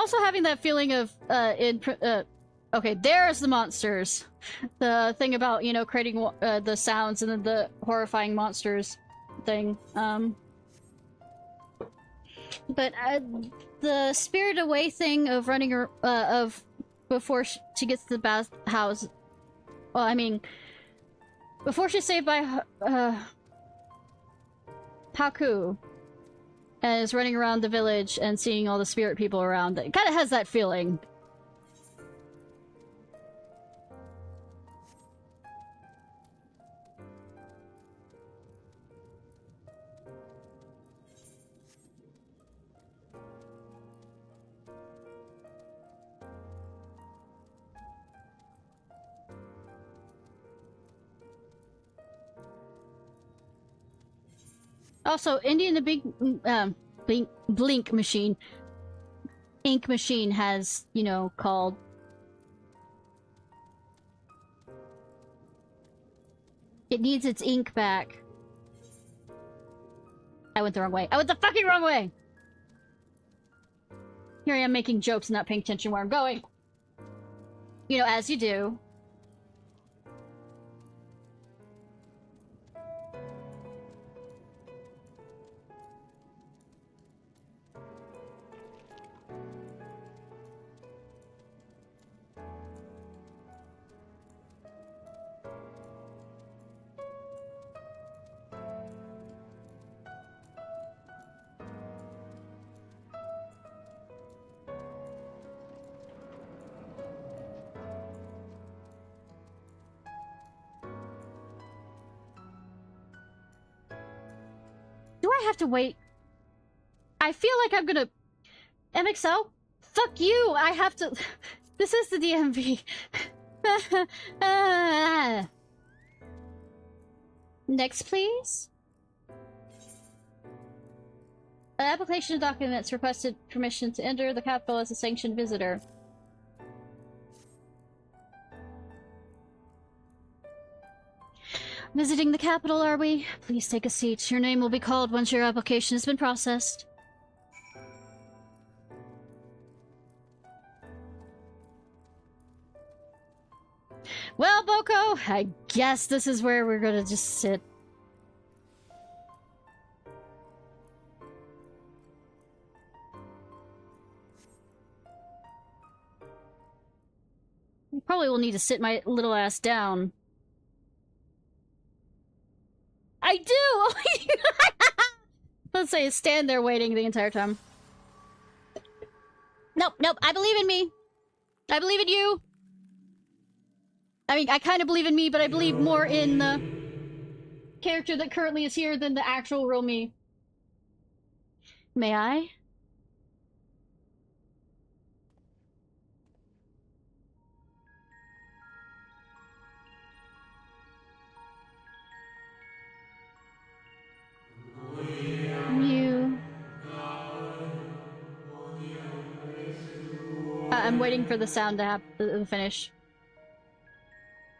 also having that feeling of okay, there's the monsters. The thing about, you know, creating the sounds and then the horrifying monsters thing. But the Spirit Away thing of running of before she gets to the bathhouse. Well, I mean, before she's saved by Haku and is running around the village and seeing all the spirit people around, it kind of has that feeling. Also, Indian the big blink machine, ink machine has, you know, called. It needs its ink back. I went the wrong way. I went the fucking wrong way! Here I am making jokes and not paying attention where I'm going. You know, as you do. Do I have to wait? I feel like I'm gonna... MXL? Fuck you! I have to... This is the DMV. Next, please. An application of documents requested permission to enter the capital as a sanctioned visitor. Visiting the capital, are we? Please take a seat. Your name will be called once your application has been processed. Well, Boko, I guess this is where we're gonna just sit. I probably will need to sit my little ass down. I do! Let's say stand there waiting the entire time. Nope, nope, I believe in me. I believe in you. I mean, I kind of believe in me, but I believe more in the character that currently is here than the actual real me. May I? You... I'm waiting for the sound to finish.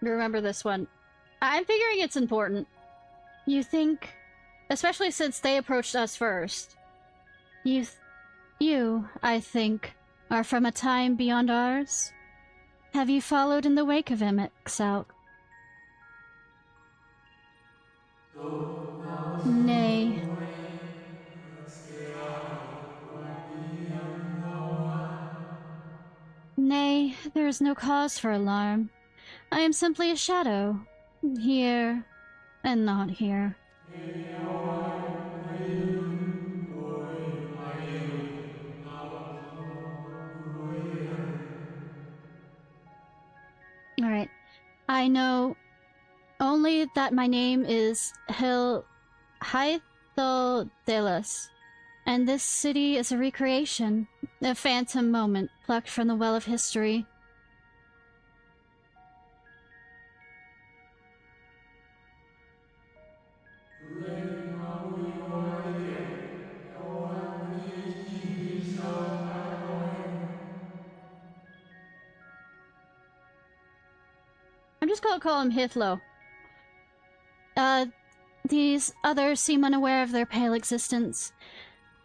Remember this one. I'm figuring it's important. You think... Especially since they approached us first. You, I think, are from a time beyond ours? Have you followed in the wake of MXL? Nay. Nay, there is no cause for alarm. I am simply a shadow. Here, and not here. Alright. I know only that my name is Hythodelis, and this city is a recreation, a phantom moment plucked from the well of history. I'm just gonna call him Hithlo. These others seem unaware of their pale existence.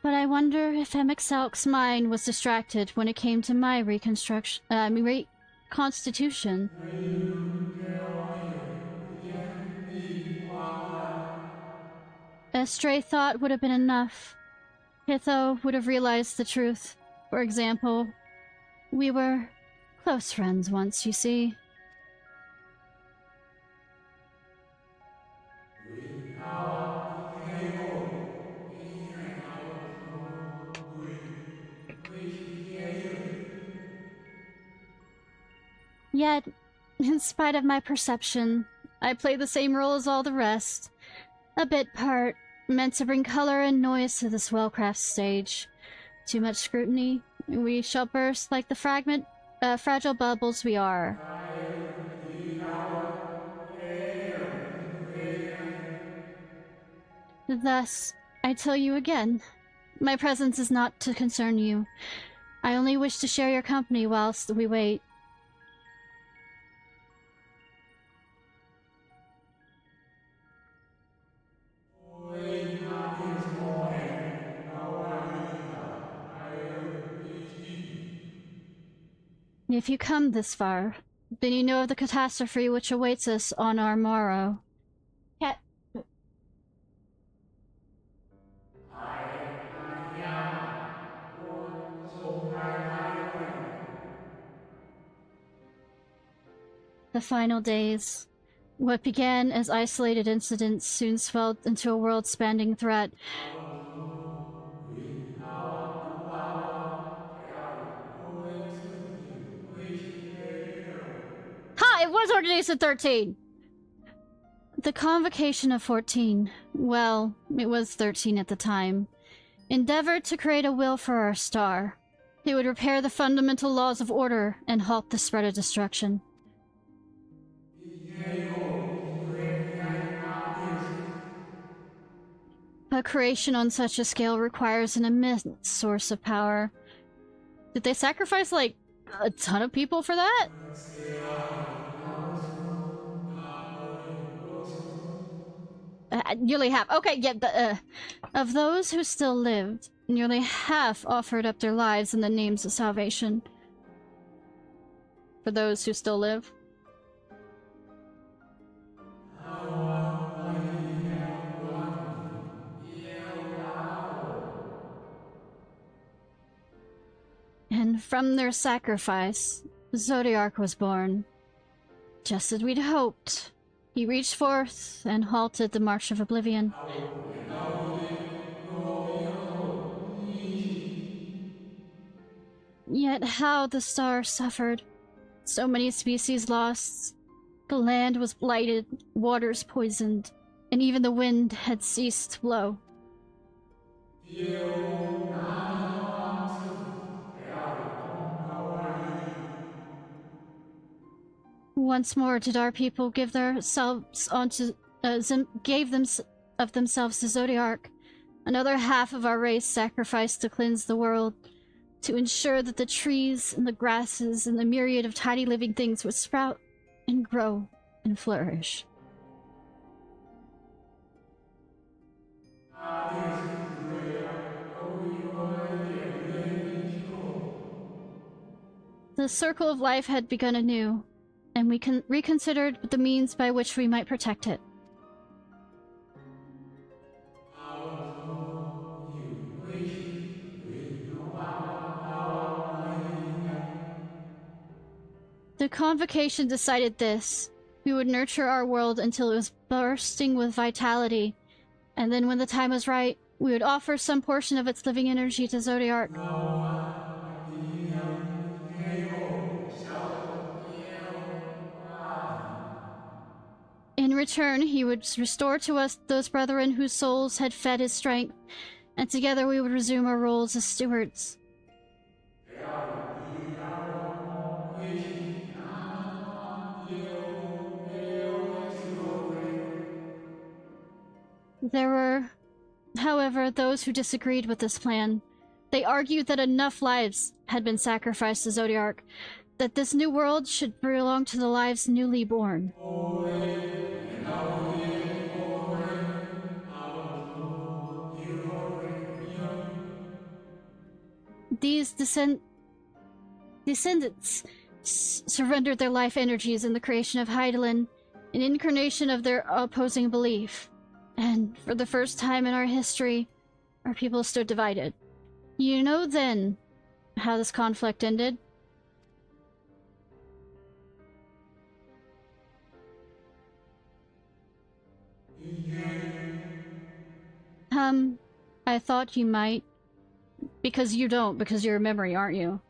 But I wonder if Emexalc's mind was distracted when it came to my reconstitution. A stray thought would have been enough. Hitho would have realized the truth. For example, we were close friends once, you see. Yet, in spite of my perception, I play the same role as all the rest. A bit part, meant to bring color and noise to the Swellcraft stage. Too much scrutiny, we shall burst like the fragile bubbles we are. Thus, I tell you again, my presence is not to concern you. I only wish to share your company whilst we wait. If you come this far, then you know of the catastrophe which awaits us on our morrow. The final days. What began as isolated incidents soon swelled into a world-spanning threat. Ha! It was Ordination 13! The Convocation of 14, well, it was 13 at the time, endeavored to create a will for our star. It would repair the fundamental laws of order and halt the spread of destruction. A creation on such a scale requires an immense source of power. Did they sacrifice, like, a ton of people for that? Nearly half. Okay, yeah, of those who still lived, nearly half offered up their lives in the names of salvation. For those who still live. And from their sacrifice, Zodiark was born. Just as we'd hoped. He reached forth and halted the March of Oblivion. Yet how the star suffered. So many species lost. The land was blighted, waters poisoned, and even the wind had ceased to blow. Once more did our people give themselves onto of themselves to Zodiark. Another half of our race sacrificed to cleanse the world, to ensure that the trees and the grasses and the myriad of tiny living things would sprout and grow and flourish. The circle of life had begun anew, and we reconsidered the means by which we might protect it. The Convocation decided this. We would nurture our world until it was bursting with vitality, and then when the time was right, we would offer some portion of its living energy to Zodiark. In return, he would restore to us those brethren whose souls had fed his strength, and together we would resume our roles as stewards. There were, however, those who disagreed with this plan. They argued that enough lives had been sacrificed to Zodiark, that this new world should belong to the lives newly born. these descendants surrendered their life energies in the creation of Heidelin, an incarnation of their opposing belief. And for the first time in our history, our people stood divided. You know then how this conflict ended? I thought you might. Because you don't, because you're a memory, aren't you?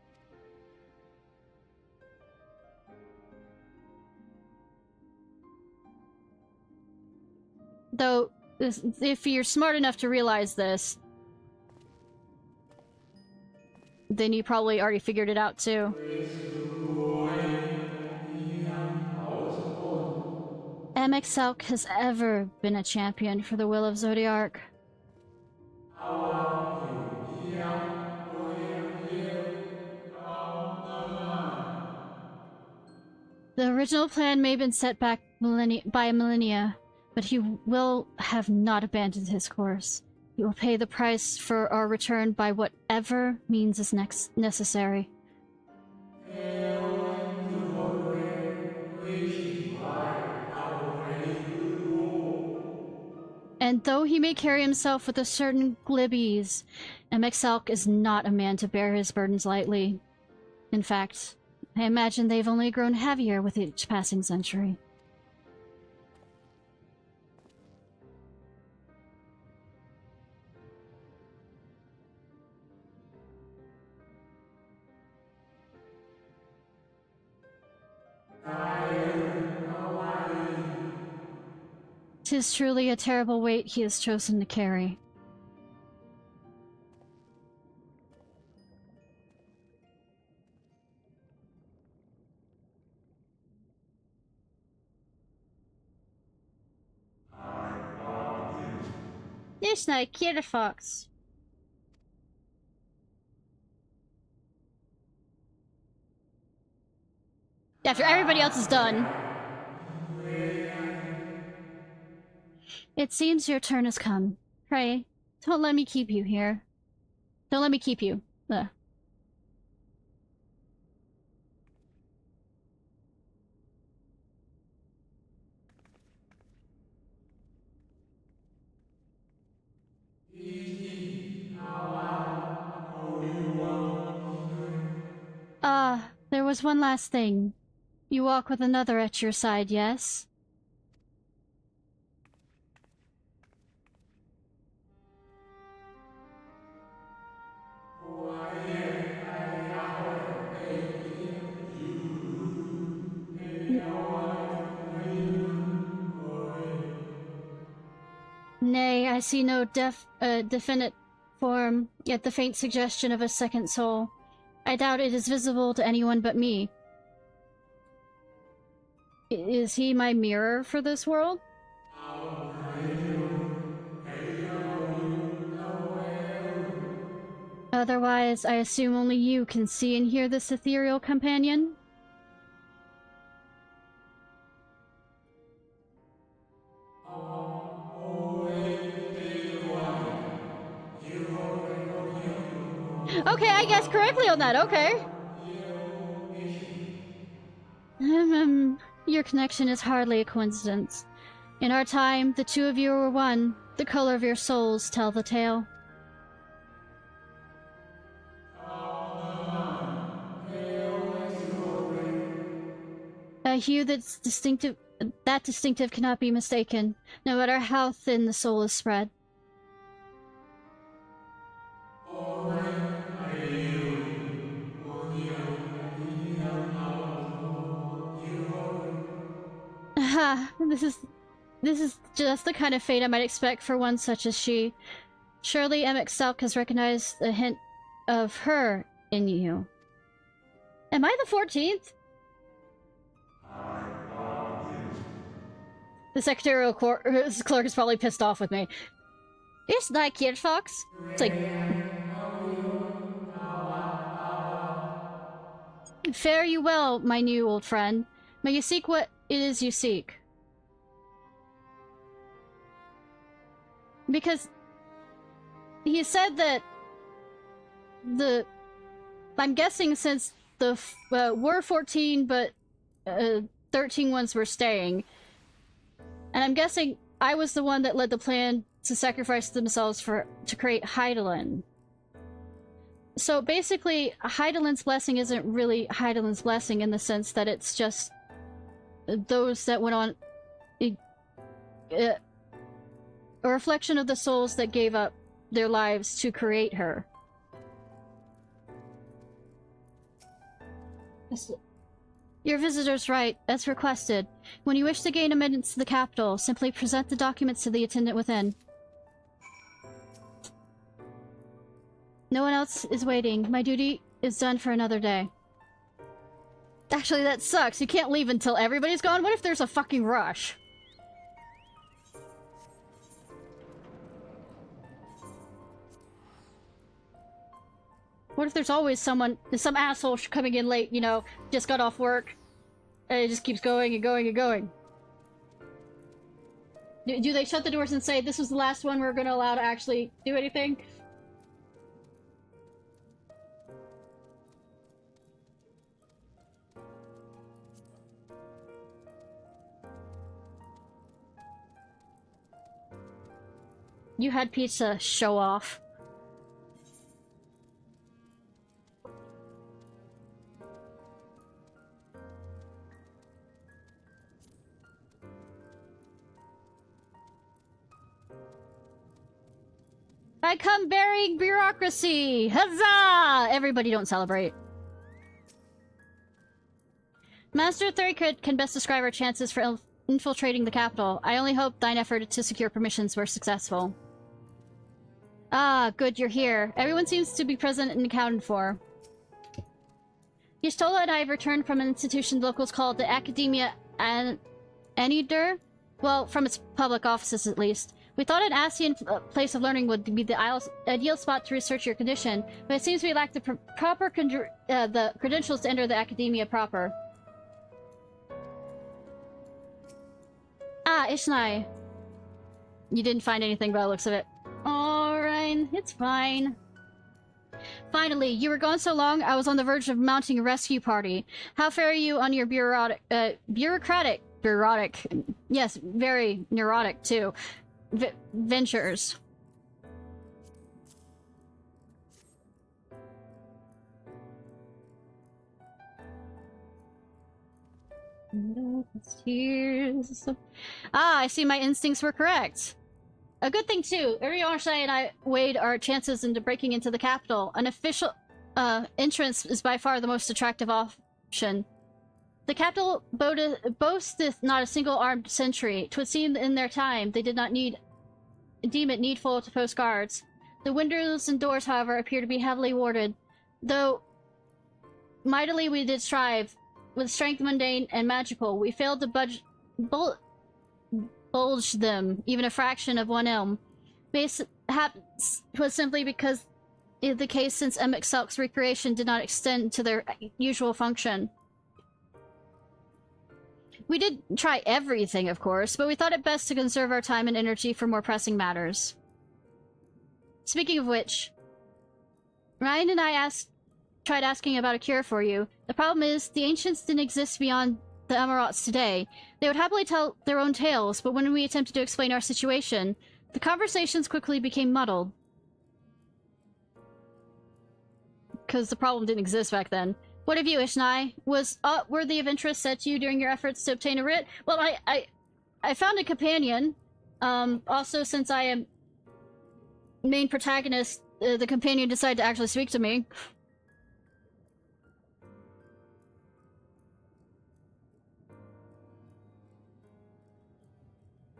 Though, if you're smart enough to realize this, then you probably already figured it out too. MXLK has ever been a champion for the will of Zodiark. The original plan may have been set back by millennia, but he will have not abandoned his course. He will pay the price for our return by whatever means is necessary. And though he may carry himself with a certain glib ease, MXLK is not a man to bear his burdens lightly. In fact, I imagine they've only grown heavier with each passing century. Tis truly a terrible weight he has chosen to carry. Ishnai, Ciarfox. After everybody else is done. It seems your turn has come. Pray, don't let me keep you here. Don't let me keep you. Ugh. There was one last thing. You walk with another at your side, yes? Nay, I see no definite form, yet the faint suggestion of a second soul. I doubt it is visible to anyone but me. Is he my mirror for this world? Otherwise, I assume only you can see and hear this ethereal companion? Okay, I guessed correctly on that, okay. Your connection is hardly a coincidence. In our time, the two of you were one. The color of your souls tell the tale. A hue that's distinctive cannot be mistaken, no matter how thin the soul is spread. This is just the kind of fate I might expect for one such as she. Surely MXLK has recognized a hint of her in you. Am I the 14th? The secretarial clerk is probably pissed off with me. Ishnai, Ciarfox. It's like... Fare you well, my new old friend. May you seek what it is you seek. Because he said that I'm guessing since the were 14, but 13 ones were staying. And I'm guessing I was the one that led the plan to sacrifice themselves to create Hydaelyn. So basically, Hydaelyn's blessing isn't really Hydaelyn's blessing in the sense that it's just those that went on... a reflection of the souls that gave up their lives to create her. Your visitor's right, as requested. When you wish to gain admittance to the capital, simply present the documents to the attendant within. No one else is waiting. My duty is done for another day. Actually, that sucks. You can't leave until everybody's gone. What if there's a fucking rush? What if there's always some asshole coming in late, you know, just got off work, and it just keeps going and going and going? Do they shut the doors and say, this was the last one we're gonna allow to actually do anything? You had pizza, show off. I come bearing bureaucracy! Huzzah! Everybody don't celebrate. Master Thurikut can best describe our chances for infiltrating the capital. I only hope thine effort to secure permissions were successful. Ah, good you're here. Everyone seems to be present and accounted for. Y'shtola and I have returned from an institution locals called the Academia Anidur. Well, from its public offices at least. We thought an Asian place of learning would be the ideal spot to research your condition, but it seems we lack the proper the credentials to enter the Academia proper. Ah, Ishnai. You didn't find anything by the looks of it. Alright, it's fine. Finally, you were gone so long, I was on the verge of mounting a rescue party. How fare you on your bureaucratic, yes, very neurotic too, ventures? No tears. Ah, I see my instincts were correct. A good thing too. Iriyoshai and I weighed our chances into breaking into the capital. An official entrance is by far the most attractive option. The capital boasteth not a single armed sentry. 'Twould seem in their time they did not deem it needful to post guards. The windows and doors, however, appear to be heavily warded, though mightily we did strive. With strength mundane and magical, we failed to bulge them even a fraction of one elm. Perhaps it was simply because the case since Emixelk's recreation did not extend to their usual function. We did try everything, of course, but we thought it best to conserve our time and energy for more pressing matters. Speaking of which, Ryan and I tried asking about a cure for you. The problem is, the ancients didn't exist beyond the Amarots today. They would happily tell their own tales, but when we attempted to explain our situation, the conversations quickly became muddled. Because the problem didn't exist back then. What of you, Ishnai? Was aught worthy of interest said to you during your efforts to obtain a writ? Well, I found a companion. Also, since I am main protagonist, the companion decided to actually speak to me.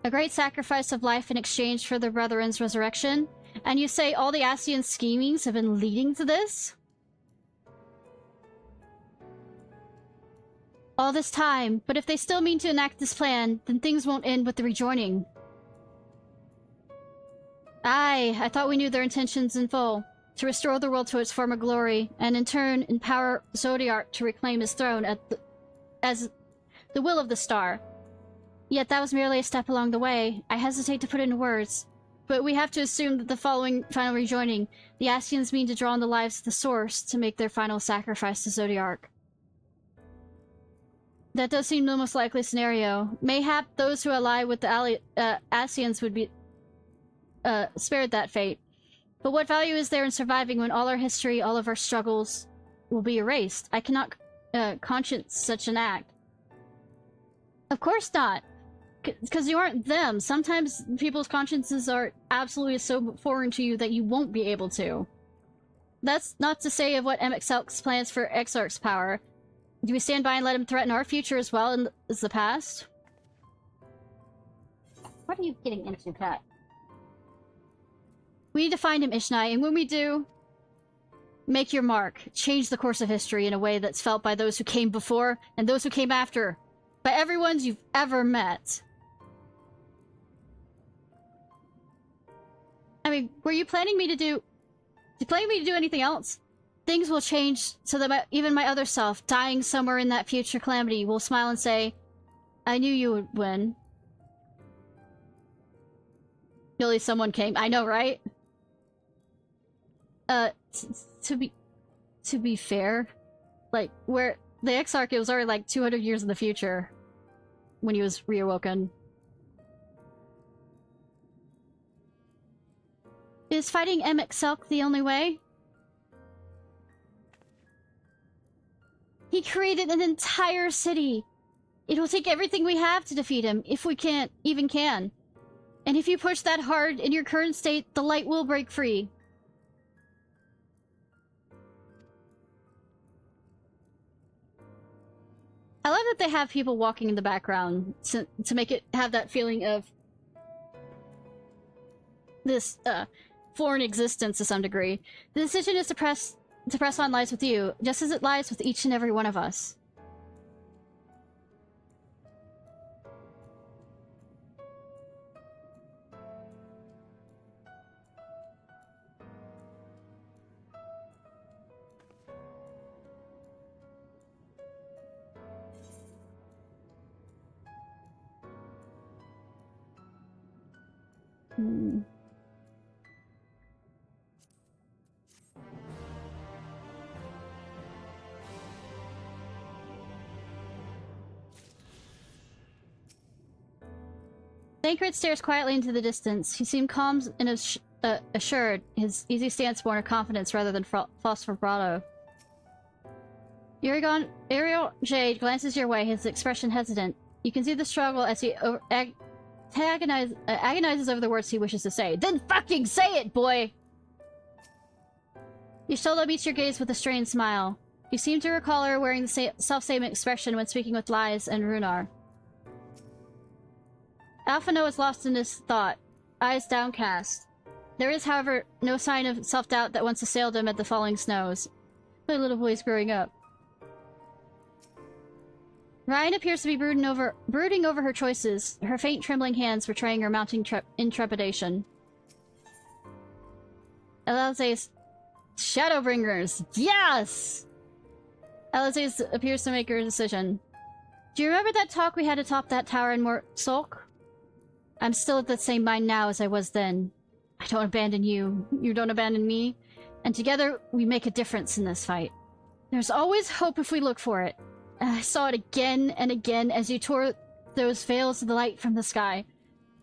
A great sacrifice of life in exchange for the brethren's resurrection? And you say all the Asian schemings have been leading to this? All this time, but if they still mean to enact this plan, then things won't end with the rejoining. Aye, I thought we knew their intentions in full. To restore the world to its former glory, and in turn empower Zodiark to reclaim his throne as the will of the star. Yet that was merely a step along the way. I hesitate to put it into words. But we have to assume that the following final rejoining, the Ascians mean to draw on the lives of the Source to make their final sacrifice to Zodiark. That does seem the most likely scenario. Mayhap those who ally with the Ascians would be spared that fate. But what value is there in surviving when all our history, all of our struggles will be erased? I cannot conscience such an act. Of course not. Because you aren't them. Sometimes people's consciences are absolutely so foreign to you that you won't be able to. That's not to say of what MXL's plans for Exarch's power. Do we stand by and let him threaten our future as well as the past? What are you getting into, Kat? We need to find him, Ishnai, and when we do, make your mark. Change the course of history in a way that's felt by those who came before and those who came after. By everyone you've ever met. I mean, were you planning me to do... anything else? Things will change so that even my other self, dying somewhere in that future calamity, will smile and say, I knew you would win. Really, someone came. I know, right? To be fair, like, where the Exarch, it was already like 200 years in the future when he was reawoken. Is fighting MXLC the only way? He created an entire city. It will take everything we have to defeat him, if we even can. And if you push that hard in your current state, the light will break free. I love that they have people walking in the background to make it have that feeling of this foreign existence to some degree. The decision is to press on lies with you, just as it lies with each and every one of us. Thancred stares quietly into the distance. He seemed calm and assured, his easy stance born of confidence rather than false vibrato. Ariel Jade glances your way, his expression hesitant. You can see the struggle as he agonizes over the words he wishes to say. Then fucking say it, boy! Yashola meets your gaze with a strained smile. You seem to recall her wearing the self-same expression when speaking with Lies and Runar. Alphino is lost in his thought, eyes downcast. There is, however, no sign of self-doubt that once assailed him at the falling snows. My little boy's growing up. Ryan appears to be brooding over her choices, her faint trembling hands betraying her mounting intrepidation. Eliza's Shadowbringers! Yes! Eliza appears to make her decision. Do you remember that talk we had atop that tower in Sulk? I'm still at the same mind now as I was then. I don't abandon you, you don't abandon me, and together we make a difference in this fight. There's always hope if we look for it. I saw it again and again as you tore those veils of the light from the sky.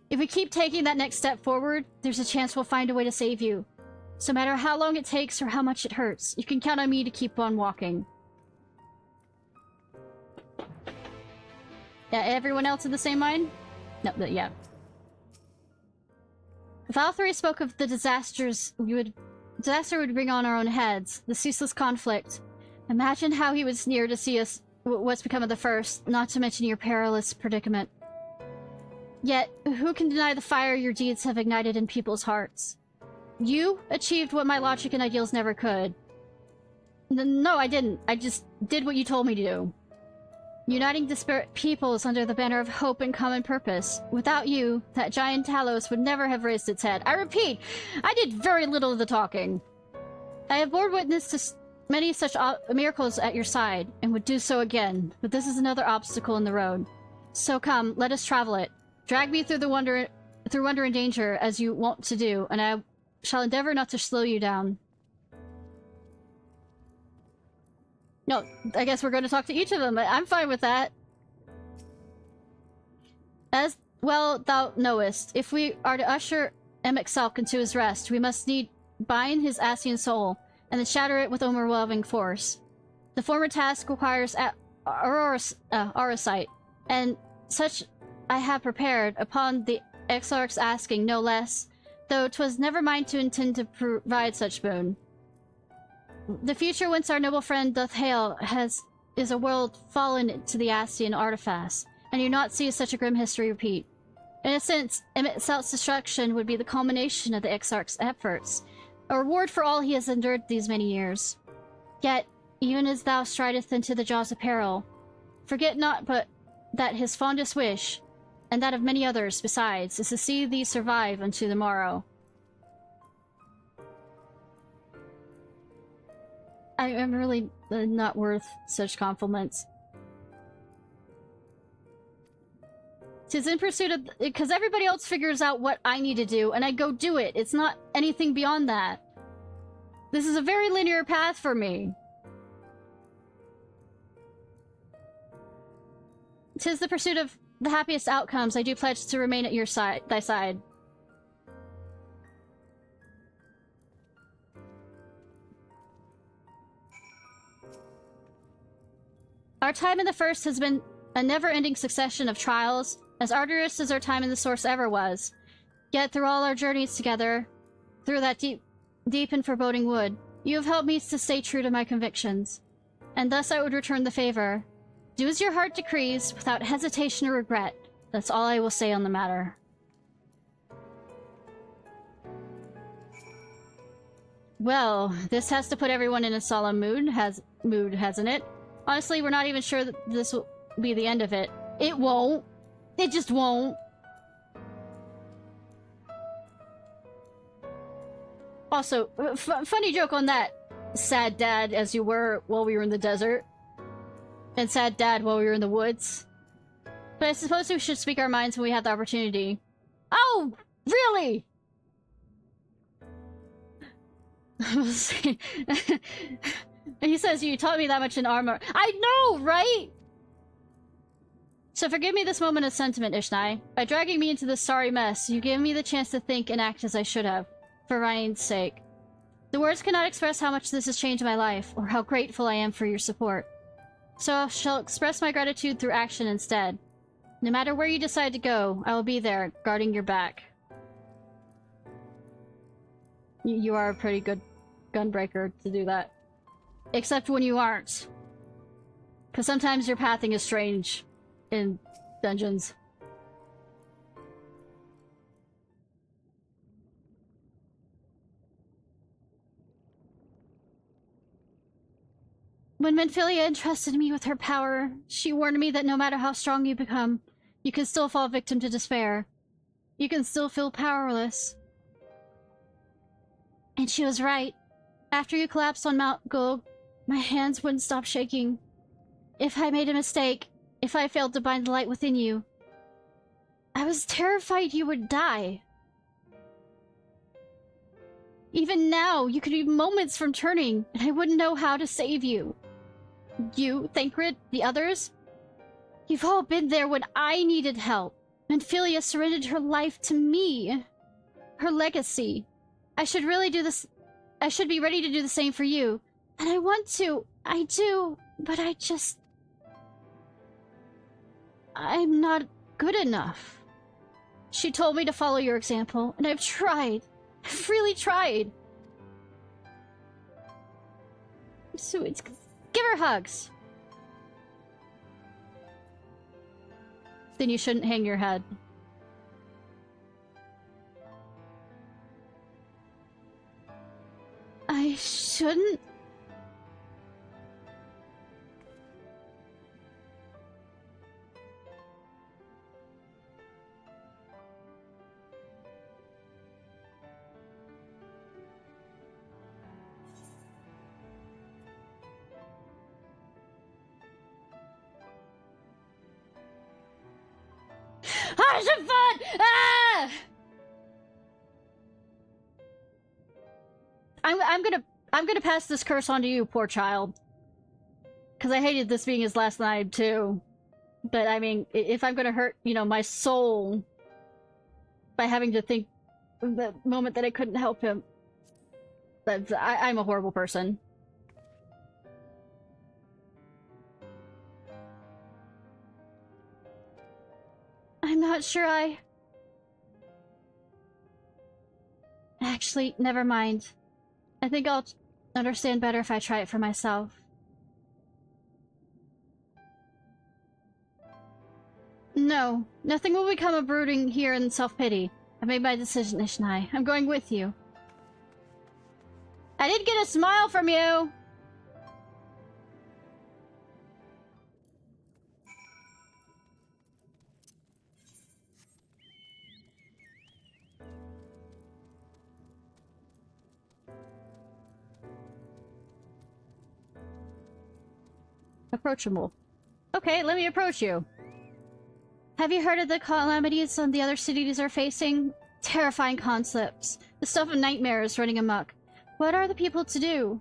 If we keep taking that next step forward, there's a chance we'll find a way to save you. So no matter how long it takes or how much it hurts, you can count on me to keep on walking. Yeah, everyone else in the same mind? No, yeah. If all three spoke of the disaster would bring on our own heads, the ceaseless conflict. Imagine how he would sneer to see us what's become of the first, not to mention your perilous predicament. Yet, who can deny the fire your deeds have ignited in people's hearts? You achieved what my logic and ideals never could. No, I didn't. I just did what you told me to do. Uniting disparate peoples under the banner of hope and common purpose. Without you, that giant Talos would never have raised its head. I repeat, I did very little of the talking. I have borne witness to many such miracles at your side, and would do so again, but this is another obstacle in the road. So come, let us travel it. Drag me through through wonder and danger, as you want to do, and I shall endeavor not to slow you down. No, I guess we're going to talk to each of them. I'm fine with that. As well thou knowest, if we are to usher Emexalc into his rest, we must need bind his Asian soul, and then shatter it with overwhelming force. The former task requires Aurosight, and such I have prepared, upon the Exarch's asking, no less, though 'twas never mine to intend to provide such boon. The future whence our noble friend doth hail is a world fallen to the Asian artifice, and you not see such a grim history repeat. In a sense, Emetsal's destruction would be the culmination of the Exarch's efforts, a reward for all he has endured these many years. Yet, even as thou stridest into the jaws of peril, forget not but that his fondest wish, and that of many others besides, is to see thee survive unto the morrow. I am really not worth such compliments. 'Tis in pursuit of... Because everybody else figures out what I need to do, and I go do it. It's not anything beyond that. This is a very linear path for me. 'Tis the pursuit of the happiest outcomes. I do pledge to remain at your side, thy side. Our time in the First has been a never-ending succession of trials, as arduous as our time in the Source ever was. Yet through all our journeys together, through that deep and foreboding wood, you have helped me to stay true to my convictions. And thus I would return the favor. Do as your heart decrees, without hesitation or regret. That's all I will say on the matter. Well, this has to put everyone in a solemn mood, hasn't it? Honestly, we're not even sure that this will be the end of it. It won't. It just won't. Also, funny joke on that. Sad dad as you were while we were in the desert. And sad dad while we were in the woods. But I suppose we should speak our minds when we have the opportunity. Oh! Really? He says, you taught me that much in armor. I know, right? So forgive me this moment of sentiment, Ishnai. By dragging me into this sorry mess, you gave me the chance to think and act as I should have, for Ryan's sake. The words cannot express how much this has changed my life, or how grateful I am for your support. So I shall express my gratitude through action instead. No matter where you decide to go, I will be there, guarding your back. You are a pretty good gunbreaker to do that. Except when you aren't. Because sometimes your pathing is strange in dungeons. When Menphilia entrusted me with her power, she warned me that no matter how strong you become, you can still fall victim to despair. You can still feel powerless. And she was right. After you collapsed on Mount Gulg, my hands wouldn't stop shaking. If I made a mistake, if I failed to bind the light within you, I was terrified you would die. Even now, you could be moments from turning, and I wouldn't know how to save you. You, Thancred, the others, you've all been there when I needed help. Menphilia surrendered her life to me. Her legacy. I should really do this. I should be ready to do the same for you. And I want to. I do. But I'm not good enough. She told me to follow your example, and I've tried. I've really tried. So it's... Give her hugs. Then you shouldn't hang your head. I shouldn't? Ah, some fun! Ah! I'm gonna pass this curse on to you, poor child. Because I hated this being his last night too. But I mean, if I'm gonna hurt, you know, my soul by having to think of the moment that I couldn't help him, I'm a horrible person. I'm not sure Actually, never mind. I think I'll understand better if I try it for myself. No, nothing will become a brooding here in self-pity. I made my decision, Ishnai. I'm going with you. I didn't get a smile from you! Approachable. Okay, let me approach you. Have you heard of the calamities some of the other cities are facing? Terrifying concepts. The stuff of nightmares running amok. What are the people to do?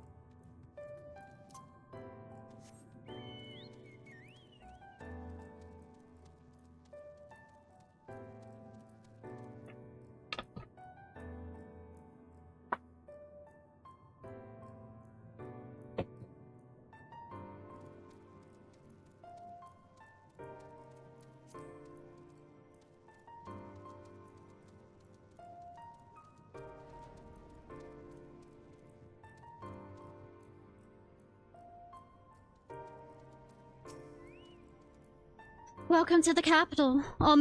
Welcome to the capital. All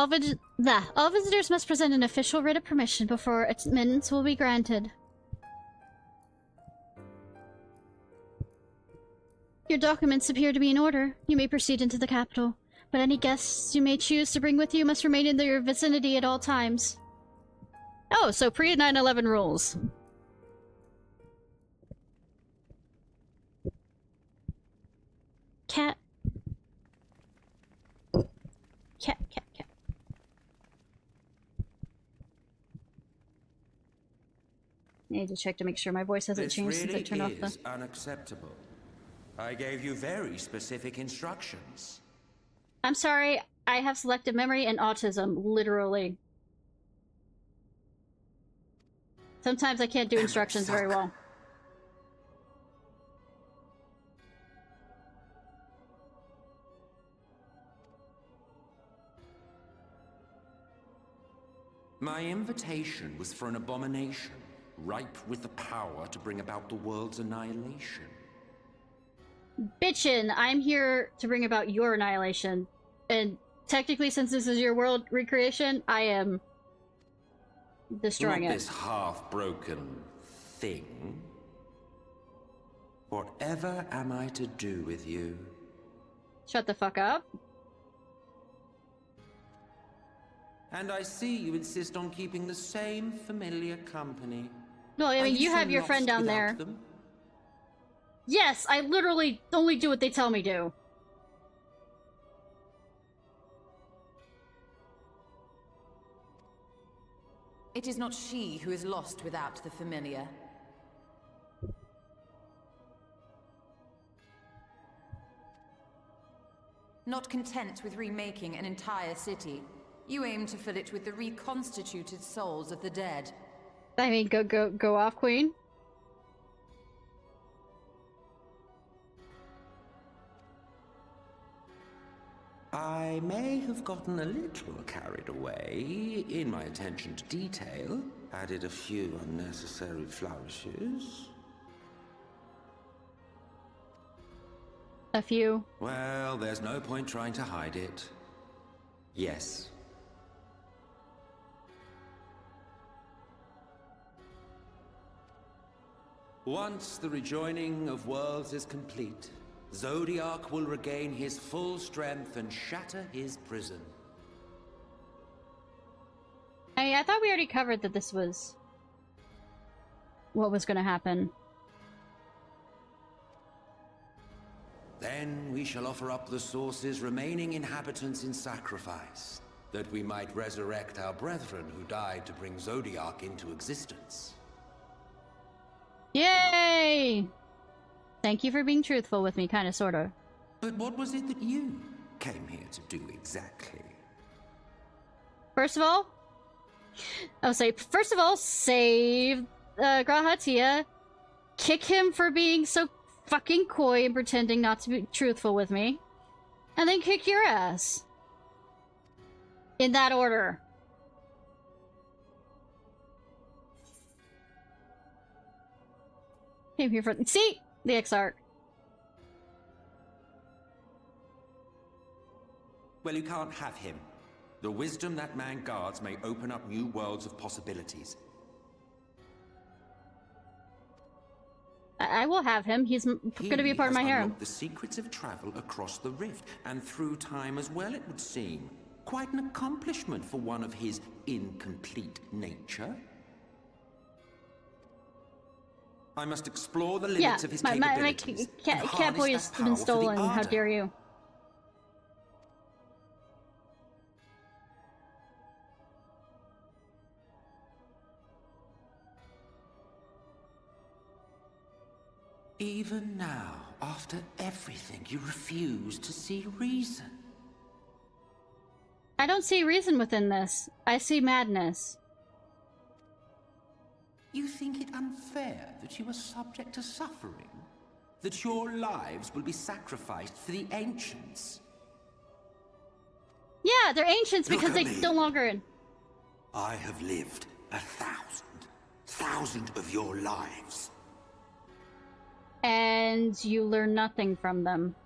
visitors must present an official writ of permission before admittance will be granted. Your documents appear to be in order. You may proceed into the capital, but any guests you may choose to bring with you must remain in your vicinity at all times. Oh, so pre-9/11 rules. Cat. Cat. I need to check to make sure my voice hasn't changed since I turned off the... This really is unacceptable. I gave you very specific instructions. I'm sorry, I have selective memory and autism, literally. Sometimes I can't do instructions very well. My invitation was for an abomination, ripe with the power to bring about the world's annihilation. Bitchin', I'm here to bring about your annihilation. And technically, since this is your world recreation, I am destroying it. Not this half-broken thing. Whatever am I to do with you? Shut the fuck up. And I see you insist on keeping the same familiar company. No, I mean, you have your friend down there. Them? Yes, I literally only do what they tell me to. It is not she who is lost without the familiar. Not content with remaking an entire city, you aim to fill it with the reconstituted souls of the dead. I mean, go off, Queen. I may have gotten a little carried away in my attention to detail, added a few unnecessary flourishes. A few. Well, there's no point trying to hide it. Yes. Once the rejoining of worlds is complete, Zodiac will regain his full strength and shatter his prison. I thought we already covered that this was what was going to happen. Then we shall offer up the Source's remaining inhabitants in sacrifice, that we might resurrect our brethren who died to bring Zodiac into existence. Yay! Thank you for being truthful with me, kind of, sort of. But what was it that you came here to do exactly? First of all, save Grahatia, kick him for being so fucking coy and pretending not to be truthful with me, and then kick your ass. In that order. Came here for— see? The Exarch. Well, you can't have him. The wisdom that man guards may open up new worlds of possibilities. I will have him. He's gonna be a part of my harem. The secrets of travel across the rift, and through time as well, it would seem. Quite an accomplishment for one of his incomplete nature. I must explore the limits of his capabilities. My cat boy has been stolen. How dare you? Even now, after everything, you refuse to see reason. I don't see reason within this. I see madness. You think it unfair that you are subject to suffering? That your lives will be sacrificed for the ancients? Yeah, they're ancients because they no longer in. I have lived 1,000 of your lives. And you learn nothing from them.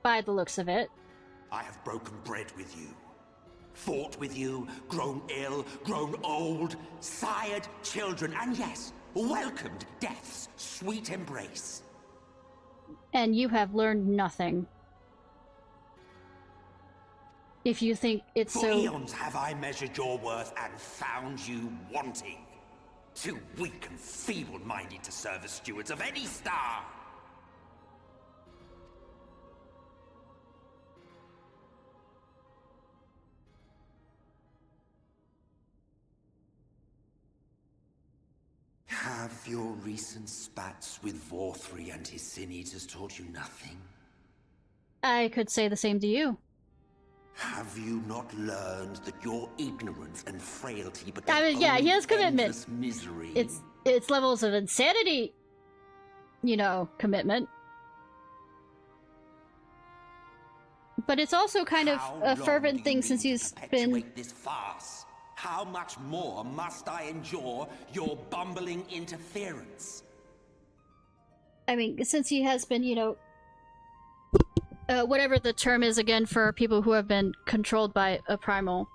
By the looks of it. I have broken bread with you. Fought with you, grown ill, grown old, sired children, and yes, welcomed death's sweet embrace. And you have learned nothing. If you think it's For eons have I measured your worth and found you wanting. Too weak and feeble-minded to serve as stewards of any star. Have your recent spats with Vorthri and his Sin-Eaters taught you nothing? I could say the same to you. Have you not learned that your ignorance and frailty but yeah, he has commitment. Misery? It's levels of insanity, you know, commitment. But it's also kind of a fervent thing since he's been this farce? How much more must I endure your bumbling interference? I mean, since he has been, you know, whatever the term is again for people who have been controlled by a primal.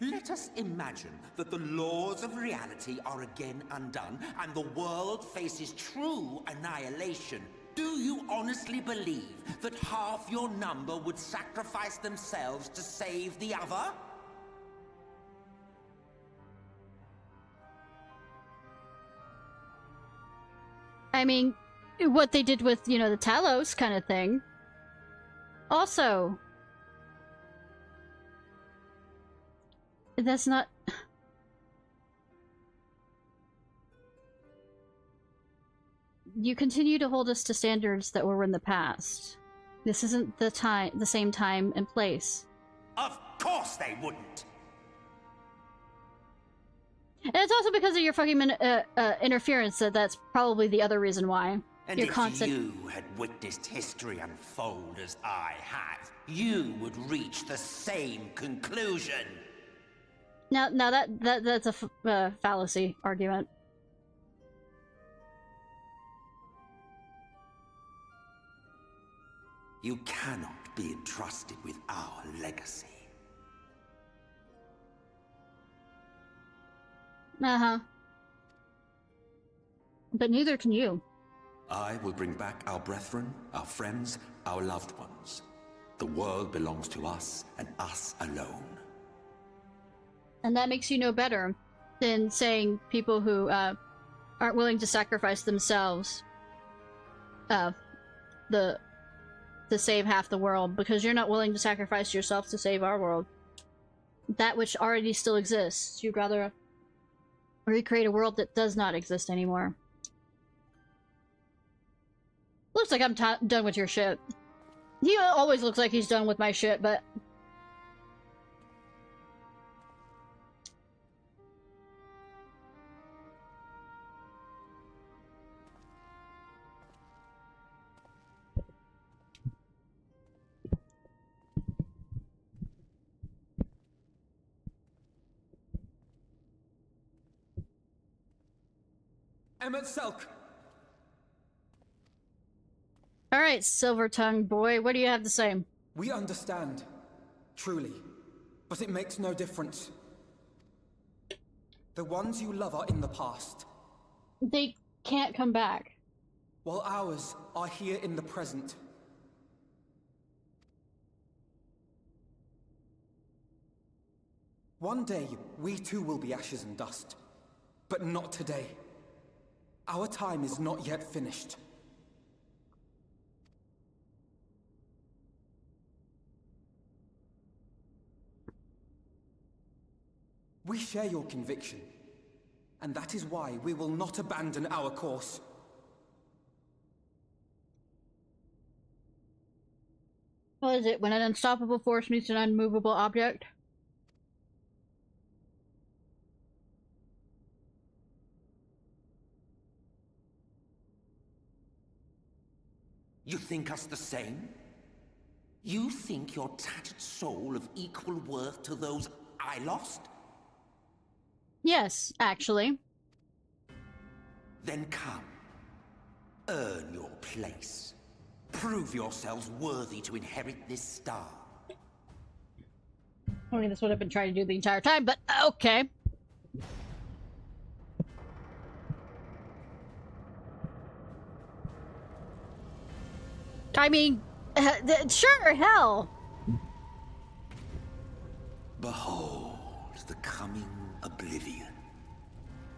Let us imagine that the laws of reality are again undone and the world faces true annihilation. Do you honestly believe that half your number would sacrifice themselves to save the other? I mean, what they did with, you know, the Talos kind of thing. Also, that's not... You continue to hold us to standards that were in the past. This isn't the same time and place. Of course they wouldn't! And it's also because of your fucking interference that's probably the other reason why. And if you had witnessed history unfold as I have, you would reach the same conclusion. Now that's a fallacy argument. You cannot be entrusted with our legacy. Uh-huh. But neither can you. I will bring back our brethren, our friends, our loved ones. The world belongs to us, and us alone. And that makes you no better than saying people who aren't willing to sacrifice themselves to save half the world, because you're not willing to sacrifice yourself to save our world. That which already still exists. You'd rather Recreate a world that does not exist anymore. Looks like I'm done with your shit. He always looks like he's done with my shit, but... Emmett Selk! Alright, Silver-tongued boy, what do you have to say? We understand. Truly. But it makes no difference. The ones you love are in the past. They can't come back. While ours are here in the present. One day, we too will be ashes and dust. But not today. Our time is not yet finished. We share your conviction, and that is why we will not abandon our course. What is it, when an unstoppable force meets an unmovable object? You think us the same? You think your tattered soul of equal worth to those I lost? Yes, actually. Then come. Earn your place. Prove yourselves worthy to inherit this star. I mean, that's what I've been trying to do the entire time, but okay. I mean, sure, hell. Behold the coming oblivion.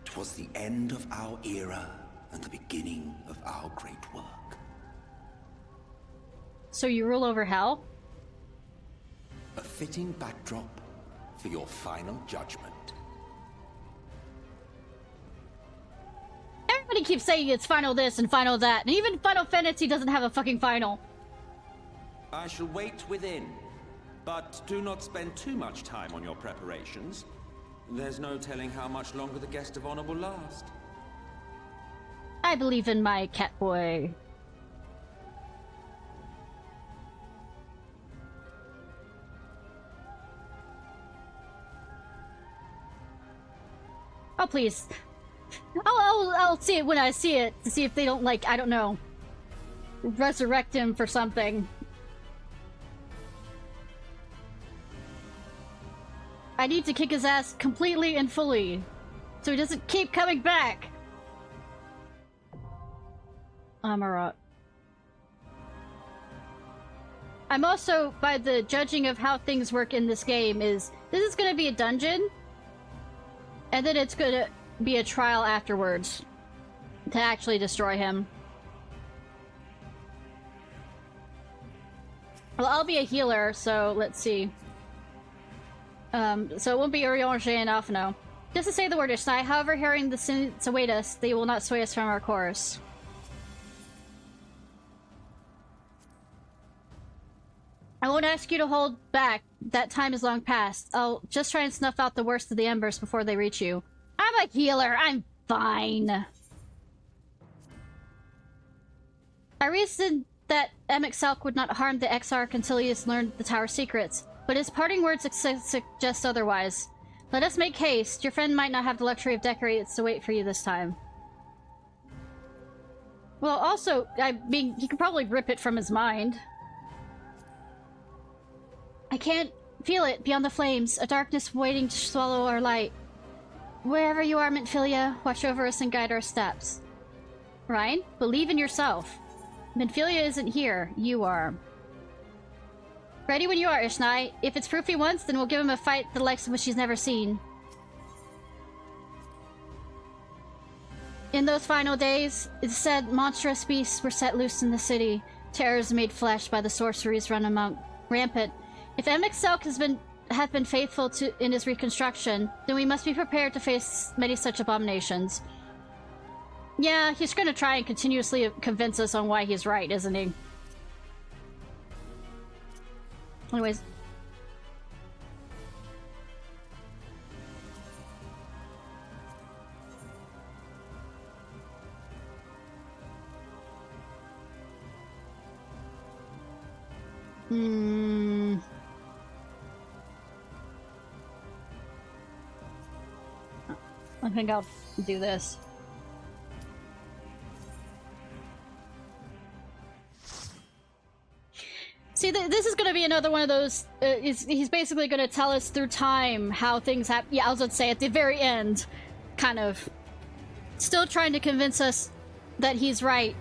'Twas the end of our era and the beginning of our great work. So you rule over hell? A fitting backdrop for your final judgment. Everybody keeps saying it's final this and final that, and even Final Fantasy doesn't have a fucking final. I shall wait within, but do not spend too much time on your preparations. There's no telling how much longer the guest of honor will last. I believe in my cat boy. Oh, please. I'll see it when I see it, to see if they don't, like, I don't know, resurrect him for something. I need to kick his ass completely and fully, so he doesn't keep coming back. Amarat. I'm also, by the judging of how things work in this game, this is gonna be a dungeon, and then it's gonna be a trial afterwards to actually destroy him. Well, I'll be a healer, so let's see. So it won't be Uriange and Alphino. Just to say the word Ishnai, however, hearing the sins await us, they will not sway us from our course. I won't ask you to hold back. That time is long past. I'll just try and snuff out the worst of the embers before they reach you. I'm a healer. I'm fine. I reasoned that Emmett Selk would not harm the Exarch until he has learned the tower's secrets, but his parting words suggest otherwise. Let us make haste. Your friend might not have the luxury of decorates to wait for you this time. Well, also, I mean, he could probably rip it from his mind. I can't feel it beyond the flames, a darkness waiting to swallow our light. Wherever you are, Minfilia, watch over us and guide our steps. Ryan, believe in yourself. Minfilia isn't here, you are. Ready when you are, Ishnai. If it's proof he wants, then we'll give him a fight the likes of which he's never seen. In those final days, it's said monstrous beasts were set loose in the city. Terrors made flesh by the sorceries run among rampant. If Emmett Selk has been have been faithful to in his reconstruction, then we must be prepared to face many such abominations. Yeah, he's gonna try and continuously convince us on why he's right, isn't he? Anyways. I think I'll do this. See, this is going to be another one of those. He's basically going to tell us through time how things happen. Yeah, I was going to say at the very end, kind of. Still trying to convince us that he's right.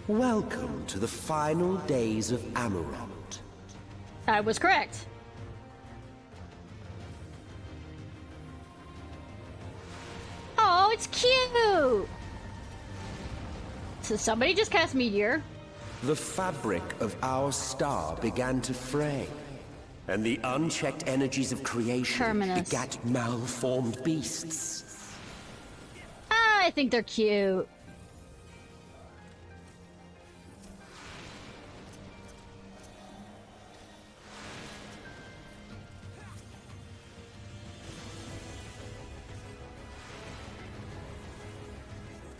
Welcome to the final days of Amarant. I was correct. Oh, it's cute! So somebody just cast Meteor. The fabric of our star began to fray, and the unchecked energies of creation Terminus. begat malformed beasts. I think they're cute.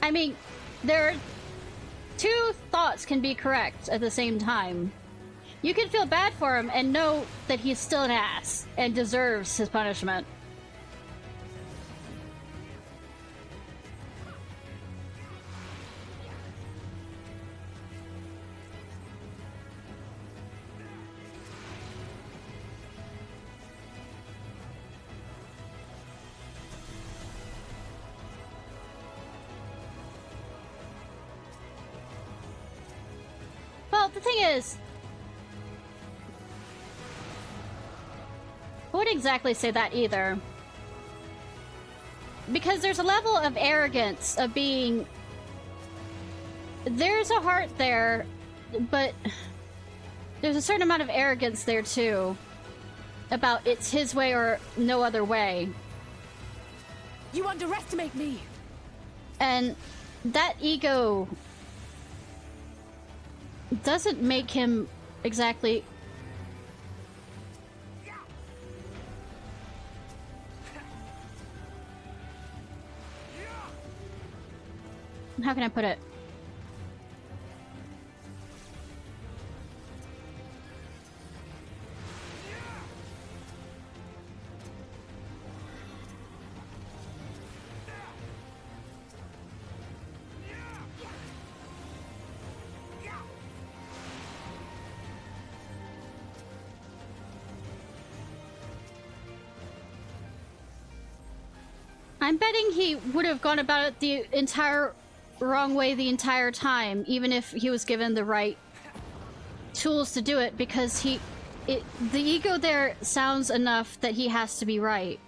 I mean, two thoughts can be correct at the same time. You can feel bad for him and know that he's still an ass and deserves his punishment. Well, the thing is, I wouldn't exactly say that either. Because there's a level of arrogance of being... There's a heart there, but there's a certain amount of arrogance there too. About it's his way or no other way. You underestimate me! And that ego doesn't make him exactly... How can I put it? I'm betting he would have gone about it the entire wrong way the entire time, even if he was given the right tools to do it, because the ego there sounds enough that he has to be right.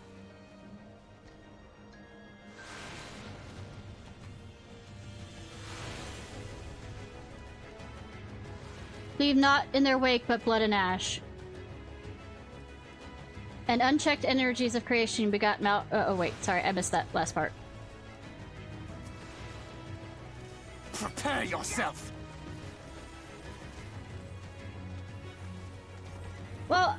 Leave not in their wake but blood and ash. And unchecked energies of creation begot oh wait, sorry, I missed that last part. Prepare yourself! Well,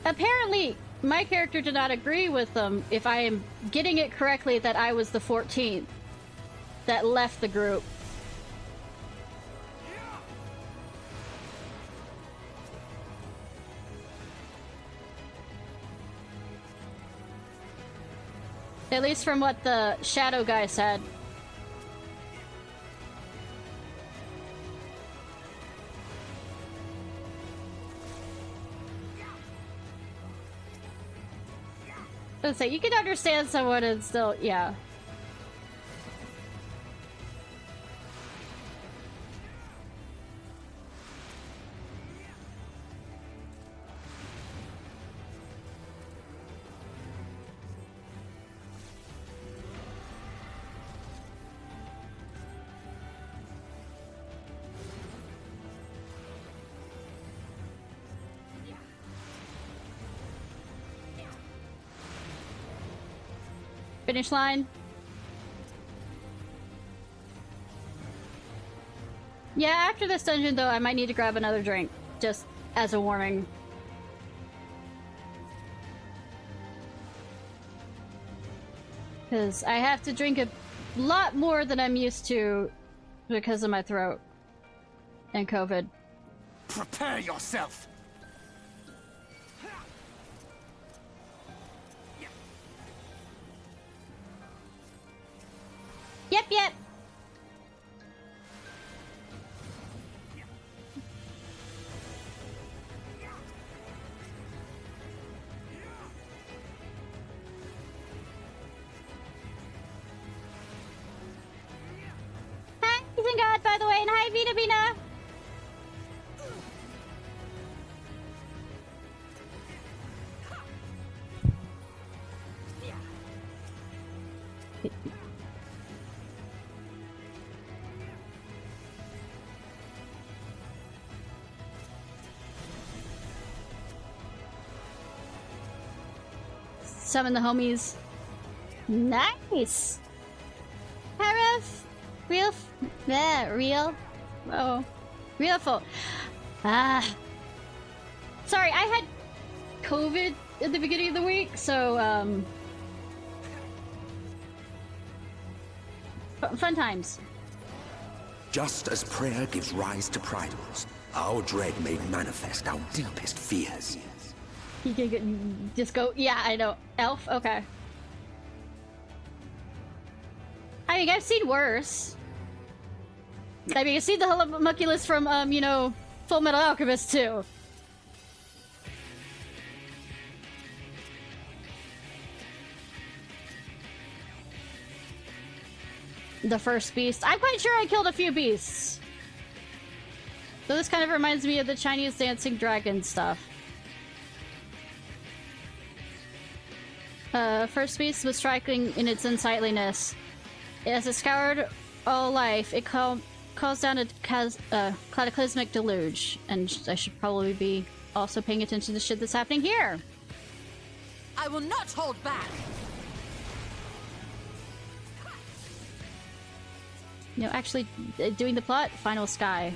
apparently my character did not agree with them, if I am getting it correctly, that I was the 14th that left the group. At least from what the shadow guy said. Let's say you can understand someone and still, yeah. finish line. Yeah, after this dungeon, though, I might need to grab another drink, just as a warning. Because I have to drink a lot more than I'm used to because of my throat and COVID. Prepare yourself! Yep, yep. Hi, God, by the way, and hi, Vita Bina. Summon the homies. Nice! Harif! Real? Oh. Real full. Ah. Sorry, I had COVID at the beginning of the week, so, fun times. Just as prayer gives rise to prideals, our dread made manifest our deepest fears. You can just go. Yeah, I know. Elf? Okay. I mean, I've seen worse. I mean, I've seen the homunculus from, you know, Full Metal Alchemist, too. The first beast. I'm quite sure I killed a few beasts. So this kind of reminds me of the Chinese dancing dragon stuff. First beast was striking in its unsightliness. As it scoured all life, it calls down a cataclysmic deluge. And I should probably be also paying attention to shit that's happening here. I will not hold back! No, actually, doing the plot, Final Sky.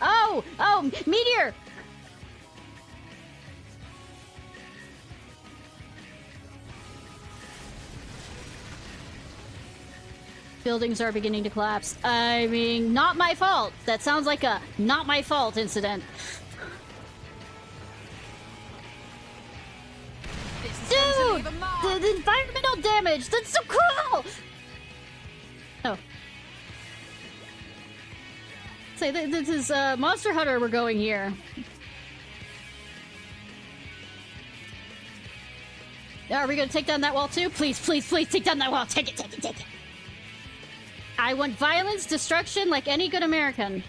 Oh! Oh! Meteor! Buildings are beginning to collapse. I mean, not my fault. That sounds like a not my fault incident. Dude! The environmental damage! That's so cool! Oh. Say, this is Monster Hunter we're going here. Are we gonna take down that wall too? Please, please, please take down that wall. Take it, take it, take it. I want violence, destruction, like any good American.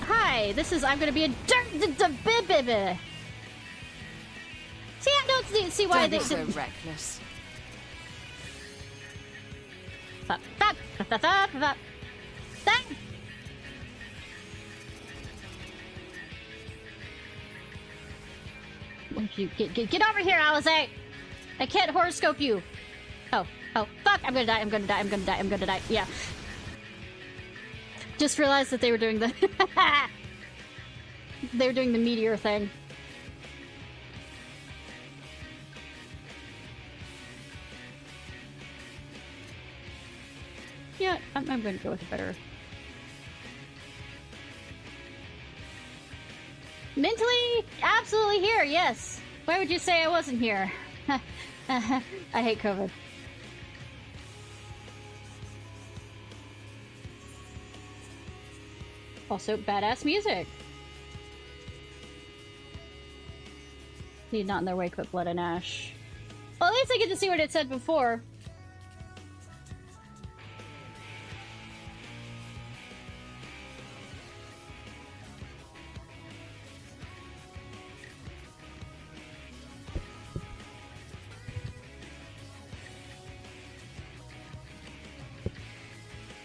Hi, this is I'm gonna be a dirt. See, I don't see why Don't they be so reckless. Won't you get over here, Alize? I can't horoscope you. Oh, fuck! I'm gonna die. Yeah. Just realized that they were doing the they were doing the meteor thing. Yeah, I'm gonna go with a better. Mentally, absolutely here, yes. Why would you say I wasn't here? I hate COVID. Also, badass music. Need not in their wake but blood and ash. Well, at least I get to see what it said before.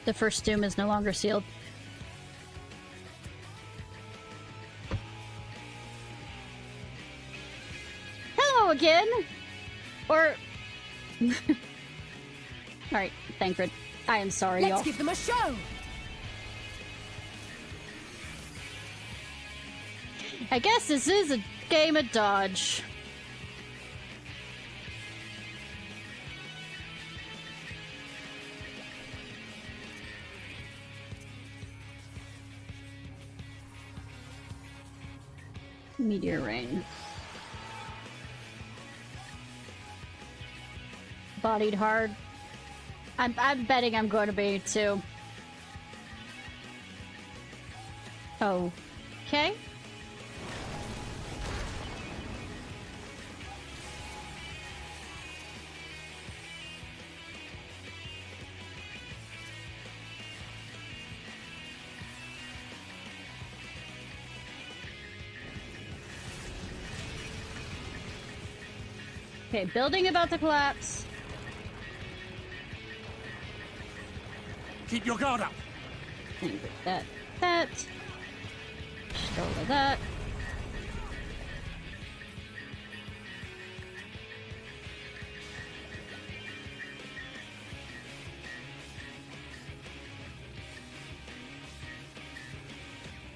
The first doom is no longer sealed. Hello again! Or... Alright, Thancred. I am sorry, y'all. Let's give them a show! I guess this is a game of dodge. Meteor rain. Bodied hard. I'm betting I'm going to be too. Oh. Okay. Okay, building about to collapse. Keep your guard up. And with that. Just go over that.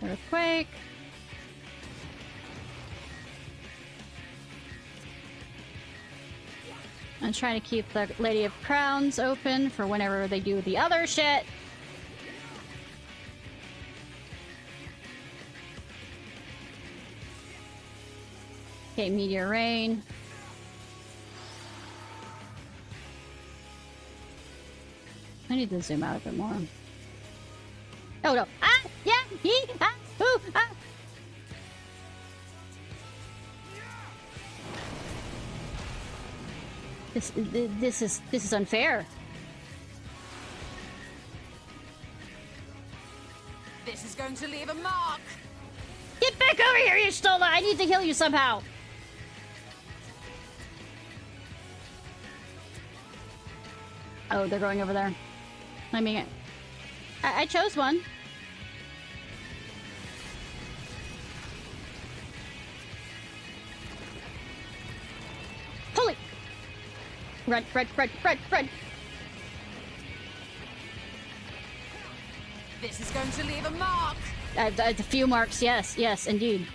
Earthquake. I'm trying to keep the Lady of Crowns open for whenever they do the other shit. Okay, Meteor Rain. I need to zoom out a bit more. Oh no! Ah! Yeah! He! Ah! Ooh! Ah! This is unfair. This is going to leave a mark. Get back over here, you stole that! I need to kill you somehow. Oh, they're going over there. I mean, I chose one. Holy! Run, run, run, run, run! This is going to leave a mark. A few marks, yes, yes, indeed.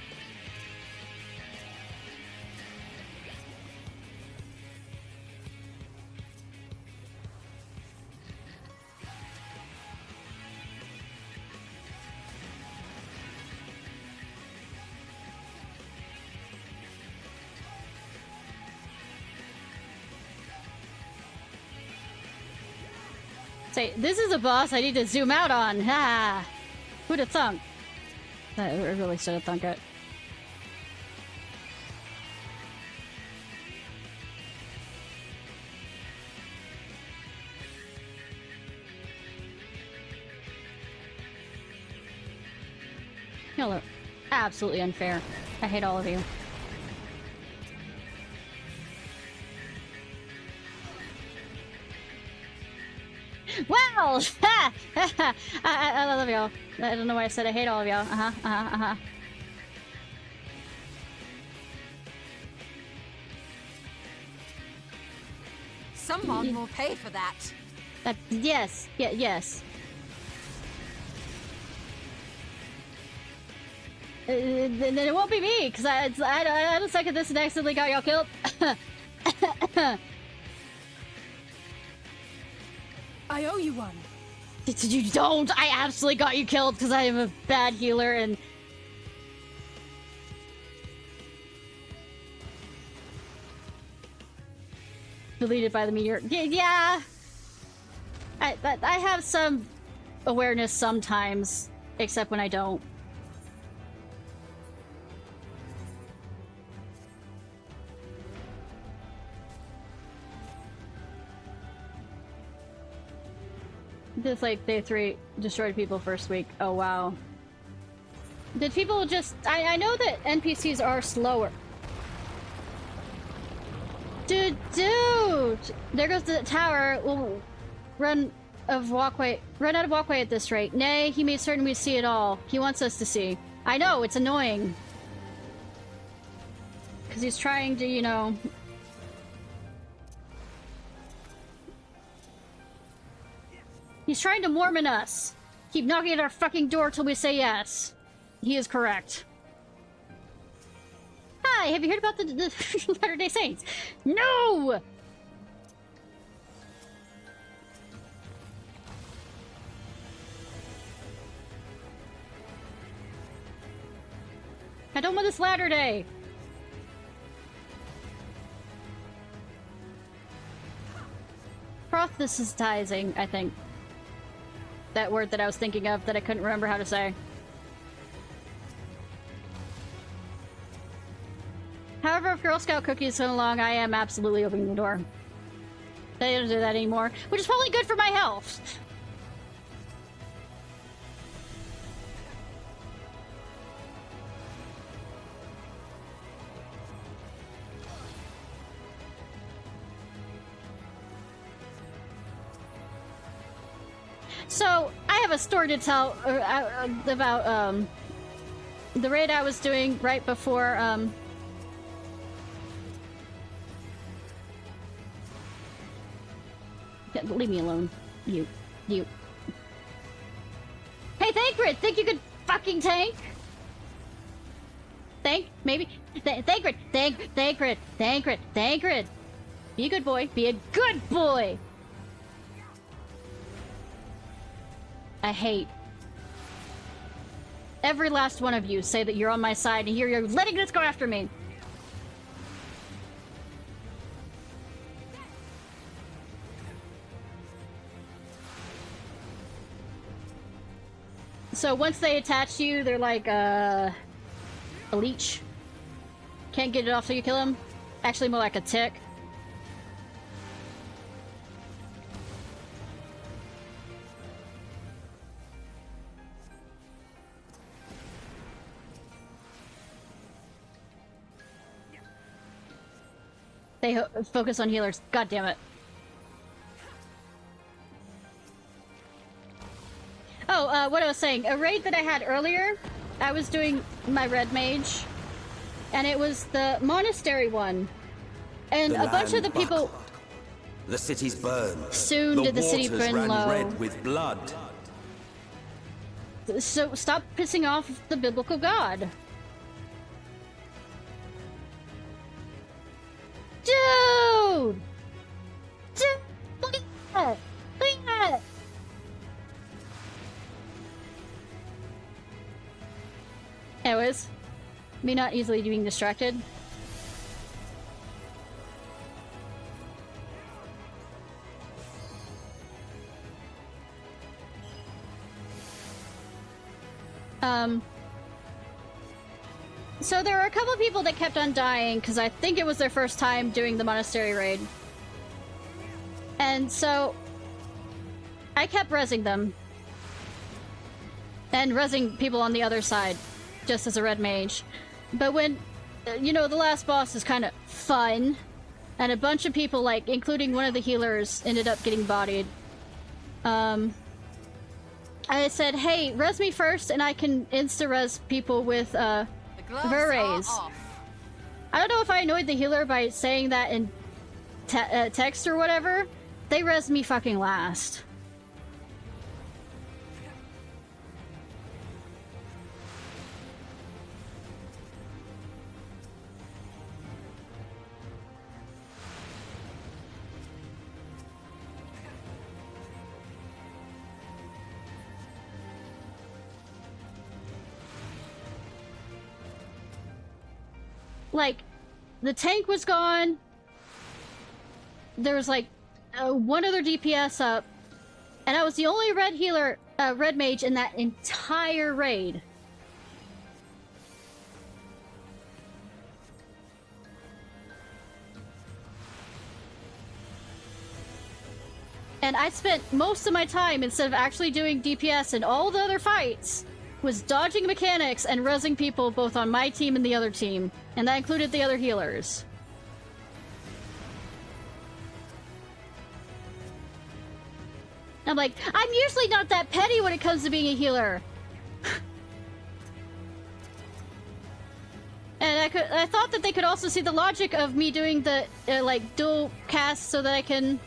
Say, this is a boss I need to zoom out on. Ha! Who'd have thunk? I really should have thunk it. Y'all are absolutely unfair. I hate all of you. Wow! I love y'all. I don't know why I said I hate all of y'all. Someone will pay for that. Yes. Yeah, yes. Then it won't be me, because I don't suck at this and accidentally got y'all killed. I owe you one. You don't! I absolutely got you killed because I am a bad healer and... Deleted by the meteor. Yeah! I have some awareness sometimes, except when I don't. Just like day 3 destroyed people first week. Oh wow. Did people just... I know that NPCs are slower. Dude! There goes the tower. We'll run of walkway at this rate. Nay, he made certain we see it all. He wants us to see. I know, it's annoying. Because he's trying to, you know... He's trying to Mormon us. Keep knocking at our fucking door till we say yes. He is correct. Hi, have you heard about the Latter-day Saints? No! I don't want this Latter-day. Proselytizing, I think. That word that I was thinking of that I couldn't remember how to say. However, if Girl Scout cookies come along, I am absolutely opening the door. They don't do that anymore, which is probably good for my health. So, I have a story to tell about the raid I was doing right before leave me alone. You. Hey, Thancred! Think you could fucking tank? Maybe? Thancred! Thancred! Be a good boy. Be a good boy! I hate every last one of you say that you're on my side, and here you're letting this go after me. So once they attach you, they're like, a leech. Can't get it off till you kill him. Actually, more like a tick. They focus on healers. God damn it. Oh, what I was saying. A raid that I had earlier, I was doing my red mage, and it was the monastery one. And a bunch of the people... The city's burned. Soon did the city burn low. Red with blood. So stop pissing off the biblical god. Dude! Look at that! Look at that! Anyways, me not easily being distracted. So there were a couple people that kept on dying because I think it was their first time doing the monastery raid. And so I kept rezzing them. And rezzing people on the other side, just as a red mage. But when, you know, the last boss is kind of fun, and a bunch of people, like, including one of the healers, ended up getting bodied. I said, hey, res me first, and I can insta-res people with, Verrays. I don't know if I annoyed the healer by saying that in text or whatever. They res me fucking last. Like, the tank was gone. There was like one other DPS up, and I was the only red healer, red mage in that entire raid. And I spent most of my time, instead of actually doing DPS and all the other fights, was dodging mechanics and rezzing people both on my team and the other team. And that included the other healers. I I'm like, I'm usually not that petty when it comes to being a healer. And I thought that they could also see the logic of me doing the, like, dual cast so that I can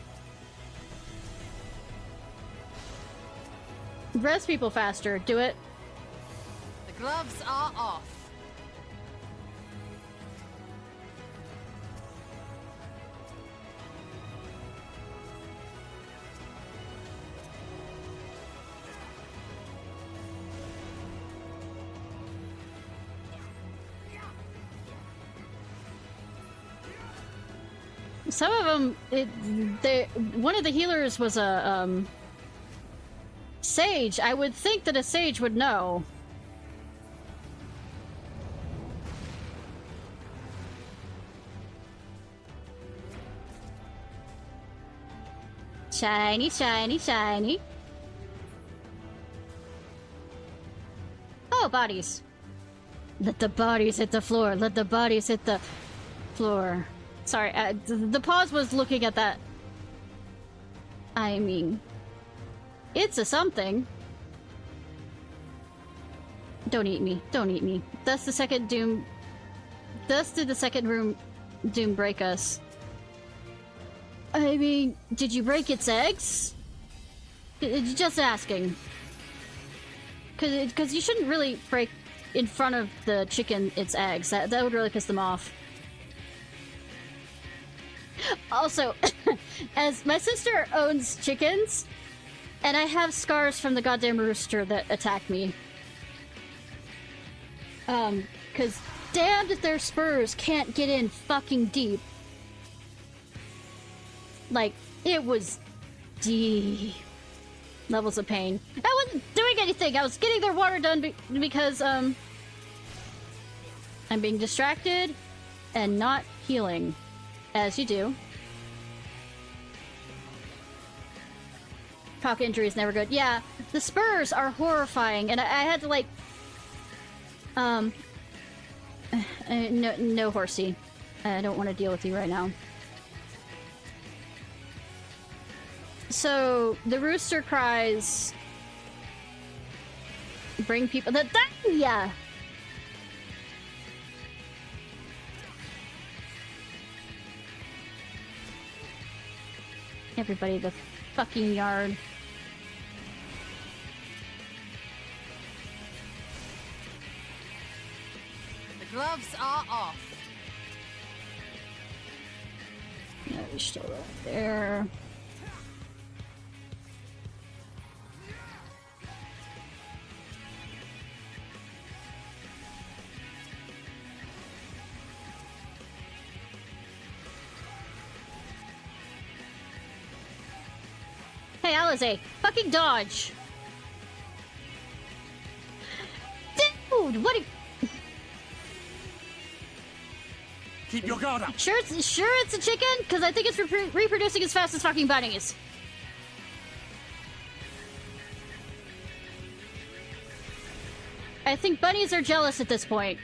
res people faster. Do it. The gloves are off. Some of them, one of the healers was a, sage. I would think that a sage would know. Shiny, shiny, shiny. Oh, bodies. Let the bodies hit the floor. Let the bodies hit the floor. Sorry, the pause was looking at that. I mean, it's a something. Don't eat me. Don't eat me. Thus the second Doom... Thus did the second room Doom break us. I mean, did you break its eggs? Just asking. Because you shouldn't really break in front of the chicken its eggs. That would really piss them off. Also, as my sister owns chickens, and I have scars from the goddamn rooster that attacked me. Cause damned if their spurs can't get in fucking deep. Like, it was deep levels of pain. I wasn't doing anything, I was getting their water done because, I'm being distracted and not healing. As you do. Cock injury is never good. Yeah, the spurs are horrifying, and I had to, like... no horsey. I don't want to deal with you right now. So, the rooster cries... Bring people... Yeah! Everybody the fucking yard. The gloves are off. No, you're still right there. Hey, Alize, fucking dodge! Dude, what? Keep your guard up. Sure it's a chicken, because I think it's reproducing as fast as fucking bunnies. I think bunnies are jealous at this point.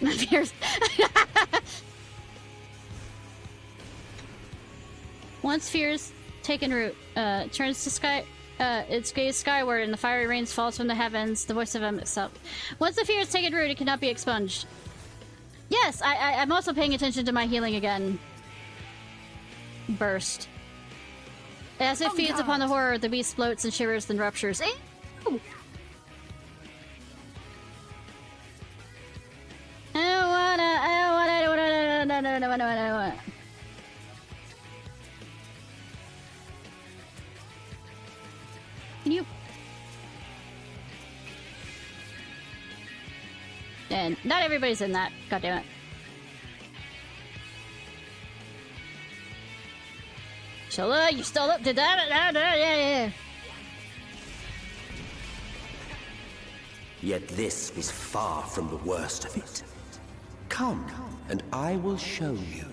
My fears. Once fears taken root, turns to sky. Its gaze skyward, and the fiery rains falls from the heavens. The voice of him itself. Once the fear has taken root, it cannot be expunged. Yes, I'm also paying attention to my healing again. Burst. As it feeds upon the horror, the beast floats and shivers, then ruptures. Ew! I don't wanna. Can you? And not everybody's in that. God damn it. Shola, you still up to that? Yeah. Yet this is far from the worst of it. Come, and I will show you.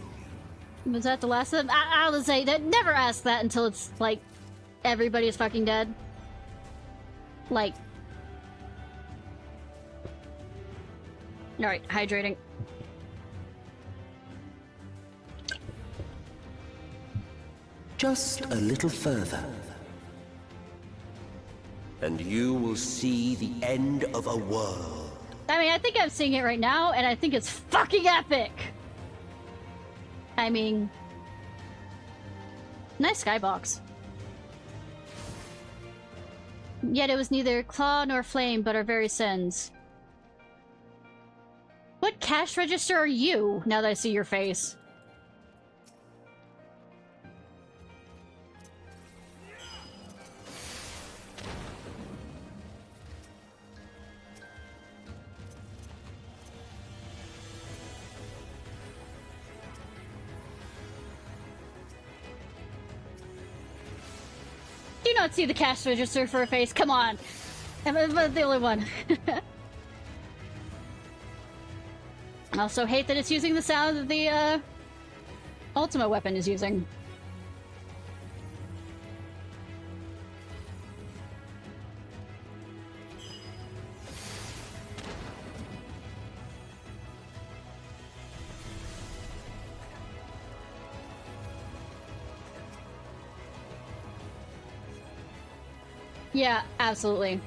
Was that the last of them? I would say that never ask that until it's like everybody's fucking dead. Like. Alright, hydrating. Just a little further. And you will see the end of a world. I mean, I think I'm seeing it right now, and I think it's fucking epic! I mean... Nice skybox. Yet it was neither claw nor flame, but our very sins. What cash register are you, now that I see your face? Do not see the cash register for a face. Come on. I'm the only one. I also hate that it's using the sound that the ultimate weapon is using. Yeah, absolutely.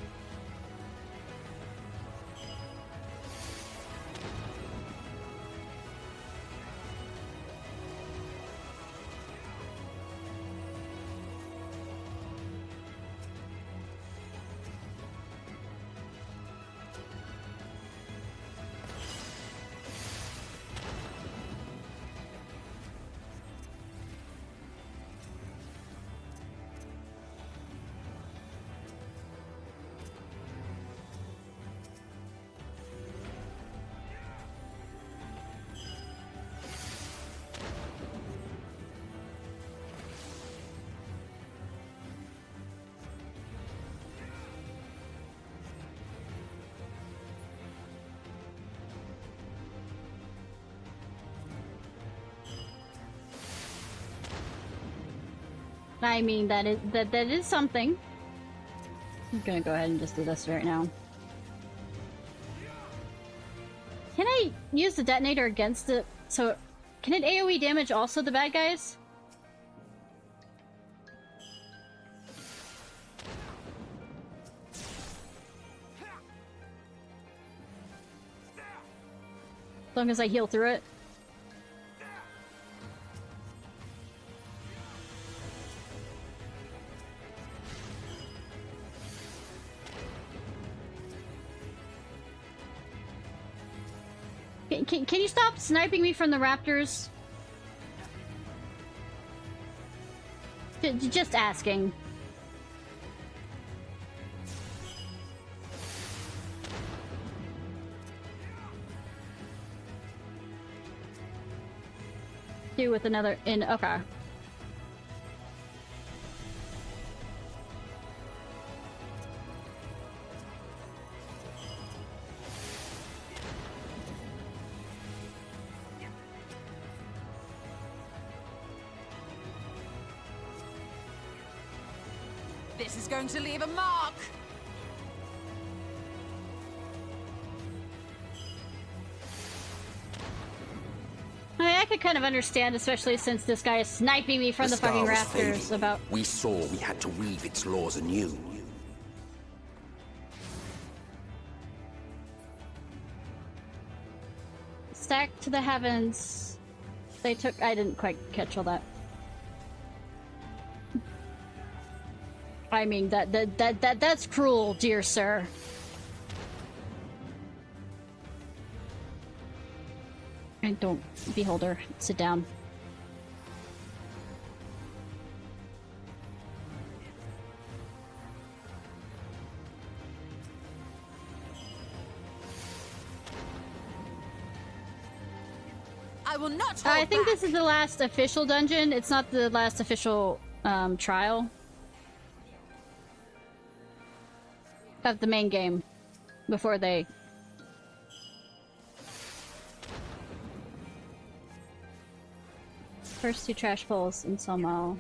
I mean, that is something. I'm gonna go ahead and just do this right now. Can I use the detonator against it? So, can it AoE damage also the bad guys? As long as I heal through it. Can you stop sniping me from the raptors? Just asking. Do with another in. Okay. This is going to leave a mark! I could kind of understand, especially since this guy is sniping me from the fucking rafters about... We saw we had to weave its laws anew. Stack to the heavens. They took... I didn't quite catch all that. I mean, that's cruel, dear sir. And don't, beholder, sit down. will not hold I think back. this is the last official dungeon. It's not the last official trial of the main game before they... First 2 trash pulls in Somal.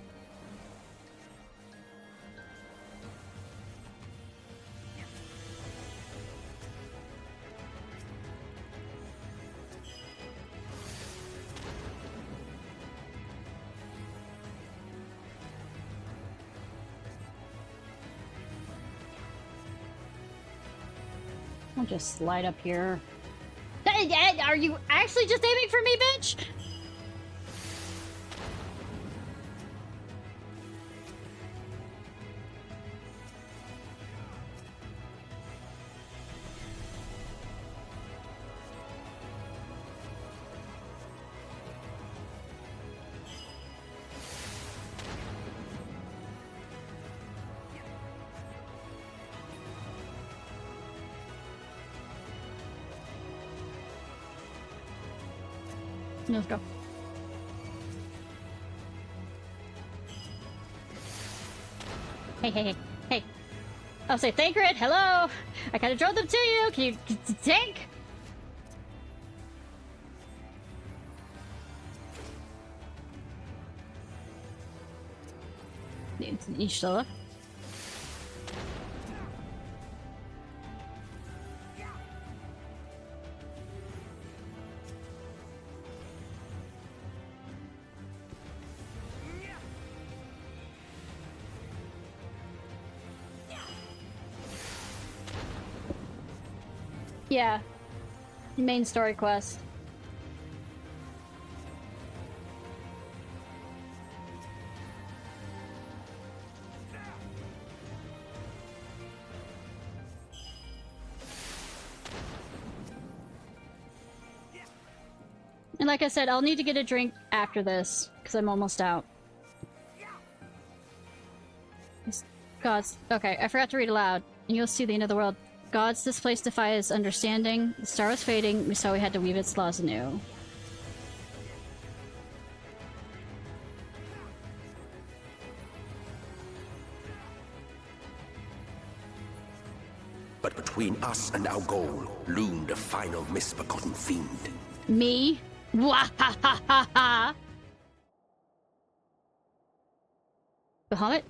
I'll just slide up here. Hey, are you actually just aiming for me, bitch? Let's go. Hey. I'll say, Thancred, hello! I kinda drove them to you! Can you tank? Ishla. Yeah. Main story quest. And like I said, I'll need to get a drink after this, because I'm almost out. Gods. Okay, I forgot to read aloud. And you'll see the end of the world. Gods, this place defies understanding. The star was fading, so we had to weave its laws anew. But between us and our goal loomed a final misbegotten fiend. Me? Wahahaha! Bahamut?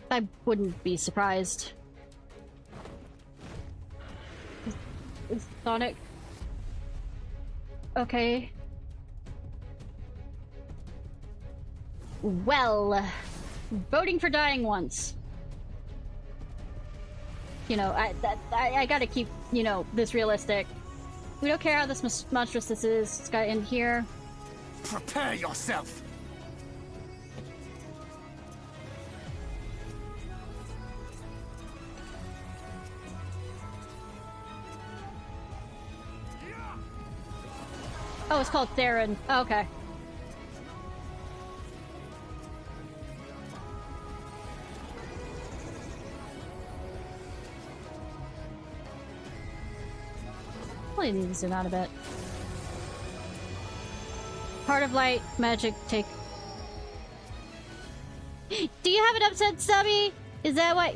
I wouldn't be surprised. Is Sonic... Okay. Well... Voting for dying once. You know, I gotta keep, you know, this realistic. We don't care how this monstrous this is. It's gotta end here. Prepare yourself! Oh, it's called Theron. Oh, okay. Probably need to zoom out a bit. Heart of Light, magic, take... Do you have an upset stubby? Is that what...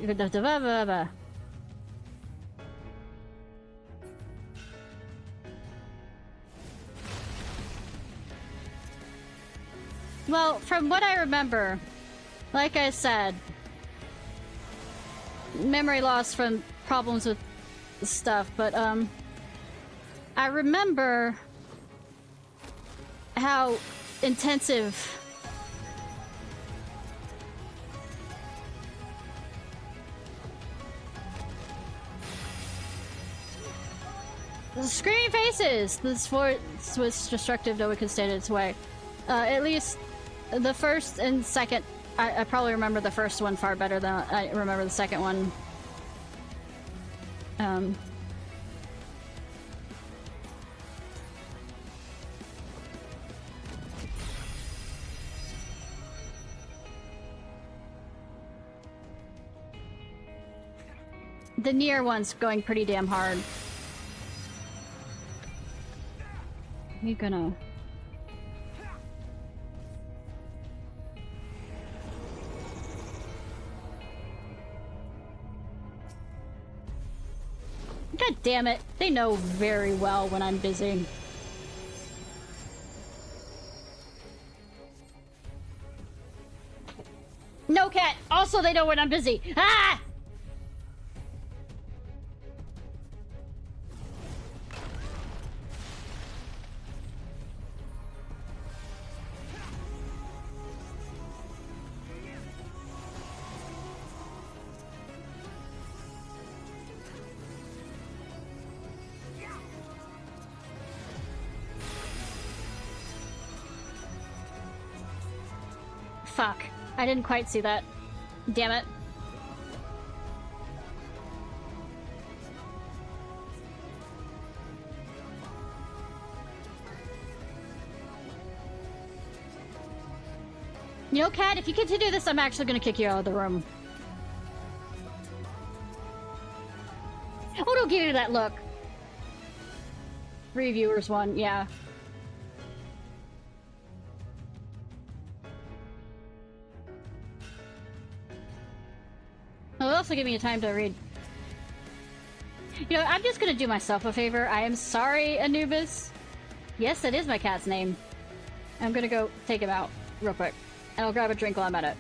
Well, from what I remember, like I said, memory loss from problems with stuff, but, I remember how intensive the screaming faces! This force was destructive, though it could stand its way. At least the first and second, I probably remember the first one far better than I remember the second one. The near one's going pretty damn hard. You're gonna... God damn it. They know very well when I'm busy. No, cat! Also, they know when I'm busy! Ah! Fuck. I didn't quite see that. Damn it. You know, Cat, if you continue this, I'm actually gonna kick you out of the room. Oh, don't give me that look. 3 viewers, 1, yeah. It'll also give me a time to read. You know, I'm just gonna do myself a favor. I am sorry, Anubis. Yes, that is my cat's name. I'm gonna go take him out real quick. And I'll grab a drink while I'm at it.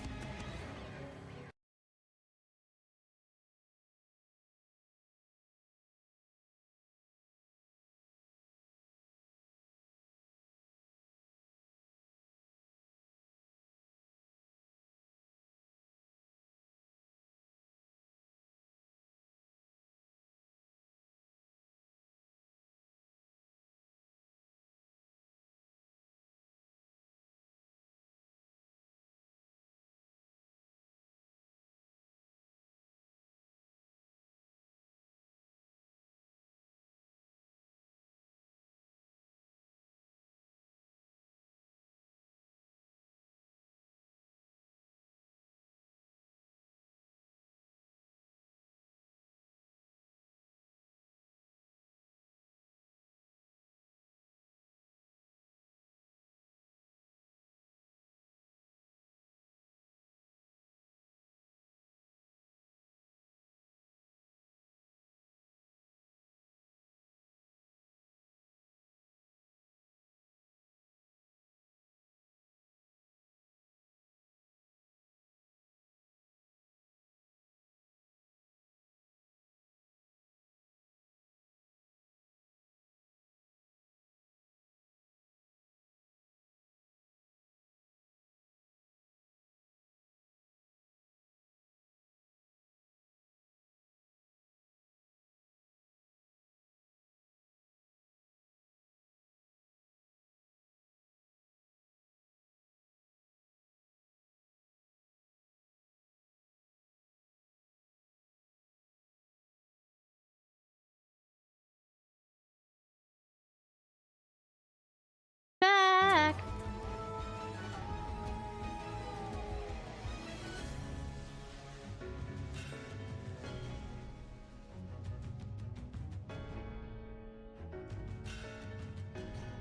Back!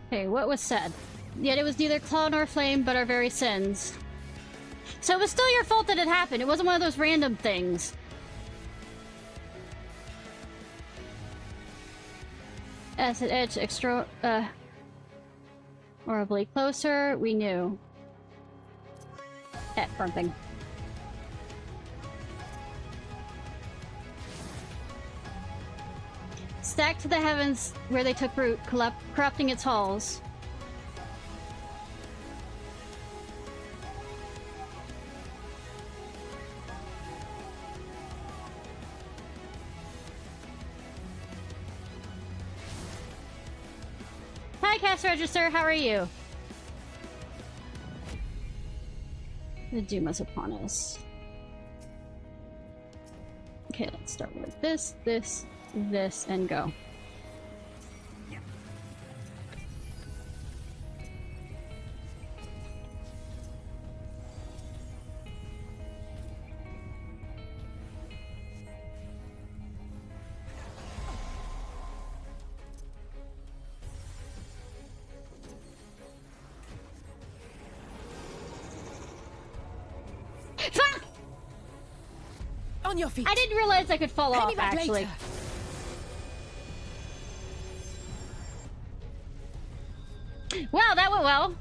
Okay, what was said? Yet it was neither claw nor flame, but our very sins. So it was still your fault that it happened. It wasn't one of those random things. As it edged horribly closer, we knew. Something. Stacked to the heavens where they took root, corrupting its halls. Hi, Cast Register, how are you? The doom is upon us. Okay, let's start with this, this, and go. On your feet. I didn't realize I could fall Pay off, me back actually. later. Wow, that went well.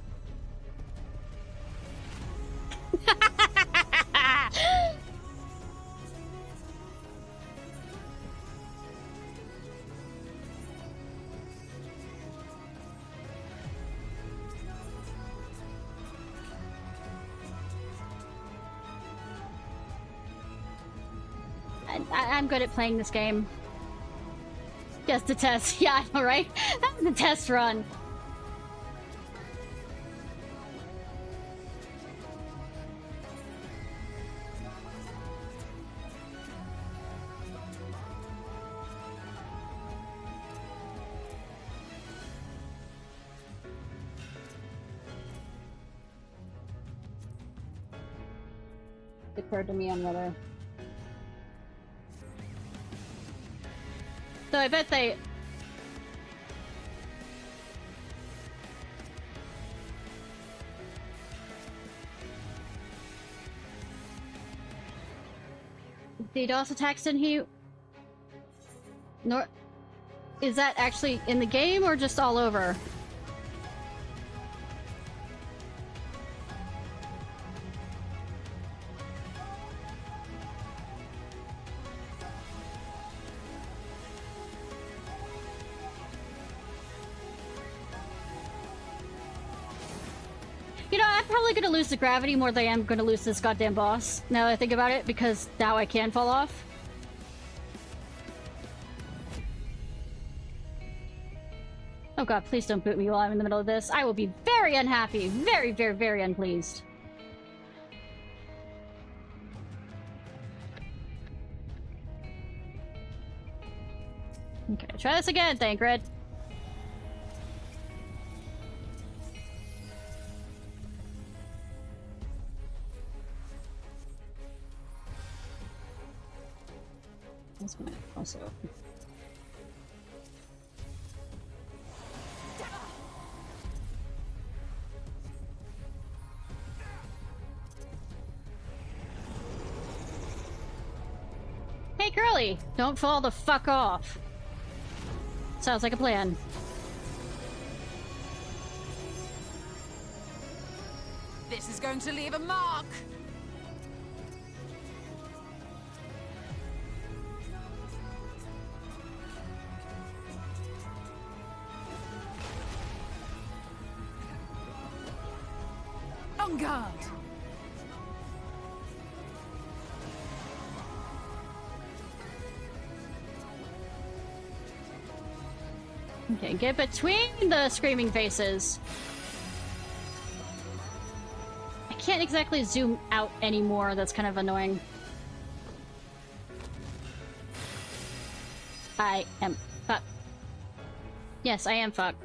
I'm good at playing this game. Just a test. Yeah, I know, right? That was a test run. It occurred to me on whether... So I bet they... The DOS attacks in here... Nor... Is that actually in the game or just all over? You know, I'm probably gonna lose the gravity more than I am gonna lose this goddamn boss, now that I think about it, because now I can fall off. Oh god, please don't boot me while I'm in the middle of this. I will be very unhappy. Very, very, very unpleased. Okay, try this again, Thancred. That's gonna also... Hey, girly! Don't fall the fuck off. Sounds like a plan. This is going to leave a mark! On guard. Okay, get between the screaming faces. I can't exactly zoom out anymore. That's kind of annoying. I am fucked. Yes, I am fucked.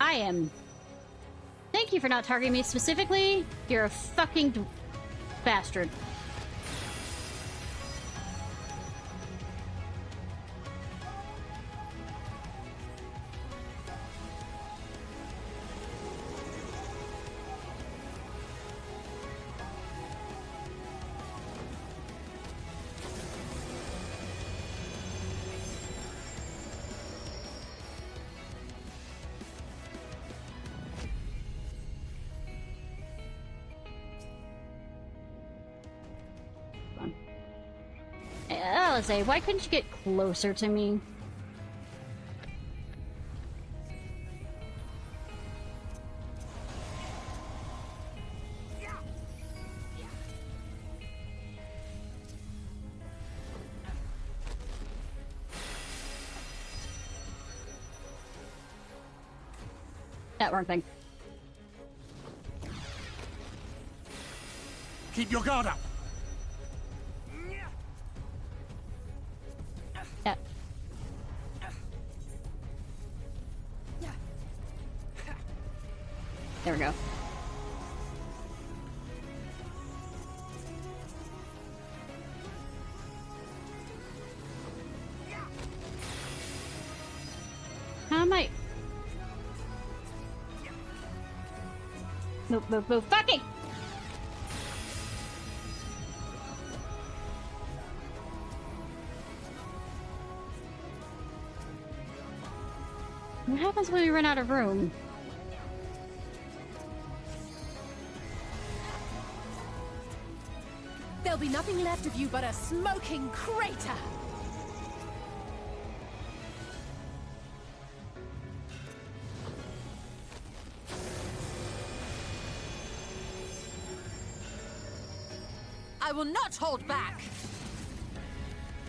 I am. Thank you for not targeting me specifically. You're a fucking bastard. Alize, why couldn't you get closer to me? That wrong thing. Keep your guard up. Yeah. There we go. Move, move, move. Fucking! What happens when we run out of room? There'll be nothing left of you but a smoking crater! I will not hold back!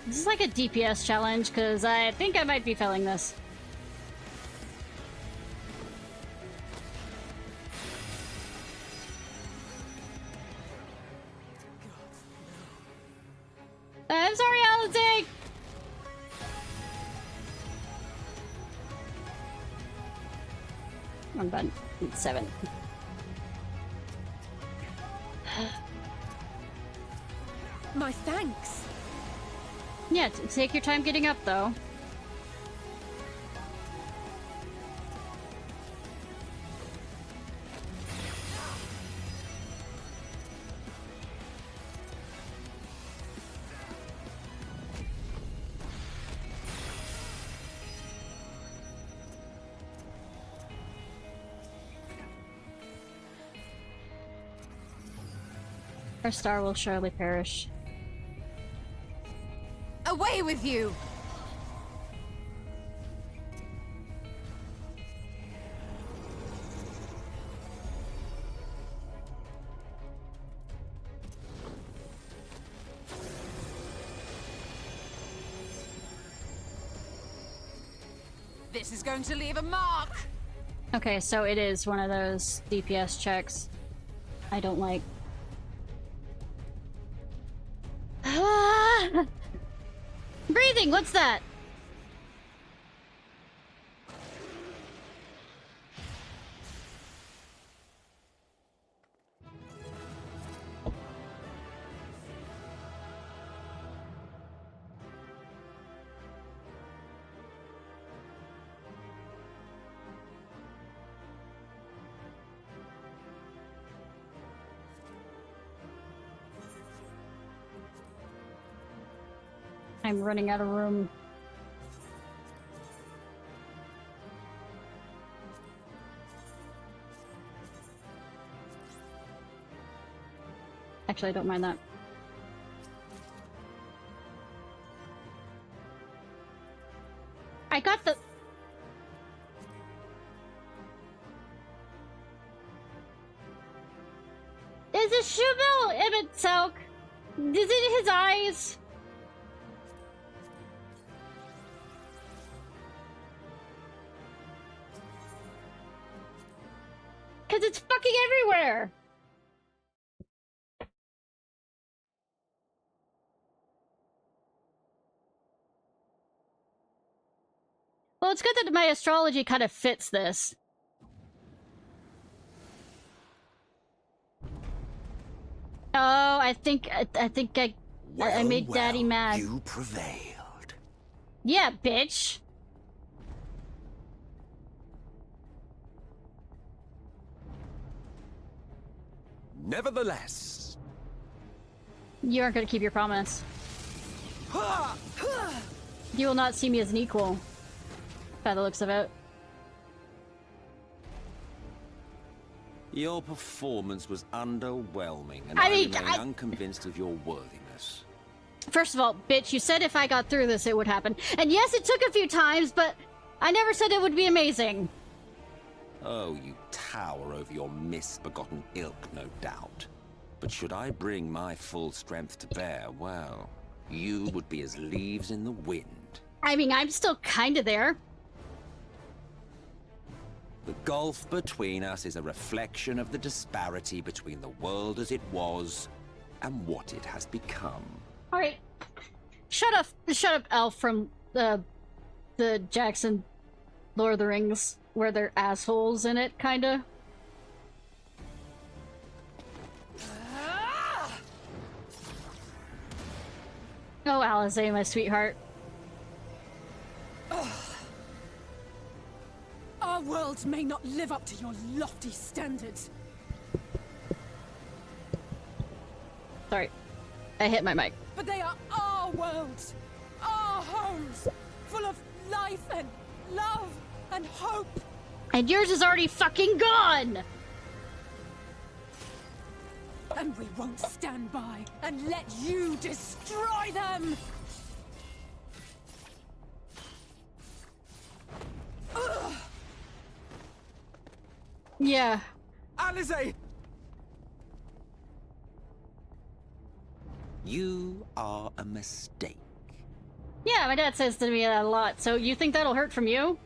This is like a DPS challenge, because I think I might be failing this. I'm sorry, Alizé! One button. 7. My thanks! Yeah, take your time getting up, though. Our star will surely perish. Away with you! This is going to leave a mark! Okay, so it is one of those DPS checks I don't like. Breathing, what's that? I'm running out of room. Actually, I don't mind that. I got the... Is it Shubil Ibit Selk? Is it his eyes? Cause it's fucking everywhere! Well, it's good that my astrology kind of fits this. Oh, I think I made Daddy mad. You prevailed. Yeah, bitch. Nevertheless, You aren't gonna keep your promise. You will not see me as an equal, by the looks of it. Your performance was underwhelming, and I I mean, remain unconvinced of your worthiness. First of all, bitch, you said if I got through this, it would happen. And yes, it took a few times, but I never said it would be amazing. Oh, you tower over your misbegotten ilk, no doubt. But should I bring my full strength to bear, well, you would be as leaves in the wind. I mean, I'm still kinda there. The gulf between us is a reflection of the disparity between the world as it was and what it has become. Alright. Shut up, Elf from the Jackson Lord of the Rings, where they're assholes in it, kinda. Oh, Alizé, my sweetheart. Our world may not live up to your lofty standards, Sorry. I hit my mic. But they are our worlds, our homes, full of life and love and hope. And yours is already fucking gone! And we won't stand by and let you destroy them! Ugh. Yeah. Alize! You are a mistake. Yeah, my dad says to me that a lot, so you think that'll hurt from you?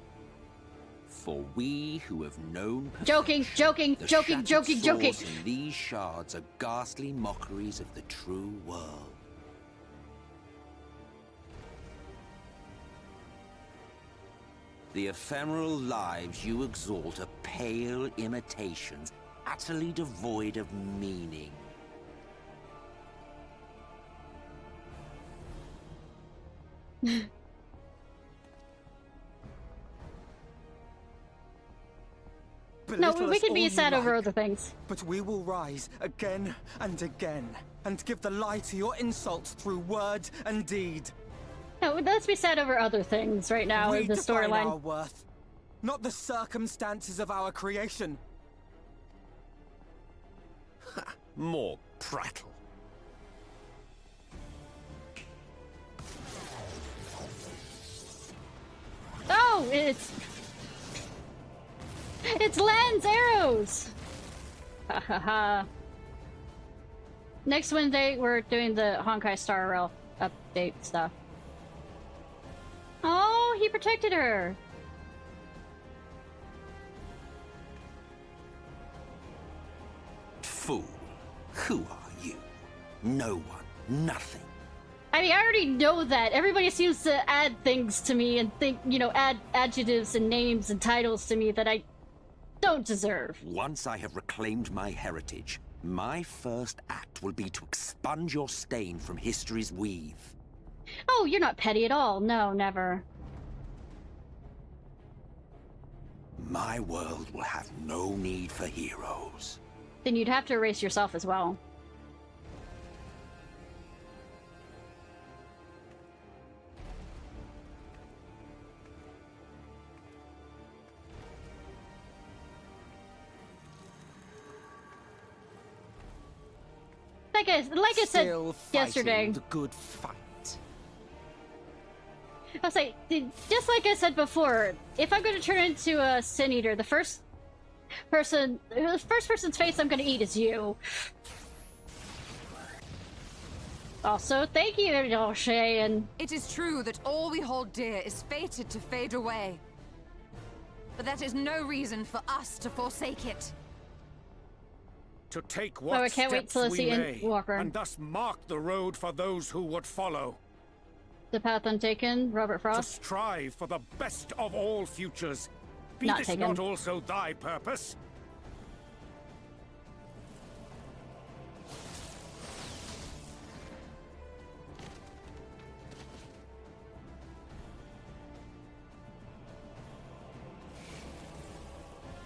For we who have known Joking, joking, the joking, shattered joking, joking. source in these shards are ghastly mockeries of the true world. The ephemeral lives you exalt are pale imitations, utterly devoid of meaning. No, Belittle we us can all be you sad over like, other things. but we will rise again and again, and give the lie to your insults through word and deed. No, let's be sad over other things right now We in the define our storyline. worth, not the circumstances of our creation. More prattle. Oh, it's Len's arrows! Ha ha ha. Next Wednesday, we're doing the Honkai Star Rail update stuff. Oh, he protected her! Fool, who are you? No one, nothing. I mean, I already know that. Everybody seems to add things to me and think, you know, add adjectives and names and titles to me that I don't deserve. Once I have reclaimed my heritage, my first act will be to expunge your stain from history's weave. Oh, you're not petty at all. No, never. My world will have no need for heroes. Then you'd have to erase yourself as well. Like I said Still yesterday. fighting the good fight. I'll say, just like I said before, if I'm going to turn into a Sin Eater, the first person's face I'm going to eat is you. Also, thank you, O'Shea, and It is true that all we hold dear is fated to fade away. But that is no reason for us to forsake it. To take I what can't wait steps till I we see may, Walker. and thus mark the road for those who would follow. The Path Untaken, Robert To Frost. strive for the best of all futures. Be Not this taken. not also thy purpose?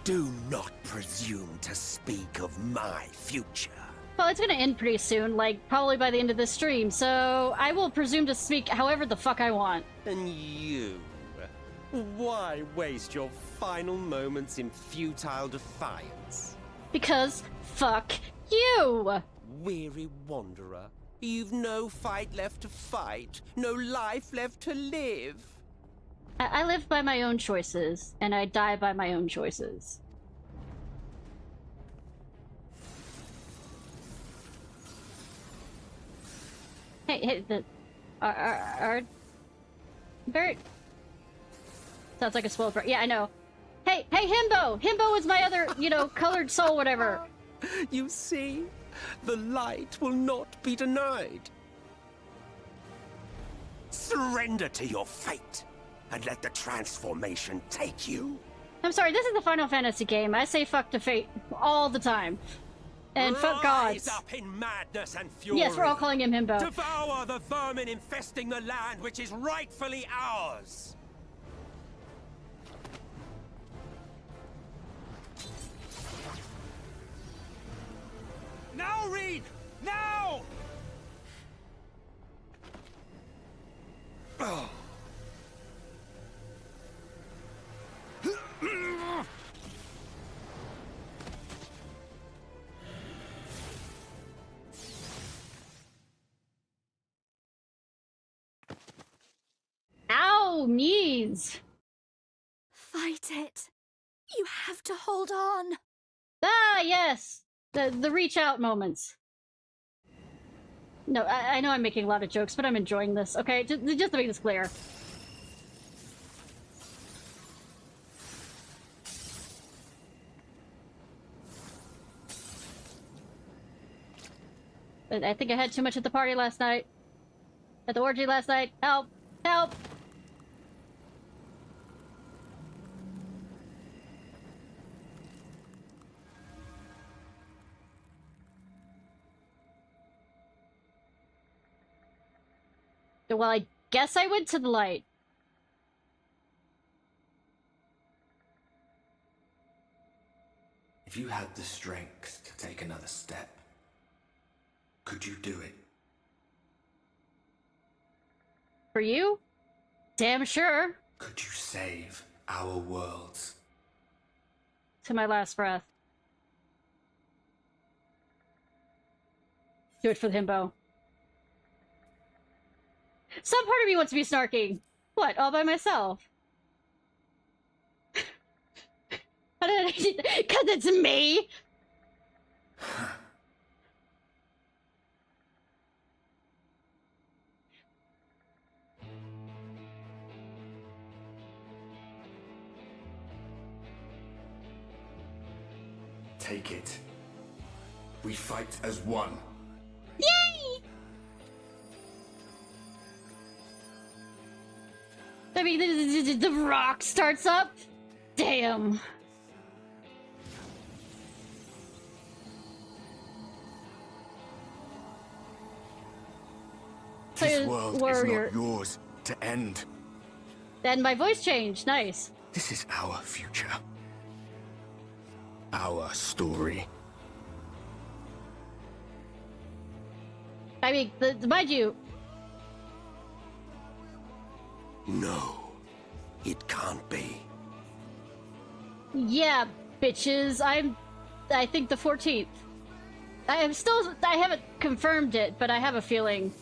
Do not presume to speak of my future. Well, it's gonna end pretty soon, like probably by the end of this stream, so I will presume to speak however the fuck I want. And you? Why waste your final moments in futile defiance? Because fuck you! Weary wanderer, you've no fight left to fight, no life left to live. I live by my own choices, and I die by my own choices. Hey, Bert. Sounds like a spoiled brat. Yeah, I know. Hey, Himbo! Himbo is my other, colored soul, whatever. You see? The light will not be denied. Surrender to your fate, and let the transformation take you. I'm sorry, this is the Final Fantasy game. I say fuck to fate all the time. And fuck gods. Rise up in madness and fury. Yes, we're all calling him Himbo. Devour the vermin infesting the land which is rightfully ours. Now, Reed! Now! Ow, knees. Fight it. You have to hold on. Ah, yes. The reach out moments. No, I know I'm making a lot of jokes, but I'm enjoying this. Okay, just to make this clear. I think I had too much at the party last night. At the orgy last night. Help! Help! Well, I guess I went to the light. If you had the strength to take another step, could you do it? For you? Damn sure. Could you save our worlds? To my last breath. Do it for the himbo. Some part of me wants to be snarky. What, all by myself? Because it's me! Take it. We fight as one. Yay! I mean, the rock starts up? Damn. This world is not yours to end. Then my voice changed. Nice. This is our future. Our story. I mean, mind you. No, it can't be. Yeah, bitches. I think the 14th. I haven't confirmed it, but I have a feeling.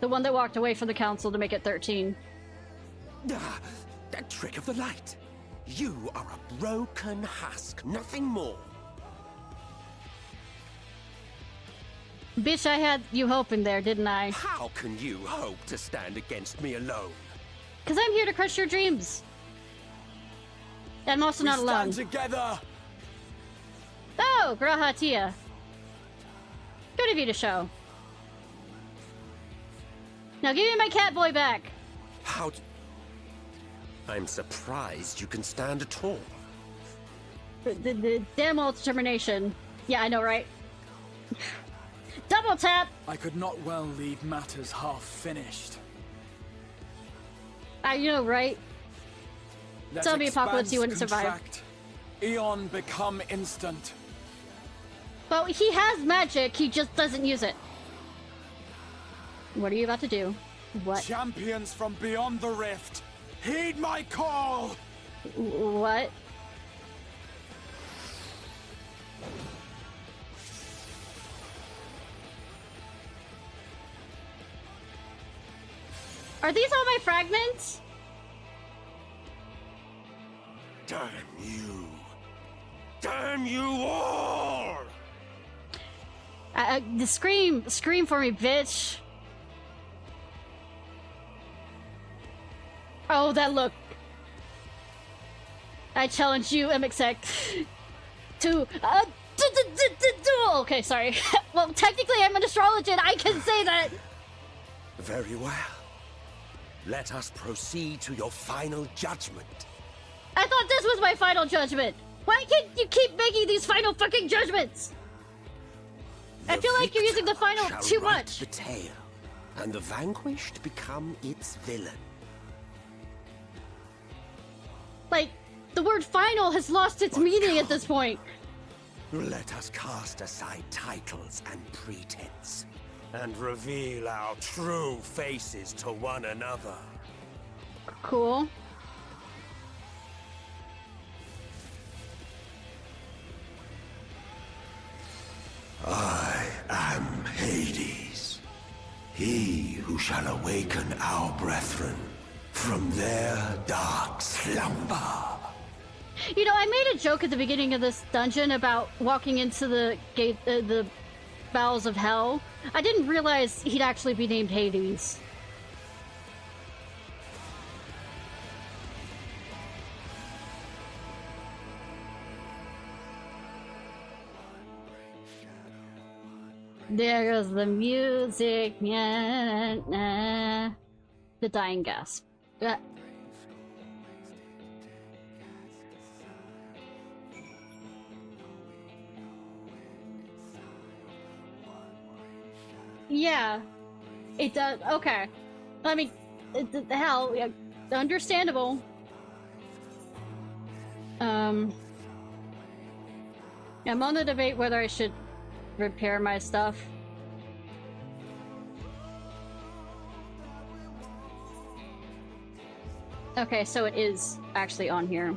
The one that walked away from the council to make it 13. Ah, that trick of the light. You are a broken husk, nothing more. Bitch, I had you hoping there, didn't I? How can you hope to stand against me alone? Because I'm here to crush your dreams. And I'm also not alone. Stand together. Oh, Grahatia. Good of you to show. Now give me my cat boy back. I'm surprised you can stand at all. The damn old determination. Yeah, I know, right? Double tap! I could not well leave matters half finished. You know, right? Let Zombie apocalypse, expanse you wouldn't survive. contract. Eon become instant. Well, he has magic, he just doesn't use it. What are you about to do? What? Champions from beyond the rift, heed my call! What? Are these all my fragments? Damn you! Damn you all! Scream for me, bitch. Oh, that look. I challenge you, MXX, to duel. Okay, sorry. Well, technically, I'm an astrologian. I can say that. Very well. Let us proceed to your final judgment. I thought this was my final judgment. Why can't you keep making these final fucking judgments? I feel like you're using the final too much. The tale, and the vanquished become its villain. Like, the word final has lost its meaning at this point. Let us cast aside titles and pretense. and reveal our true faces to one another. Cool. I am Hades, he who shall awaken our brethren from their dark slumber. You know, I made a joke at the beginning of this dungeon about walking into the gate, the bowels of hell. I didn't realize he'd actually be named Hades. There goes the music. Nah, nah. The dying gasp. Yeah, it does. Okay, I mean, hell, yeah, understandable. I'm on the debate whether I should repair my stuff. Okay, so it is actually on here.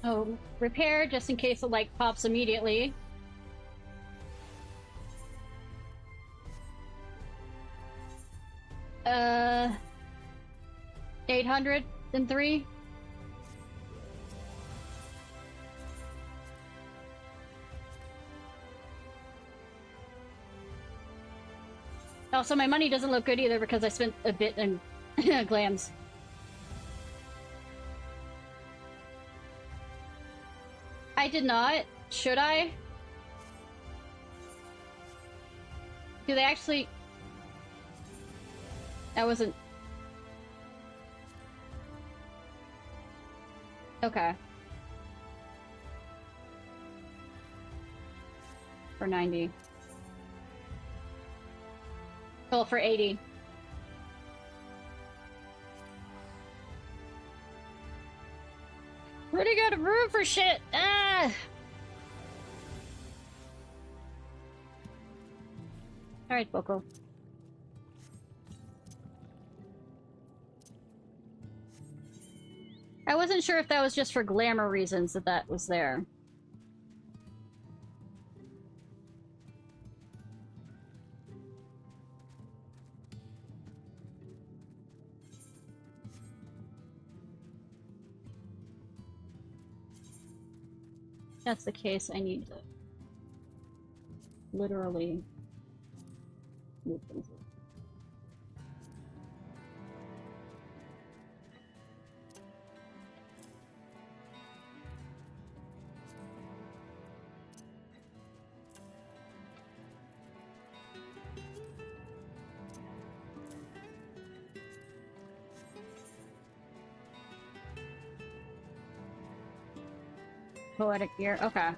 Oh, repair just in case it like pops immediately. Uh, 803. Also, my money doesn't look good either because I spent a bit in glams. I did not. Should I? Do they actually... I wasn't... Okay. For 90. Well, for 80. Really got a room for shit! Ah! Alright, Boko. I wasn't sure if that was just for glamour reasons that was there. If that's the case, I need to literally move things. Poetic gear, okay.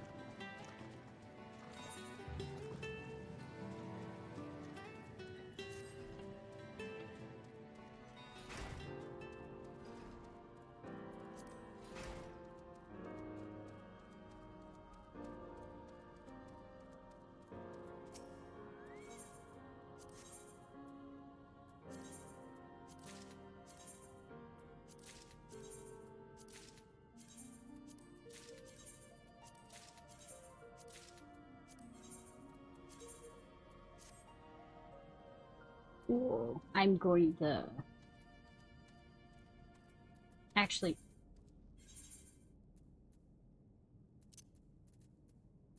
Ooh, I'm going to... Actually...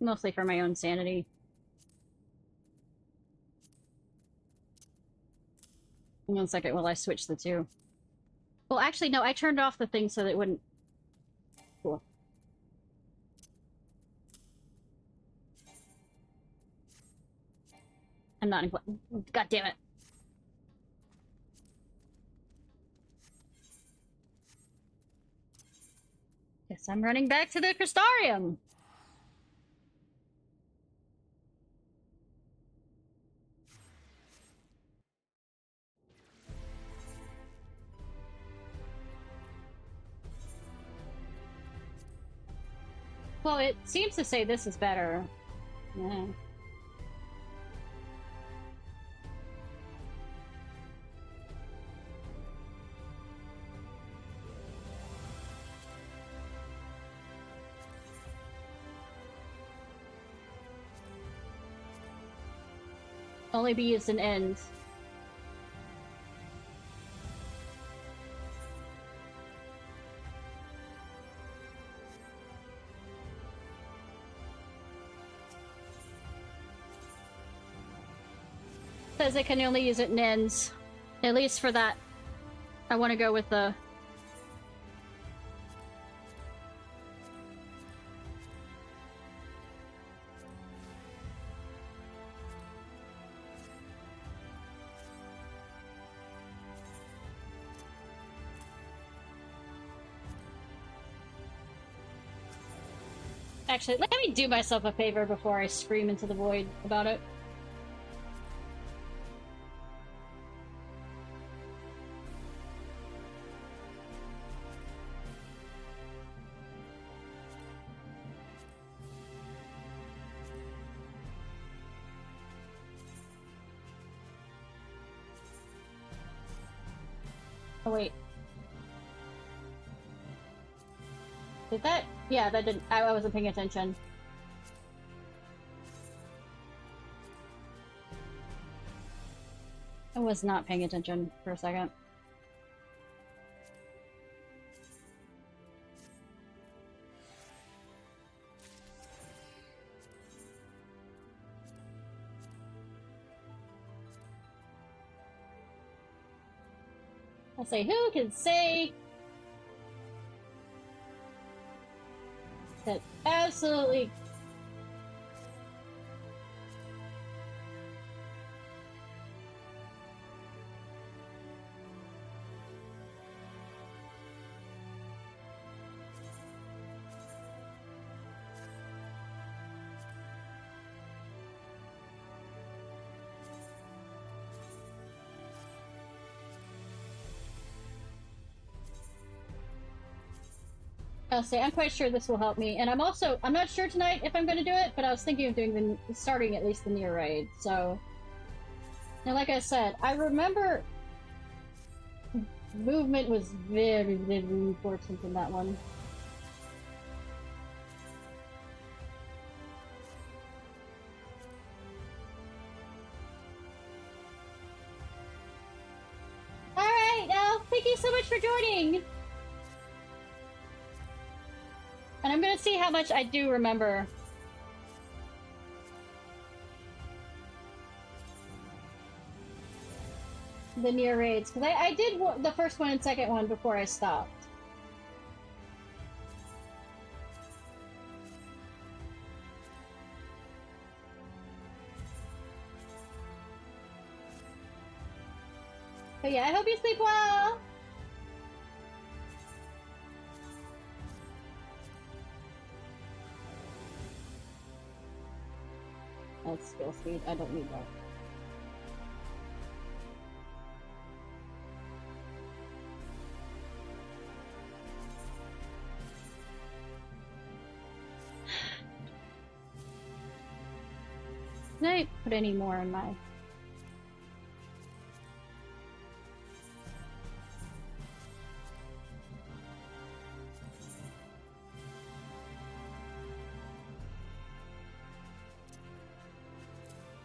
Mostly for my own sanity. One second while I switch the two. Well, actually, no, I turned off the thing so that it wouldn't... Cool. I'm not... God damn it. Guess I'm running back to the Crystarium. Well, it seems to say this is better. Yeah. Only be used in ends. Says I can only use it in ends. At least for that. I want to go with the... Actually, let me do myself a favor before I scream into the void about it. Oh, wait. Did that? Yeah, that didn't... I wasn't paying attention. I was not paying attention for a second. I say, who can say that absolutely I'll say I'm quite sure this will help me, and I'm not sure tonight if I'm going to do it, but I was thinking of doing starting at least the near raid. So, now like I said, I remember movement was very, very important in that one. All right, now thank you so much for joining. And I'm gonna see how much I do remember. The near raids, because I did the first one and second one before I stopped. But yeah, I hope you sleep well! That's skill speed. I don't need that. Can I put any more in my...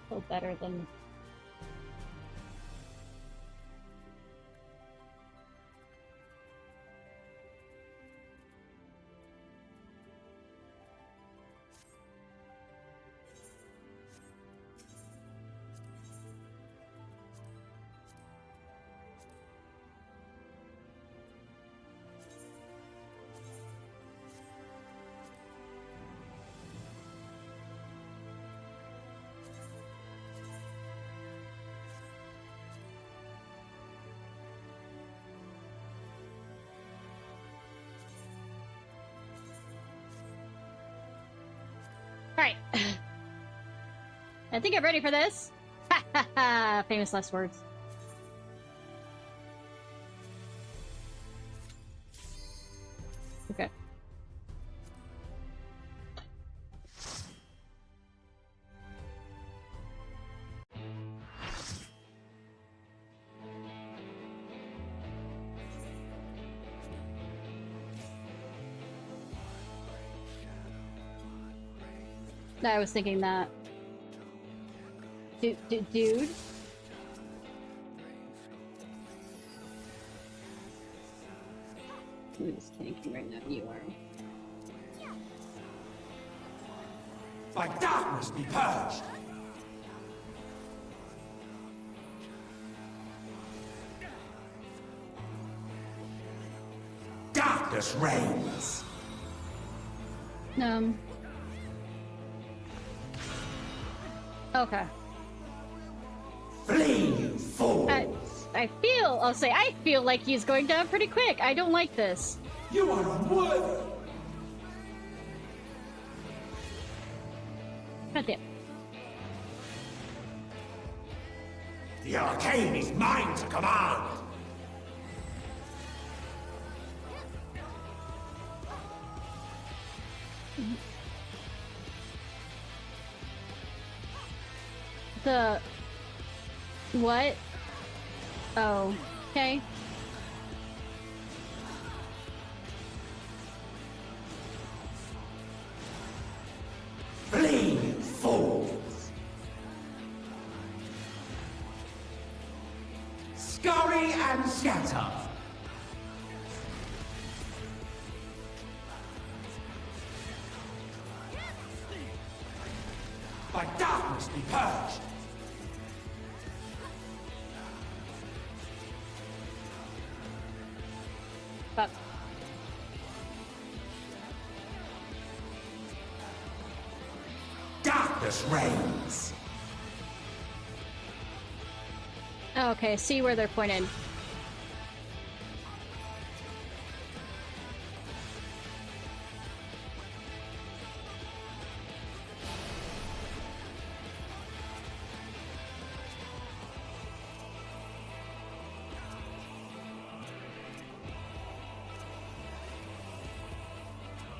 Still better than... Alright. I think I'm ready for this. Ha ha ha! Famous last words. Okay. I was thinking that. Dude? I'm just tanking right now. You are. By darkness be purged! Darkness reigns! Okay. Flee, you fool! I feel like he's going down pretty quick. I don't like this. You are unworthy! God damn. The arcane is mine to command! The... What? Oh, okay. Flee, you fools! Scurry and scatter! By darkness be purged! But Darkness reigns! okay, see where they're pointed.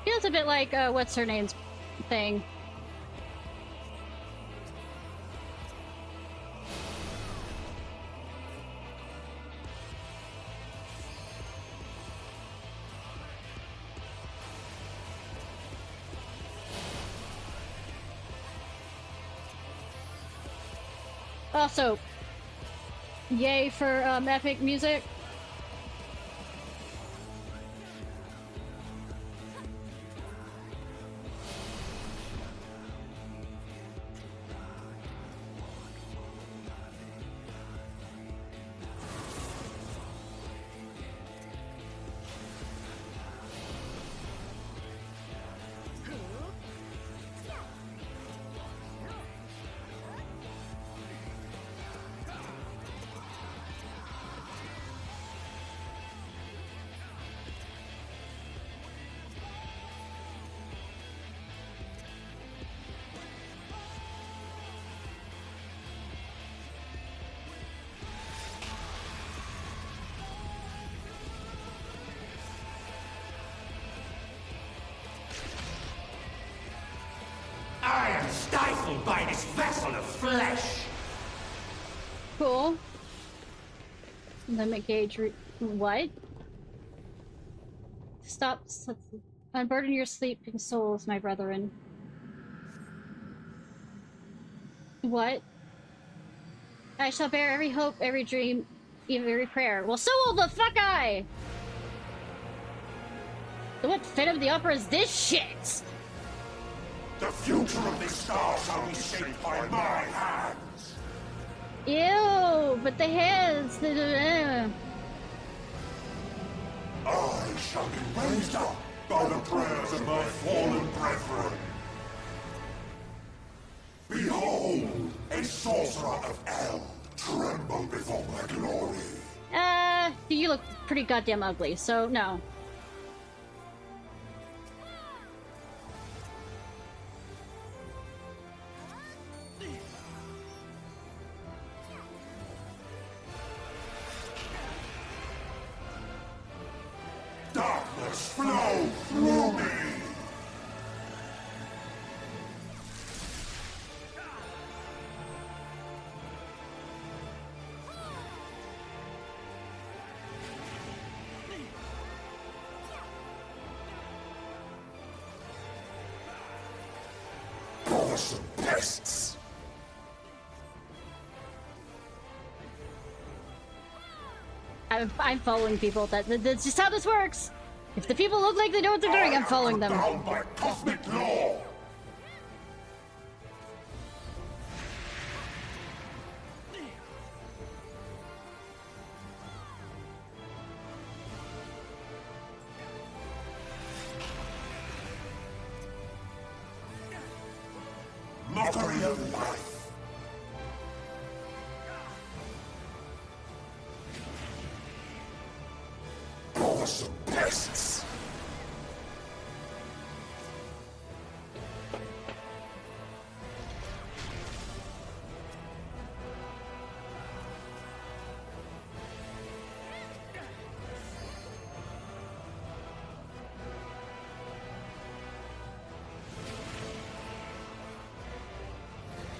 Feels a bit like what's her name's thing. Also, yay for epic music. I am stifled by this vessel of flesh! Cool. Limit gauge what? Stop. Unburden your sleeping souls, my brethren. What? I shall bear every hope, every dream, even every prayer. Well, so will the fuck I! What fit of the opera is this shit? The future of this star shall be shaped by my hands! Ew, but the hands... I shall be raised up by the prayers of my fallen brethren! Behold, a sorcerer of El, tremble before my glory! You look pretty goddamn ugly, so no. force flow through me! Awesome pests! I'm following people. That's just how this works. If the people look like they know what they're doing, I'm following them. Bound by cosmic law! Mockery of life! Awesome pests!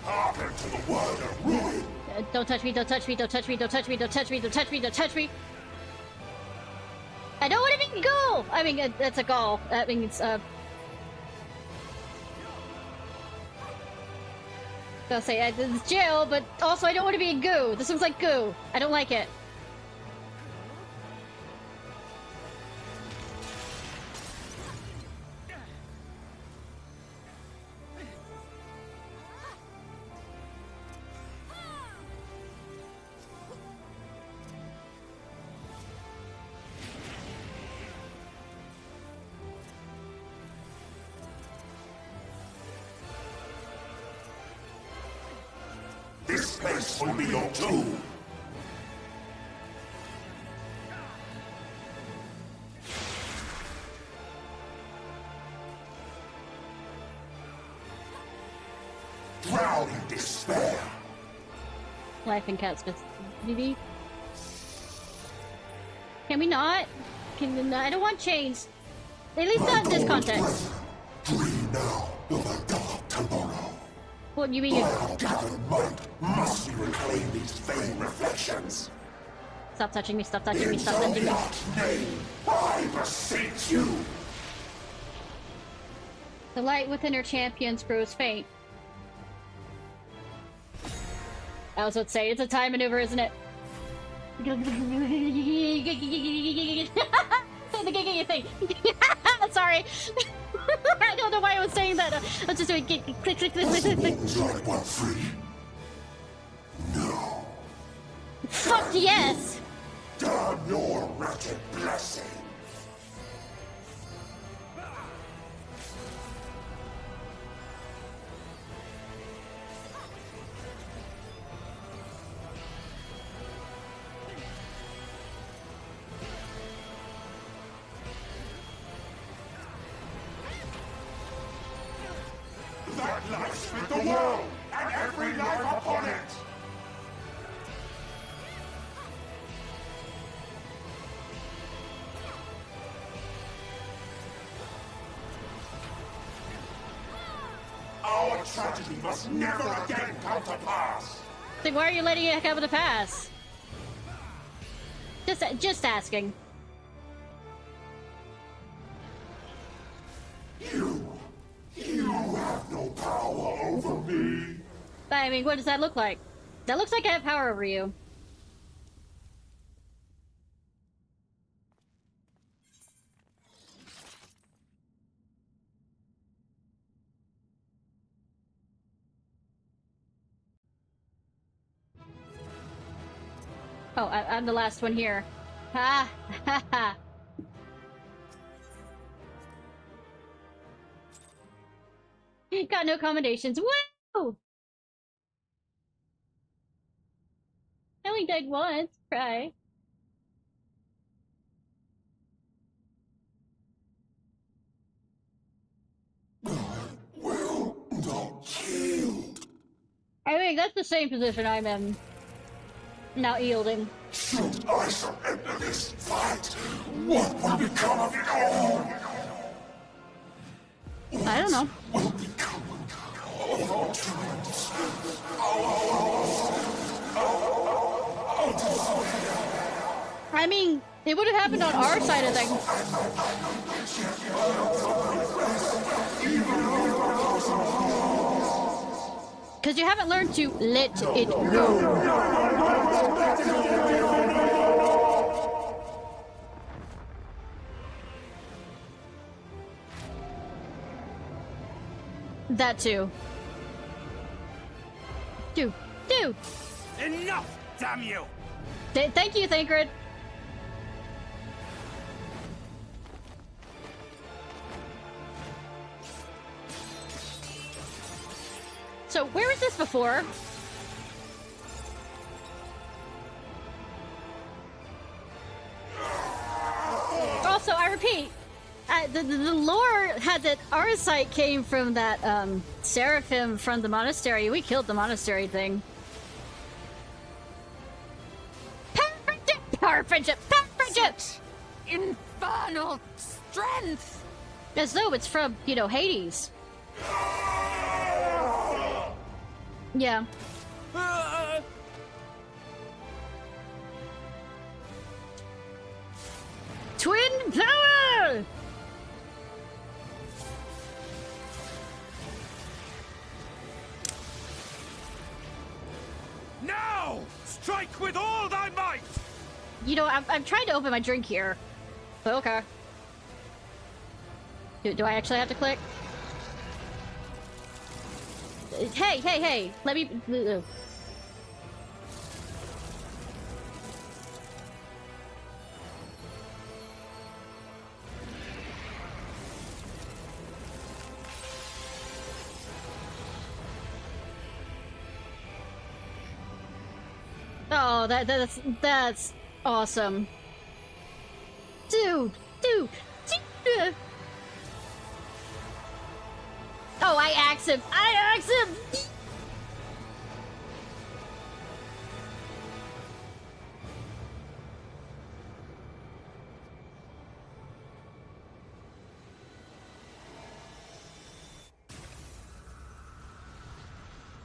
Hearken to the word of ruin! Don't touch me, don't touch me, don't touch me, don't touch me, don't touch me, don't touch me, don't touch me! I don't want to be ghoul! I mean, that's a ghoul. That means, I'll say, it's jail, but also I don't want to be a goo. This looks like goo. I don't like it. This place will be your tomb! Drown in despair! Life and cats, maybe. Can we not? Can we not? I don't want chains. At least not in this context. Dream now of a dark tomorrow. What you mean? By gathered might, must you reclaim these vain reflections. Stop touching me! Stop touching me! Stop touching me! Name, I beseech you. The light within her champions grows faint. I was about to say, it's a time maneuver, isn't it? The giggity thing. Sorry. I don't know why I was saying that. I was just doing click, click, click, click, click, click. Like one free? No. Fuck yes! Damn your wretched blessing! That life split the world, and every life upon it! Our tragedy must never again come to pass! Then why are you letting it come to pass? Just asking. You have no power over me! I mean, what does that look like? That looks like I have power over you. Oh, I'm the last one here. Ha ha ha. Got no accommodations. Woo! I only died once. Cry. Will not yield. I think that's the same position I'm in. Not yielding. Should I surrender this fight, what will become of it all? I don't know. What will become of our dreams? I mean, it would have happened on our side of things. Because you haven't learned to let it go. That too. Do. Enough, damn you! Thank you, Thancred. So, where was this before? Also, I repeat, the lore had that Arasite came from that seraphim from the monastery. We killed the monastery thing. Power friendship! Power friendship! Infernal strength! As though it's from, you know, Hades. Yeah. Twin power! Now! Strike with all thy might! You know, I'm trying to open my drink here. But okay. Do I actually have to click? Hey! Let me... Oh, that's awesome. Dude. Oh, I axe him.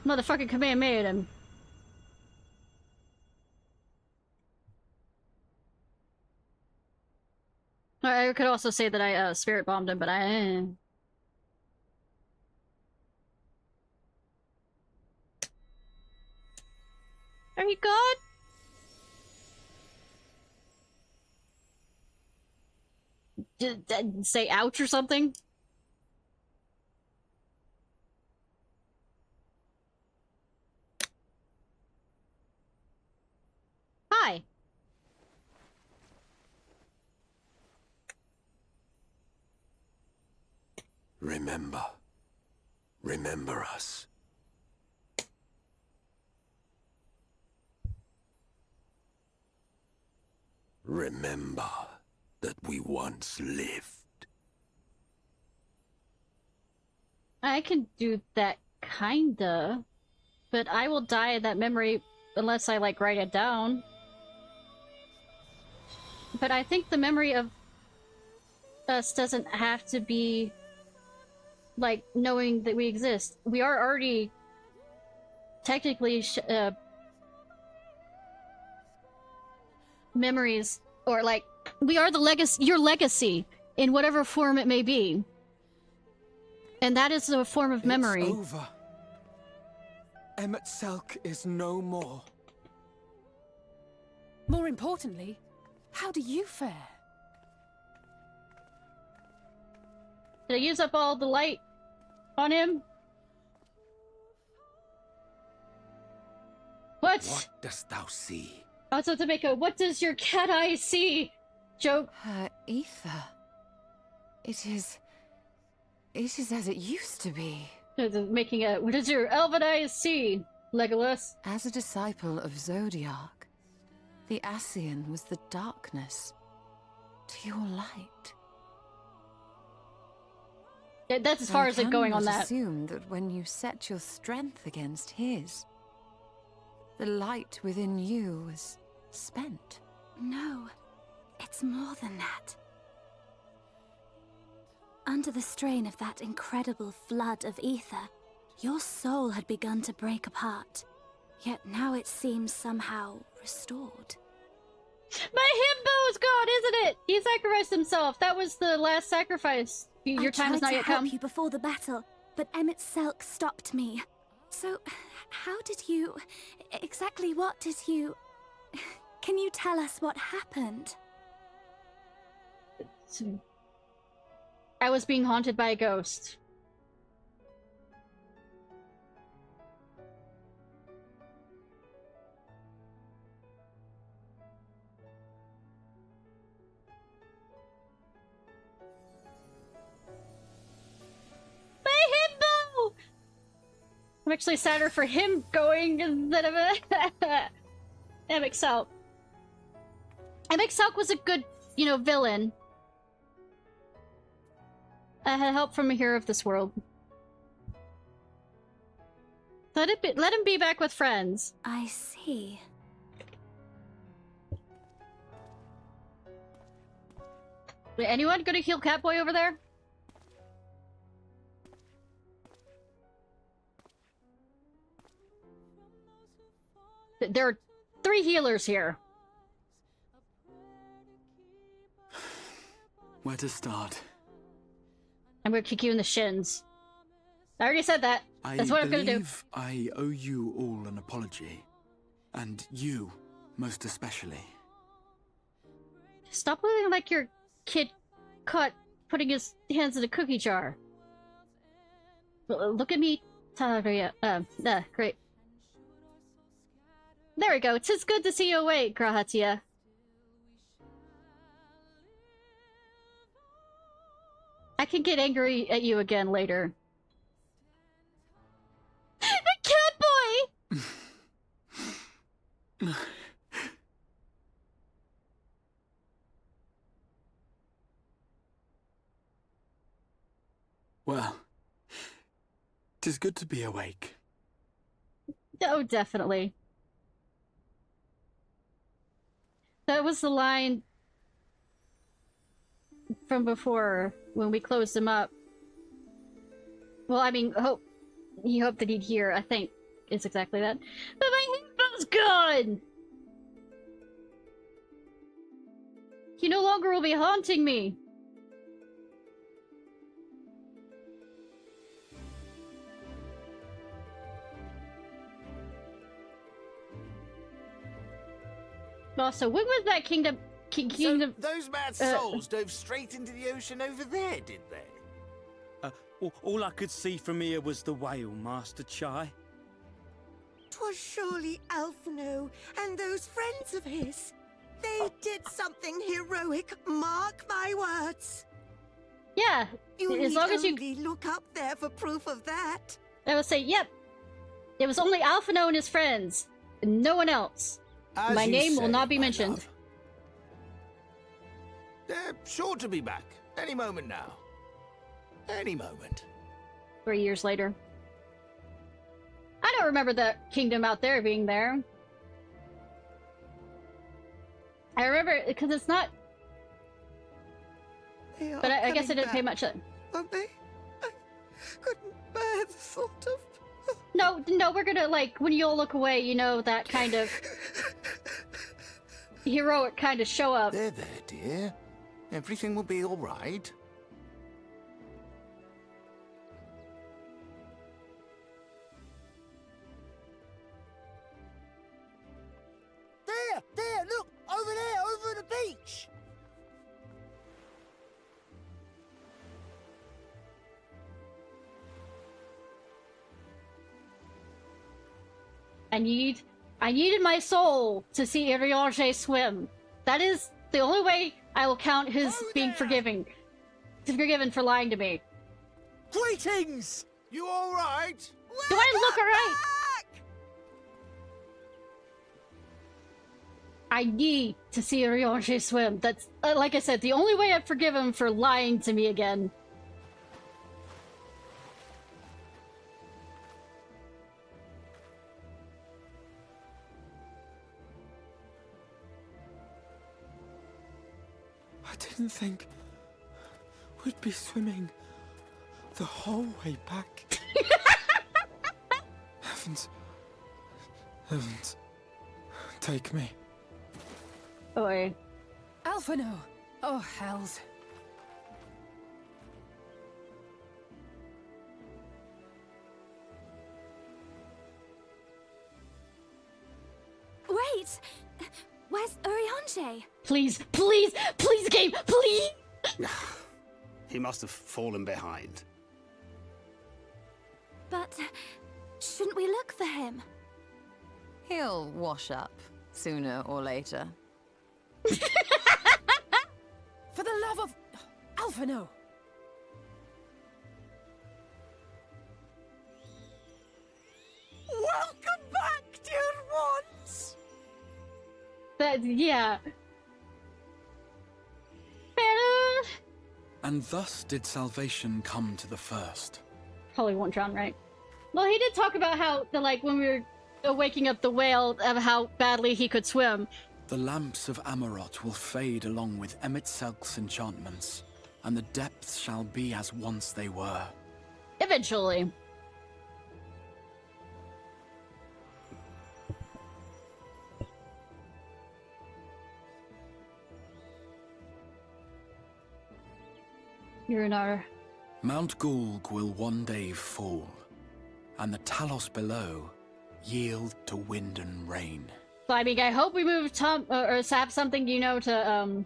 Motherfucking command made him. I could also say that I spirit bombed him, but I. Are you good? Did say ouch or something? Hi. Remember us. Remember that we once lived. I can do that, kinda. But I will die in that memory unless I, like, write it down. But I think the memory of us doesn't have to be, like, knowing that we exist. We are already technically memories, or, like, we are the legacy, your legacy, in whatever form it may be. And that is a form of memory. It's over. Emet-Selch is no more. More importantly, how do you fare? Did I use up all the light on him? What dost thou see? I was about to make a "what does your cat eye see" joke. Her ether. It is as it used to be. Making a "what does your elven eyes see," Legolas. As a disciple of Zodiac, the Ascian was the darkness to your light. Yeah, that's as far as it going on that. I assume that when you set your strength against his, the light within you was spent. No, it's more than that. Under the strain of that incredible flood of ether, your soul had begun to break apart. Yet now it seems somehow restored. My himbo's gone, isn't it? He sacrificed himself. That was the last sacrifice. Your time has not yet come. I tried to help you before the battle, but Emmett Selk stopped me. So, how did you... Exactly what did you... Can you tell us what happened? I was being haunted by a ghost. My himbo! I'm actually sadder for him going instead of Emmett Selk. Emmett Selk was a good, you know, villain. I had help from a hero of this world. Let him be back with friends. I see. Wait, anyone gonna heal Catboy over there? There are 3 healers here. Where to start? I'm gonna kick you in the shins. I already said that. That's what I'm gonna do. I owe you all an apology. And you, most especially. Stop looking like your kid caught putting his hands in a cookie jar. Look at me. Great. There we go. It's good to see you awake, Grahatia. I can get angry at you again later. The cat boy! Well, 'tis good to be awake. Oh, definitely. That was the line from before when we closed him up. Well, I mean, he hoped that he'd hear, I think, is exactly that. But my himbo's gone! He no longer will be haunting me. Also, when was that kingdom? So those mad souls dove straight into the ocean over there, did they? All I could see from here was the whale, Master Chai. 'Twas surely Alphino and those friends of his. They did something heroic, mark my words. Yeah, you as long as you only look up there for proof of that. I would say, yep. It was only Alphino and his friends, and no one else. My name will not be mentioned. Love. They're sure to be back any moment now. Any moment. 3 years later. I don't remember the kingdom out there being there. I remember because it's not. But I guess I didn't pay much. Aren't they? I couldn't bear the thought of. No, we're gonna, like, when you all look away, you know, that kind of heroic kind of show up. There, dear. Everything will be all right. There, look! Over there, over the beach! I needed my soul to see Iriange swim. That is the only way I will count his being forgiven for lying to me. Greetings! You alright? Do I look alright? I need to see Iriange swim. That's, like I said, the only way I forgive him for lying to me again. I didn't think we'd be swimming the whole way back. Heavens. Heavens. Take me. Oi. Alphino! Oh, hells. Wait! Where's Urianger? Please, please, please, game, please! He must have fallen behind. But shouldn't we look for him? He'll wash up, sooner or later. For the love of... Alphino! Welcome back, dear ones! Yeah. And thus did salvation come to the first. Probably won't drown, right? Well, he did talk about how, when we were waking up the whale, of how badly he could swim. The lamps of Amarot will fade along with Emet-Selch's enchantments, and the depths shall be as once they were. Eventually. Urianger. Mount Gulg will one day fall, and the Talos below yield to wind and rain. So, I mean, I hope we move Tom or Sap something, to,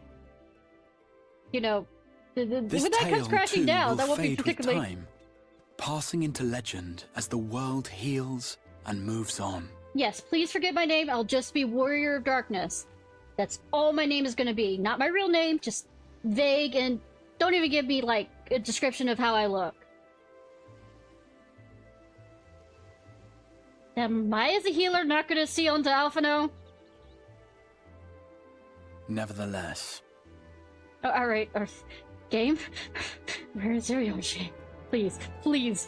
This when that tale comes crashing too down, will that won't be fade particularly. with time, passing into legend as the world heals and moves on. Yes, please forget my name. I'll just be Warrior of Darkness. That's all my name is going to be. Not my real name, just vague, and don't even give me, a description of how I look. Am I, as a healer, not going to see onto Alphino? Nevertheless. Oh, alright, Earth. Game? Where is Urianger? Please, please.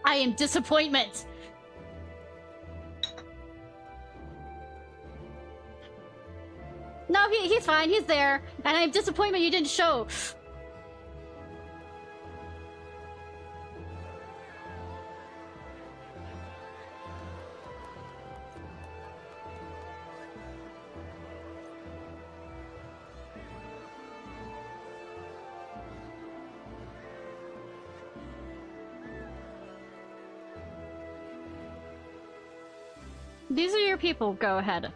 I am disappointment! No, he's fine, he's there. And I am disappointment you didn't show. These are your people, go ahead.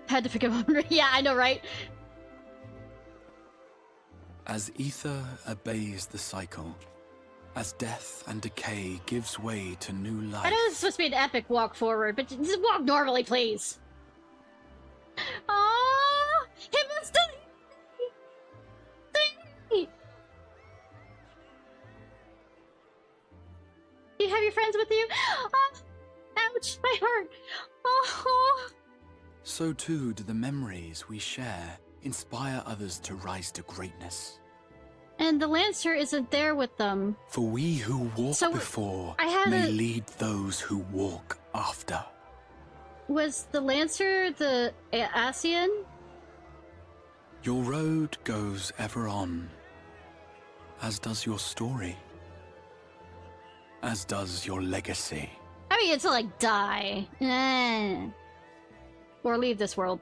Had to pick up on. Yeah, I know, right? As ether obeys the cycle, as death and decay gives way to new life. I know this is supposed to be an epic walk forward, but just walk normally, please. Oh, he must have. Do you have your friends with you? Oh, ouch, my heart. Oh. So too do the memories we share inspire others to rise to greatness. And the Lancer isn't there with them. For we who walk before may lead those who walk after. Was the Lancer the Asian? Your road goes ever on, as does your story, as does your legacy. I mean, it's like die. Or leave this world.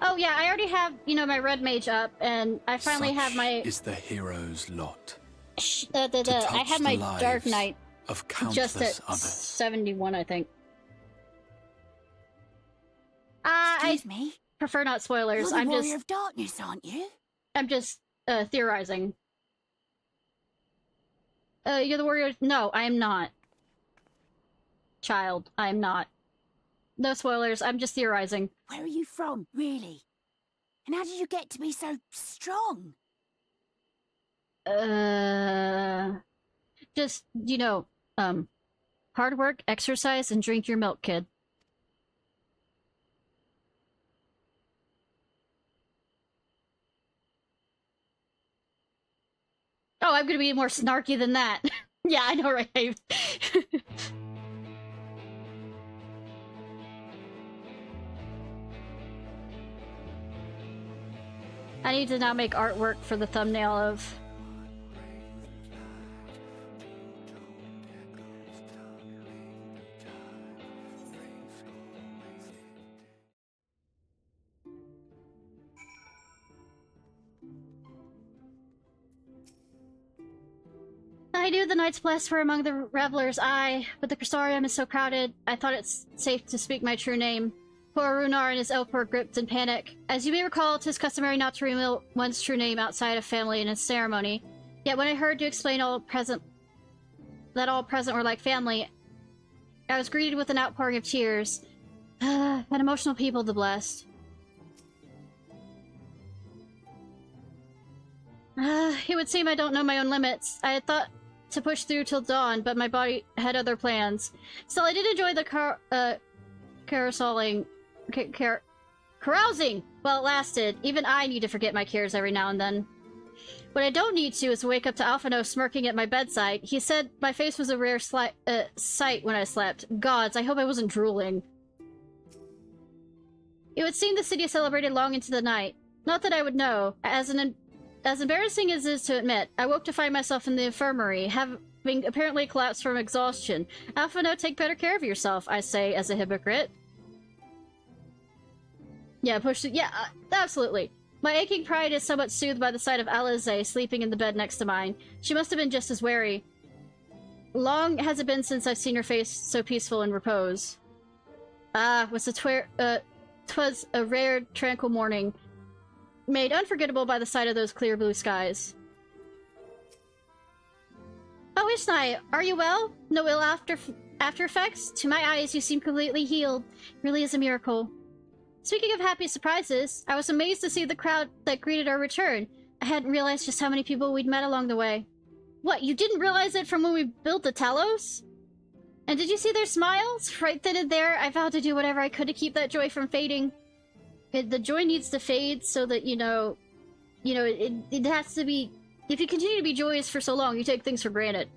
Oh yeah, I already have, my red mage up, and I finally have my... is the hero's lot. I had my Dark Knight of countless just at others. 71, I think. Excuse me? Prefer not spoilers. You're the I'm Warrior just... of Darkness, aren't you? I'm just, theorizing. You're the Warrior... No, I am not. Child, I am not. No spoilers, I'm just theorizing. Where are you from, really? And how did you get to be so strong? Just, hard work, exercise, and drink your milk, kid. Oh, I'm gonna be more snarky than that. Yeah, I know, right? I need to now make artwork for the thumbnail of... I knew the Knights Blessed were among the revelers, but the Crystarium is so crowded, I thought it's safe to speak my true name. Poor Runar and his elk were gripped in panic. As you may recall, 'tis customary not to reveal one's true name outside of family in a ceremony. Yet when I heard you explain that all present were like family, I was greeted with an outpouring of tears. An emotional people, the Blessed. It would seem I don't know my own limits. I had thought to push through till dawn, but my body had other plans. Still, I did enjoy the carousing while it lasted. Even I need to forget my cares every now and then. What I don't need to is wake up to Alphino smirking at my bedside. He said my face was a rare sight when I slept. Gods, I hope I wasn't drooling. It would seem the city celebrated long into the night. Not that I would know. As embarrassing as it is to admit, I woke to find myself in the infirmary, having apparently collapsed from exhaustion. Alphino, take better care of yourself, I say as a hypocrite. Yeah, absolutely. My aching pride is somewhat soothed by the sight of Alize sleeping in the bed next to mine. She must have been just as wary. Long has it been since I've seen her face so peaceful in repose. Twas a rare, tranquil morning, made unforgettable by the sight of those clear blue skies. Oh, Ishnai, are you well? No ill after effects? To my eyes, you seem completely healed. It really is a miracle. Speaking of happy surprises, I was amazed to see the crowd that greeted our return. I hadn't realized just how many people we'd met along the way. What, you didn't realize it from when we built the Talos? And did you see their smiles? Right then and there, I vowed to do whatever I could to keep that joy from fading. The joy needs to fade so that, it has to be... If you continue to be joyous for so long, you take things for granted.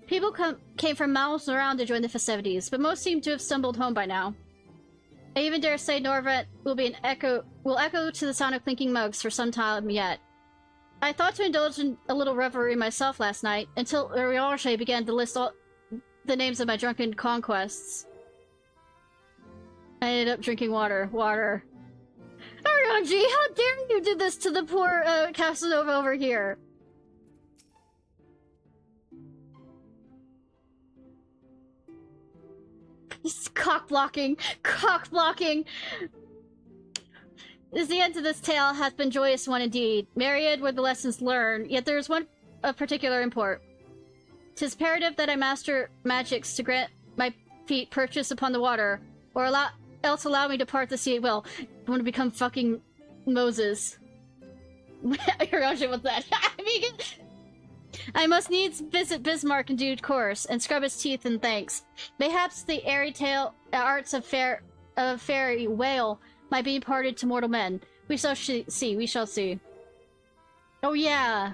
People came from miles around to join the festivities, but most seem to have stumbled home by now. I even dare say Norvent will echo to the sound of clinking mugs for some time yet. I thought to indulge in a little revelry myself last night, until Urianger began to list all the names of my drunken conquests. I ended up drinking water. Urianger, how dare you do this to the poor Casanova over here? Cock blocking! Cock blocking! As the end of this tale hath been joyous one indeed. Myriad were the lessons learned, yet there is one of particular import. 'Tis imperative that I master magics to grant my feet purchase upon the water, or else allow me to part the sea at will. I want to become fucking Moses. Hiroshi, what's that? I must needs visit Bismarck in due course, and scrub his teeth in thanks. Mayhaps the airy tale arts of fairy whale might be imparted to mortal men. We shall see, we shall see. Oh yeah!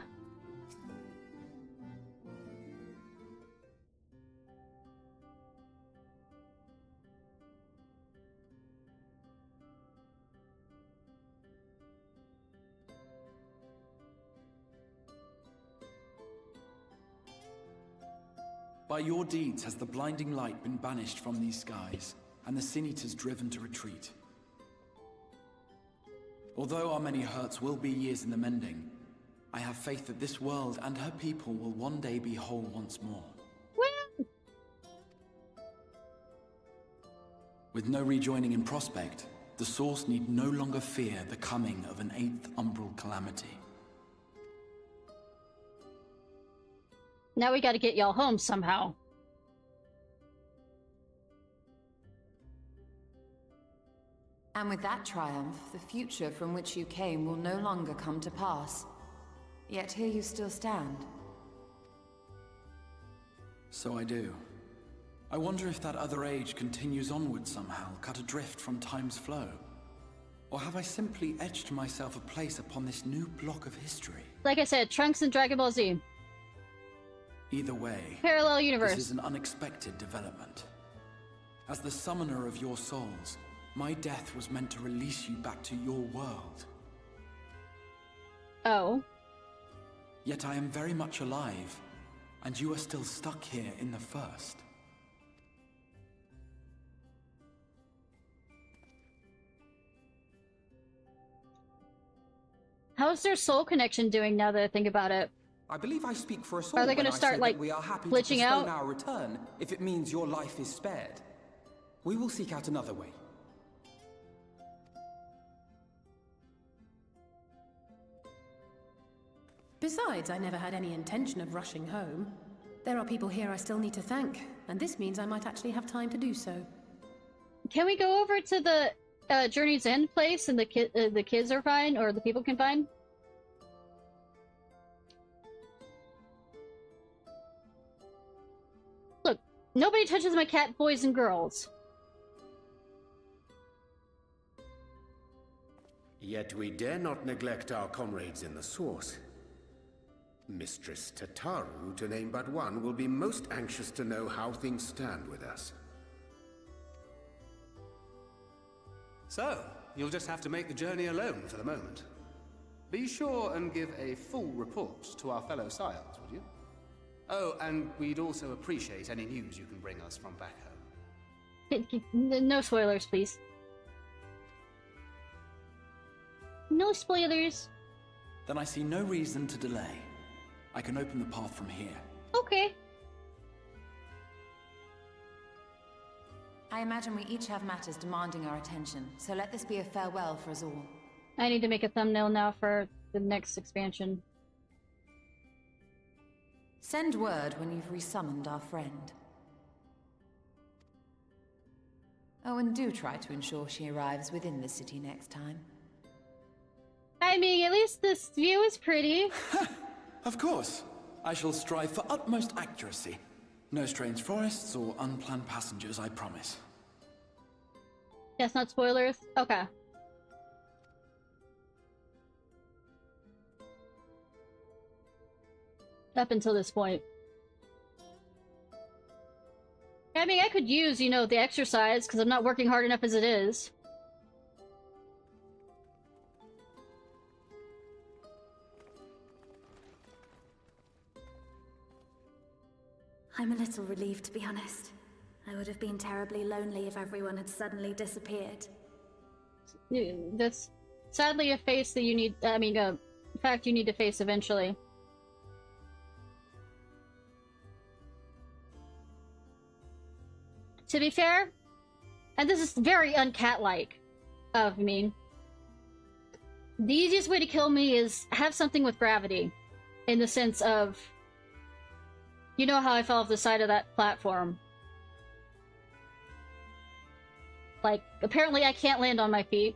By your deeds has the blinding light been banished from these skies, and the Sin Eaters driven to retreat. Although our many hurts will be years in the mending, I have faith that this world and her people will one day be whole once more. Woo! With no rejoining in prospect, the Source need no longer fear the coming of an 8th umbral calamity. Now we gotta get y'all home somehow. And with that triumph, the future from which you came will no longer come to pass. Yet here you still stand. So I do. I wonder if that other age continues onward somehow, cut adrift from time's flow. Or have I simply etched myself a place upon this new block of history? Like I said, Trunks and Dragon Ball Z. Either way, Parallel universe. This is an unexpected development. As the summoner of your souls, my death was meant to release you back to your world. Oh. Yet I am very much alive, and you are still stuck here in the first. How's their soul connection doing now that I think about it? I believe I speak for us all. Are they going to start, like, we are happy glitching to out? our return if it means your life is spared. We will seek out another way. Besides, I never had any intention of rushing home. There are people here I still need to thank, and this means I might actually have time to do so. Can we go over to the Journey's End place and the kids are fine, or the people can find? Look, nobody touches my cat, boys and girls. Yet we dare not neglect our comrades in the source. Mistress Tataru, to name but one, will be most anxious to know how things stand with us. So, you'll just have to make the journey alone for the moment. Be sure and give a full report to our fellow scions, would you? Oh, and we'd also appreciate any news you can bring us from back home. No spoilers, please. No spoilers. Then I see no reason to delay. I can open the path from here. Okay. I imagine we each have matters demanding our attention, so let this be a farewell for us all. I need to make a thumbnail now for the next expansion. Send word when you've resummoned our friend. Oh, and do try to ensure she arrives within the city next time. I mean, at least this view is pretty. Of course. I shall strive for utmost accuracy. No strange forests or unplanned passengers, I promise. Yes, not spoilers? Okay. Up until this point. I mean, I could use, you know, the exercise, because I'm not working hard enough as it is. I'm a little relieved, to be honest. I would have been terribly lonely if everyone had suddenly disappeared. That's sadly a face that you need, a fact you need to face eventually. To be fair, and this is very uncat-like of me, the easiest way to kill me is have something with gravity. In the sense of, you know how I fell off the side of that platform. Like, apparently I can't land on my feet.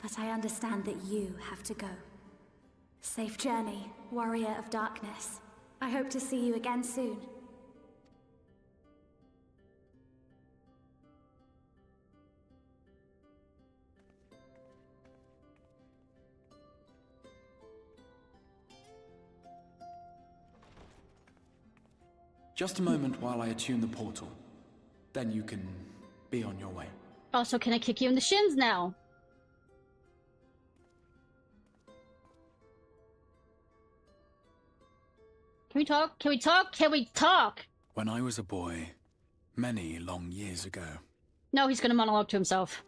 But I understand that you have to go. Safe journey, warrior of darkness. I hope to see you again soon. Just a moment while I attune the portal. Then you can be on your way. Also, can I kick you in the shins now? Can we talk? Can we talk? Can we talk? When I was a boy, many long years ago, No, he's gonna monologue to himself.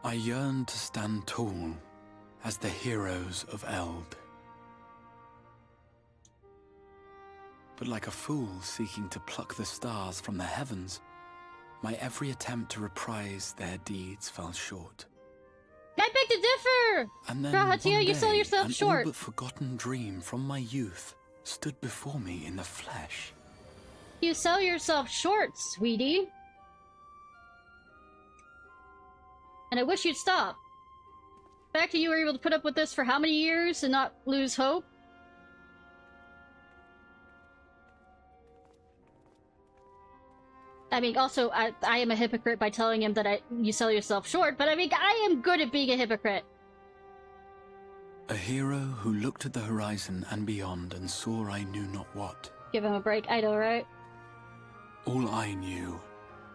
I yearned to stand tall as the heroes of Eld. But like a fool seeking to pluck the stars from the heavens, my every attempt to reprise their deeds fell short. I beg to differ! And then Rahatia, one you sell day, yourself an short. all but forgotten dream from my youth stood before me in the flesh. You sell yourself short, sweetie. And I wish you'd stop. The fact that you were able to put up with this for how many years and not lose hope? I mean, also, I am a hypocrite by telling him that you sell yourself short, but I mean, I am good at being a hypocrite. A hero who looked at the horizon and beyond and saw I knew not what. Give him a break, I know, right? All I knew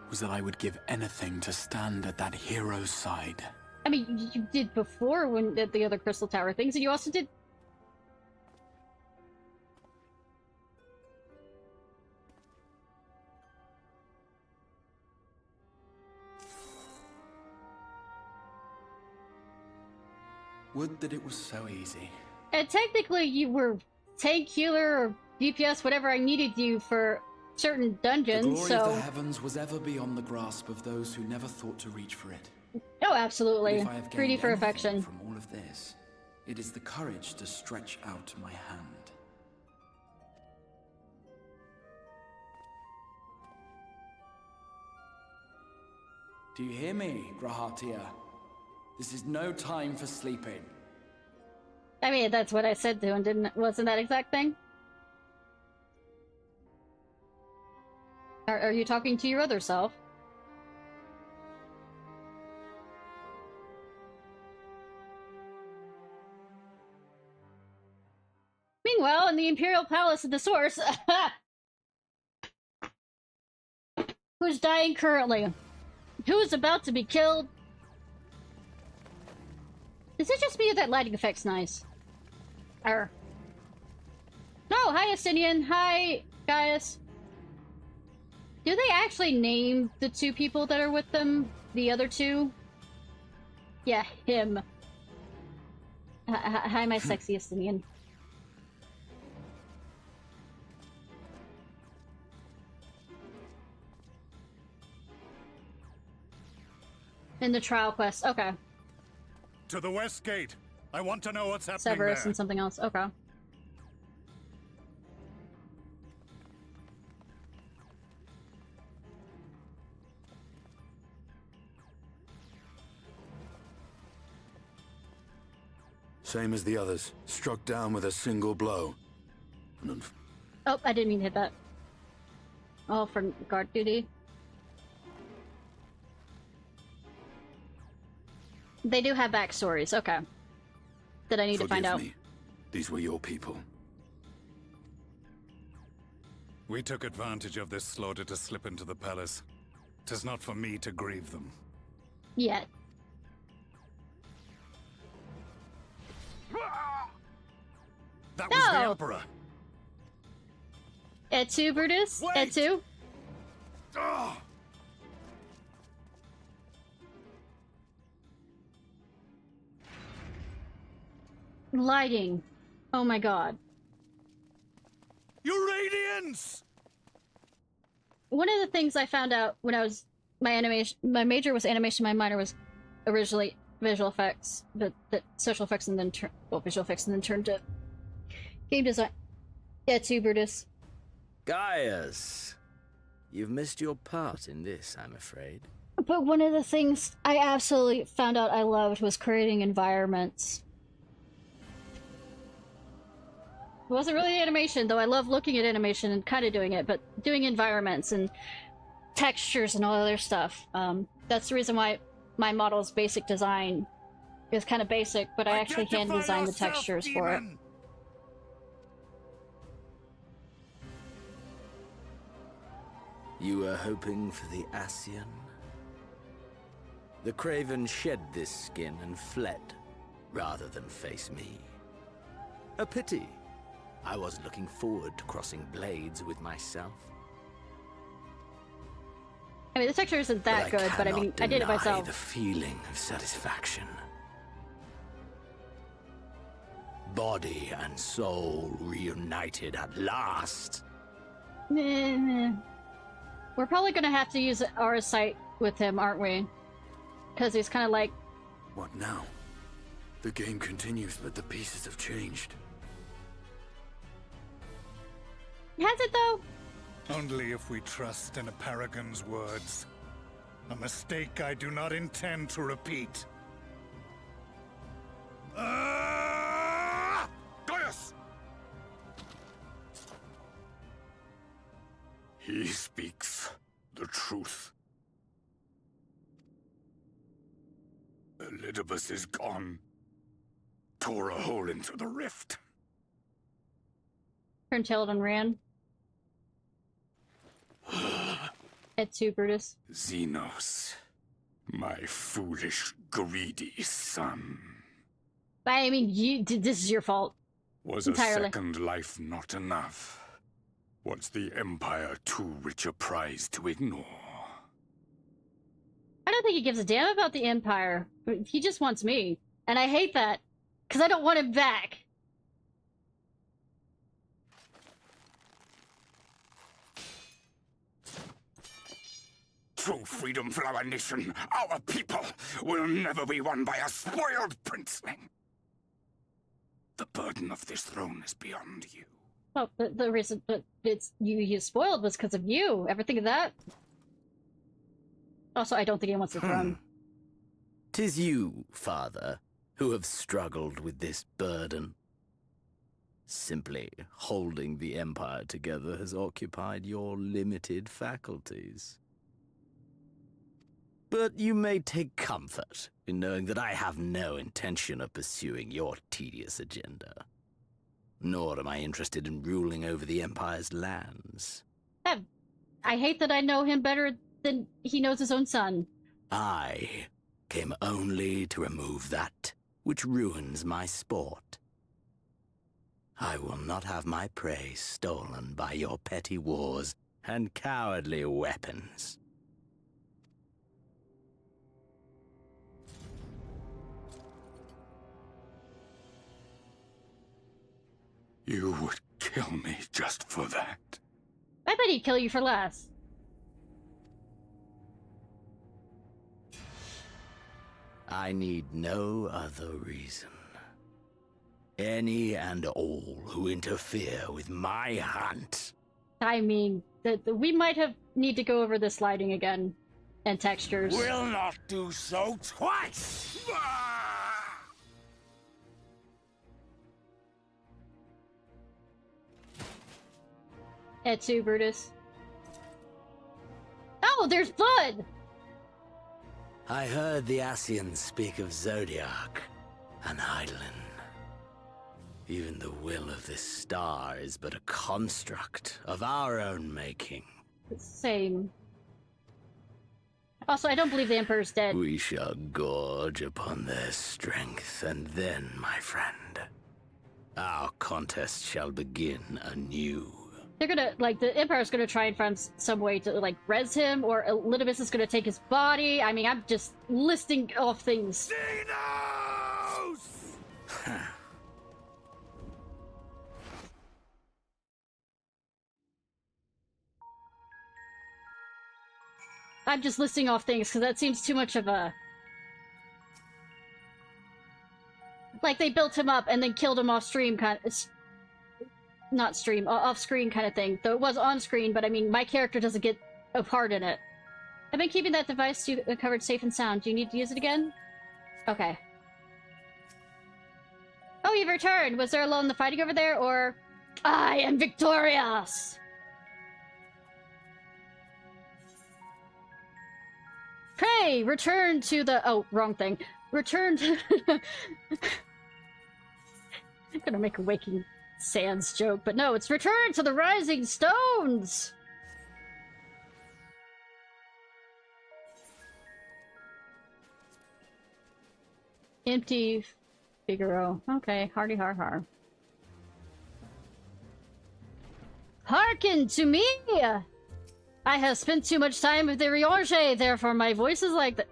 was that I would give anything to stand at that hero's side. I mean, you did before when the other Crystal Tower things, and you also did... Would that it was so easy. And technically, you were tank, healer, or DPS, whatever I needed you for certain dungeons, the glory so... of the heavens was ever beyond the grasp of those who never thought to reach for it. Oh, absolutely. If I have 3D for affection. From all of this, it is the courage to stretch out my hand. Do you hear me, Grahatia? This is no time for sleeping. I mean, that's what I said to him, wasn't that exact thing? Are you talking to your other self? Meanwhile, in the Imperial Palace of the Source, who's dying currently? Who's about to be killed? Is it just me or that lighting effect's nice? No, hi Asinian, hi Gaius. Do they actually name the two people that are with them? The other two? Yeah, him. Hi, my sexy Asinian. In the trial quest, okay. To the west gate. I want to know what's happening Severus there. and something else, okay. Same as the others, struck down with a single blow. Oh, I didn't mean to hit that. Oh, for guard duty. They do have backstories, okay. That I need to find out. Me. These were your people. We took advantage of this slaughter to slip into the palace. 'Tis not for me to grieve them. Yet. That was the Emperor! Etu, Brutus? Wait! Etu? Lighting. Oh my god. Euradians! One of the things I found out when I was my major was animation, my minor was originally visual effects, but social effects and then visual effects and then turned to game design. Yeah, too, Brutus. Gaius, you've missed your part in this, I'm afraid. But one of the things I absolutely found out I loved was creating environments. It wasn't really animation, though I love looking at animation and kind of doing it, but doing environments and textures and all other stuff. That's the reason why my model's basic design is kind of basic, but I actually hand design the textures for it. You were hoping for the Ascian? The Craven shed this skin and fled, rather than face me. A pity. I was looking forward to crossing blades with myself. I mean, the texture isn't that good, but I mean, I did it myself. The feeling of satisfaction. Body and soul reunited at last. We're probably gonna have to use our sight with him, aren't we? Because he's kind of like... What now? The game continues, but the pieces have changed. Has it, though? Only if we trust in a paragon's words. A mistake I do not intend to repeat. Gaius! He speaks the truth. Elidibus is gone. Tore a hole into the rift. Turned tailed and ran. Et2, Brutus. Xenos, my foolish, greedy son. I mean, this is your fault. Was entirely. A second life not enough? Was the Empire too rich a prize to ignore? I don't think he gives a damn about the Empire. He just wants me. And I hate that. Because I don't want him back. True freedom for our nation, our people, will never be won by a spoiled princeling. The burden of this throne is beyond you. Well, the reason that it's you spoiled was because of you. Ever think of that? Also, I don't think he wants the throne. 'Tis you, father, who have struggled with this burden. Simply holding the Empire together has occupied your limited faculties. But you may take comfort in knowing that I have no intention of pursuing your tedious agenda. Nor am I interested in ruling over the Empire's lands. I hate that I know him better than he knows his own son. I came only to remove that which ruins my sport. I will not have my prey stolen by your petty wars and cowardly weapons. You would kill me just for that. I bet he'd kill you for less. I need no other reason. Any and all who interfere with my hunt. I mean, we might need to go over this lighting again. And textures. Will not do so twice! Et2, Brutus. Oh, there's blood! I heard the Ascians speak of Zodiac, an Eidolon. Even the will of this star is but a construct of our own making. Same. Also, I don't believe the Emperor's dead. We shall gorge upon their strength, and then, my friend, our contest shall begin anew. They're gonna, like, the Empire's gonna try and find some way to, like, res him, or Elidibus is gonna take his body. I mean, I'm just listing off things. I'm just listing off things, because that seems too much of a... Like, they built him up and then killed him off-stream, kind of... Not stream, off-screen kind of thing. Though it was on-screen, but I mean, my character doesn't get a part in it. I've been keeping that device covered safe and sound. Do you need to use it again? Okay. Oh, you've returned! Was there alone the fighting over there, or... I am victorious! Pray, return to the... Oh, wrong thing. Return to... I'm gonna make a Waking Sands joke, but no, it's return to the Rising Stones! Empty Figaro. Okay, hardy har har. Hearken to me! I have spent too much time with the Riorge, therefore my voice is like that.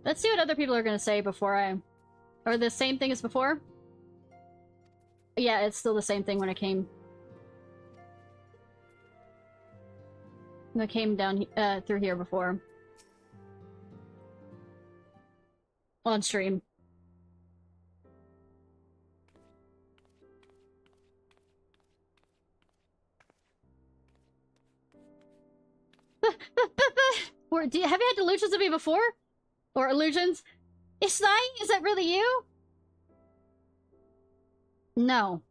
Let's see what other people are gonna say before I... Or the same thing as before? Yeah, it's still the same thing when I came... When I came down through here before. On stream. Have you had delusions of me before? Or illusions? Ishnai, is that really you? No,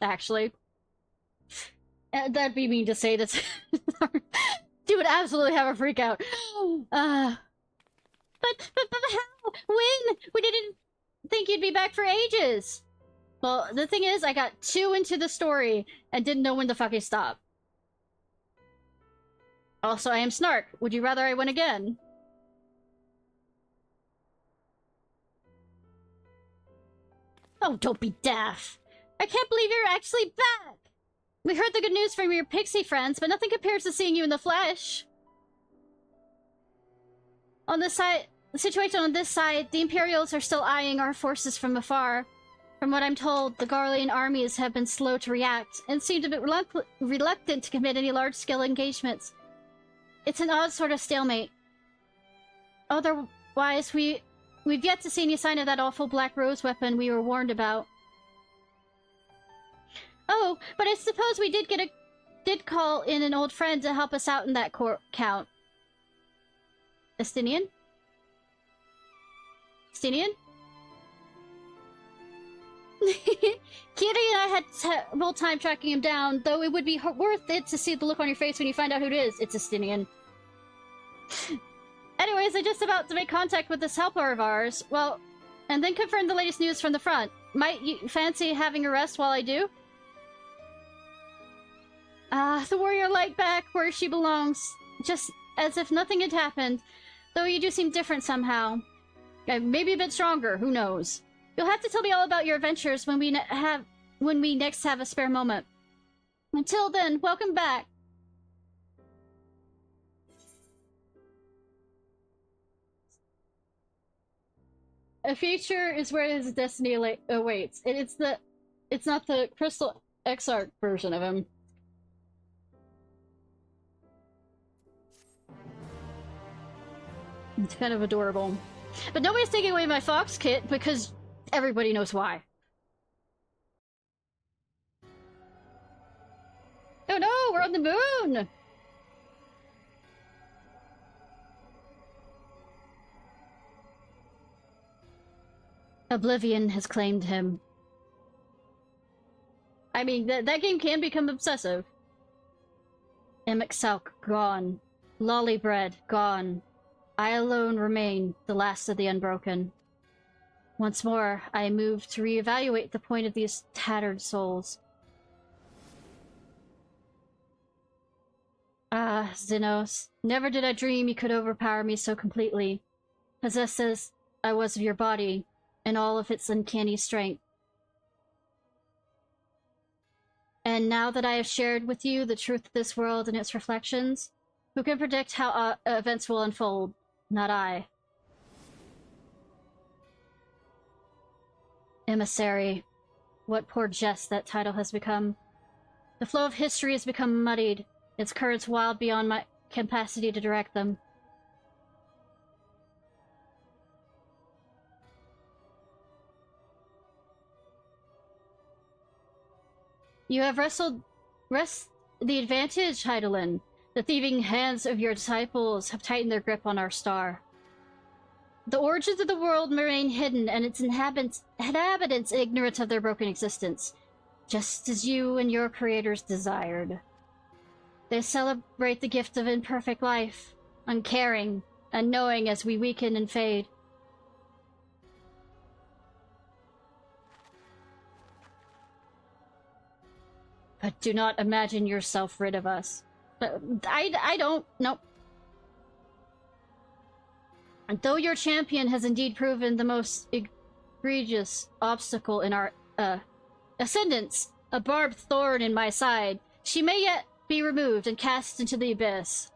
actually. That'd be mean to say. That's Dude would absolutely have a freak out. But how? When? We didn't think you'd be back for ages. Well, the thing is, I got too into the story and didn't know when to fucking stop. Also, I am Snark. Would you rather I win again? Oh, don't be daft. I can't believe you're actually back. We heard the good news from your pixie friends, but nothing compares to seeing you in the flesh. On this side, the situation on this side, the Imperials are still eyeing our forces from afar. From what I'm told, the Garlean armies have been slow to react and seem a bit reluctant to commit any large-scale engagements. It's an odd sort of stalemate. Otherwise, we've yet to see any sign of that awful Black Rose weapon we were warned about. Oh, but I suppose we did call in an old friend to help us out in that count. Estinian? Estinian? Kiri and I had terrible time tracking him down, though it would be worth it to see the look on your face when you find out who it is. It's Estinian. Anyways, I'm just about to make contact with this helper of ours. Well, and then confirm the latest news from the front. Might you fancy having a rest while I do? The warrior light back where she belongs. Just as if nothing had happened. Though you do seem different somehow. Maybe a bit stronger, who knows. You'll have to tell me all about your adventures when we next have a spare moment. Until then, welcome back. A future is where his destiny awaits. It's not the Crystal Exarch version of him. It's kind of adorable. But nobody's taking away my Fox kit because everybody knows why. Oh no, we're on the moon! Oblivion has claimed him. I mean, that game can become obsessive. Emixalc gone. Lollybread gone. I alone remain, the last of the unbroken. Once more, I move to reevaluate the point of these tattered souls. Ah, Xenos, never did I dream you could overpower me so completely, possessed as I was of your body, and all of its uncanny strength. And now that I have shared with you the truth of this world and its reflections, who can predict how events will unfold? Not I. Emissary. What poor jest that title has become. The flow of history has become muddied, its currents wild beyond my capacity to direct them. You have wrested the advantage, Heidelin. The thieving hands of your disciples have tightened their grip on our star. The origins of the world remain hidden, and its inhabitants ignorant of their broken existence, just as you and your creators desired. They celebrate the gift of imperfect life, uncaring, unknowing as we weaken and fade. But do not imagine yourself rid of us. I don't. Nope. And though your champion has indeed proven the most egregious obstacle in our ascendance, a barbed thorn in my side, she may yet be removed and cast into the abyss.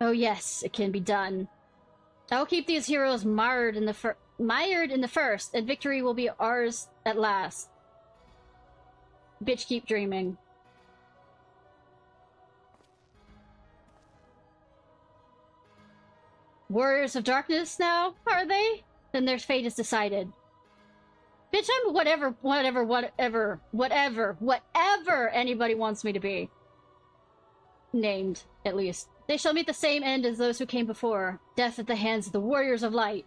Oh yes, it can be done. I will keep these heroes mired in the first, and victory will be ours at last. Bitch, keep dreaming. Warriors of Darkness now, are they? Then their fate is decided. Bitch, I'm whatever anybody wants me to be. Named, at least. They shall meet the same end as those who came before. Death at the hands of the Warriors of Light.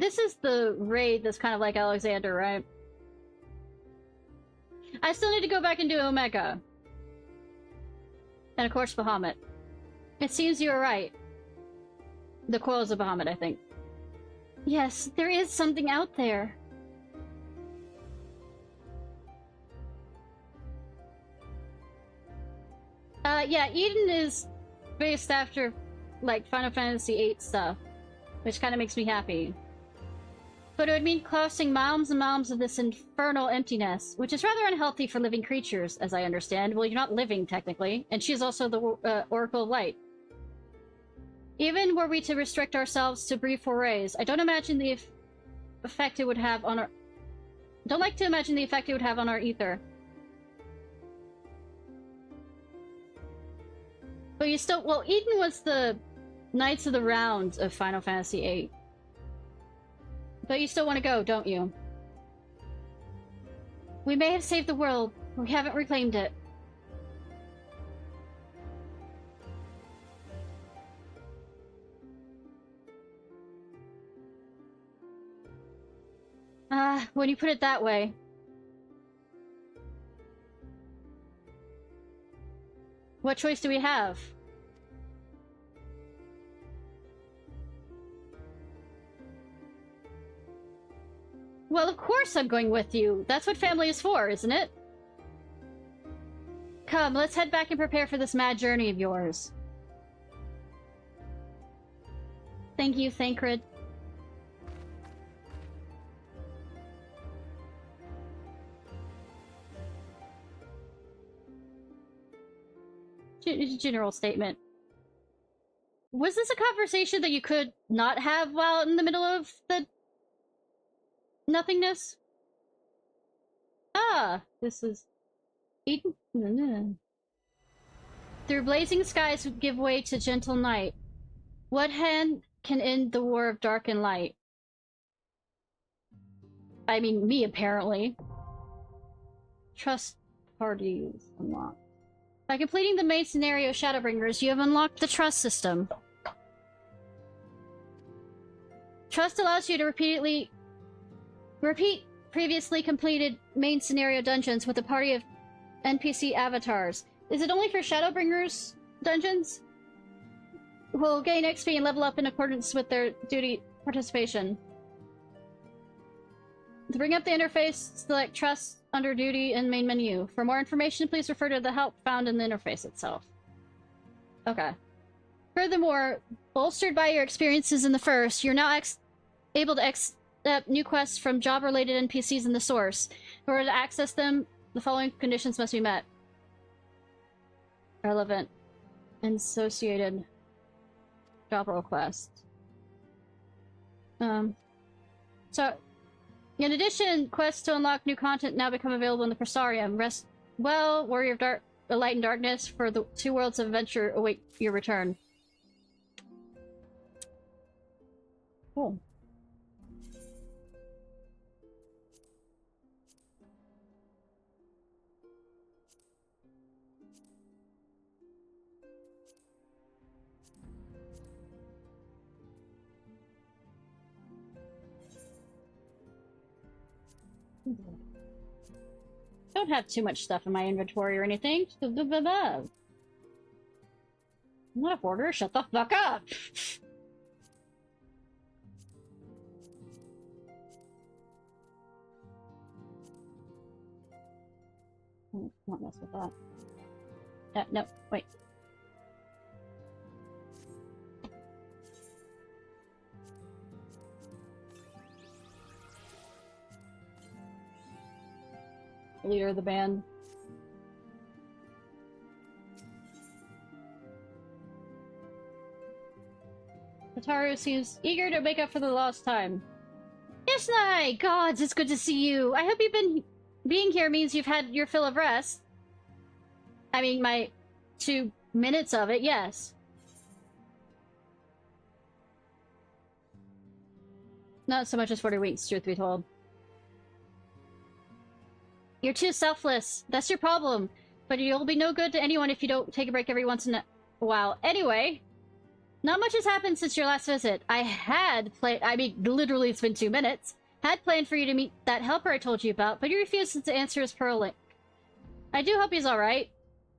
this is the raid that's kind of like Alexander, right? I still need to go back and do Omega. And of course Bahamut. It seems you were right. The Coils of Bahamut, I think. Yes, there is something out there. Yeah, Eden is based after, like, Final Fantasy VIII stuff, which kind of makes me happy. But it would mean crossing miles and miles of this infernal emptiness, which is rather unhealthy for living creatures, as I understand. Well, you're not living, technically, and she's also the Oracle of Light. Even were we to restrict ourselves to brief forays, I don't imagine the effect it would have on our... Don't like to imagine the effect it would have on our ether. But you still... Well, Eden was the Knights of the Round of Final Fantasy VIII. But you still want to go, don't you? We may have saved the world, but we haven't reclaimed it. When you put it that way. What choice do we have? Well, of course I'm going with you. That's what family is for, isn't it? Come, let's head back and prepare for this mad journey of yours. Thank you, Thancred. General statement. Was this a conversation that you could not have while in the middle of the nothingness? Ah, this is Eden. Through blazing skies would give way to gentle night. What hand can end the war of dark and light? I mean, me, apparently. Trust parties unlocked. By completing the main scenario, Shadowbringers, you have unlocked the trust system. Trust allows you to repeat previously completed main scenario dungeons with a party of NPC avatars. Is it only for Shadowbringers dungeons? Will gain XP and level up in accordance with their duty participation. To bring up the interface, select Trust under Duty in main menu. For more information, please refer to the help found in the interface itself. Okay. Furthermore, bolstered by your experiences in the first, you're now able to accept new quests from job-related NPCs in the source. In order to access them, the following conditions must be met. Relevant and associated job role quests. So, in addition, quests to unlock new content now become available in the Crystarium. Rest well, Warrior of Light and Darkness, for the 2 worlds of adventure await your return. Cool. Don't have too much stuff in my inventory or anything. I'm not a hoarder. Shut the fuck up! Not mess with that. No, wait. Leader of the band. Wataru seems eager to make up for the lost time. Ishnai! Gods, it's good to see you. I hope being here means you've had your fill of rest. I mean, my 2 minutes of it, yes. Not so much as 40 weeks, truth be told. You're too selfless. That's your problem. But you'll be no good to anyone if you don't take a break every once in a while. Anyway, Not much has happened since your last visit. I had planned, I mean, literally it's been 2 minutes. Had planned for you to meet that helper I told you about, but he refused to answer his pearl link. I do hope he's alright.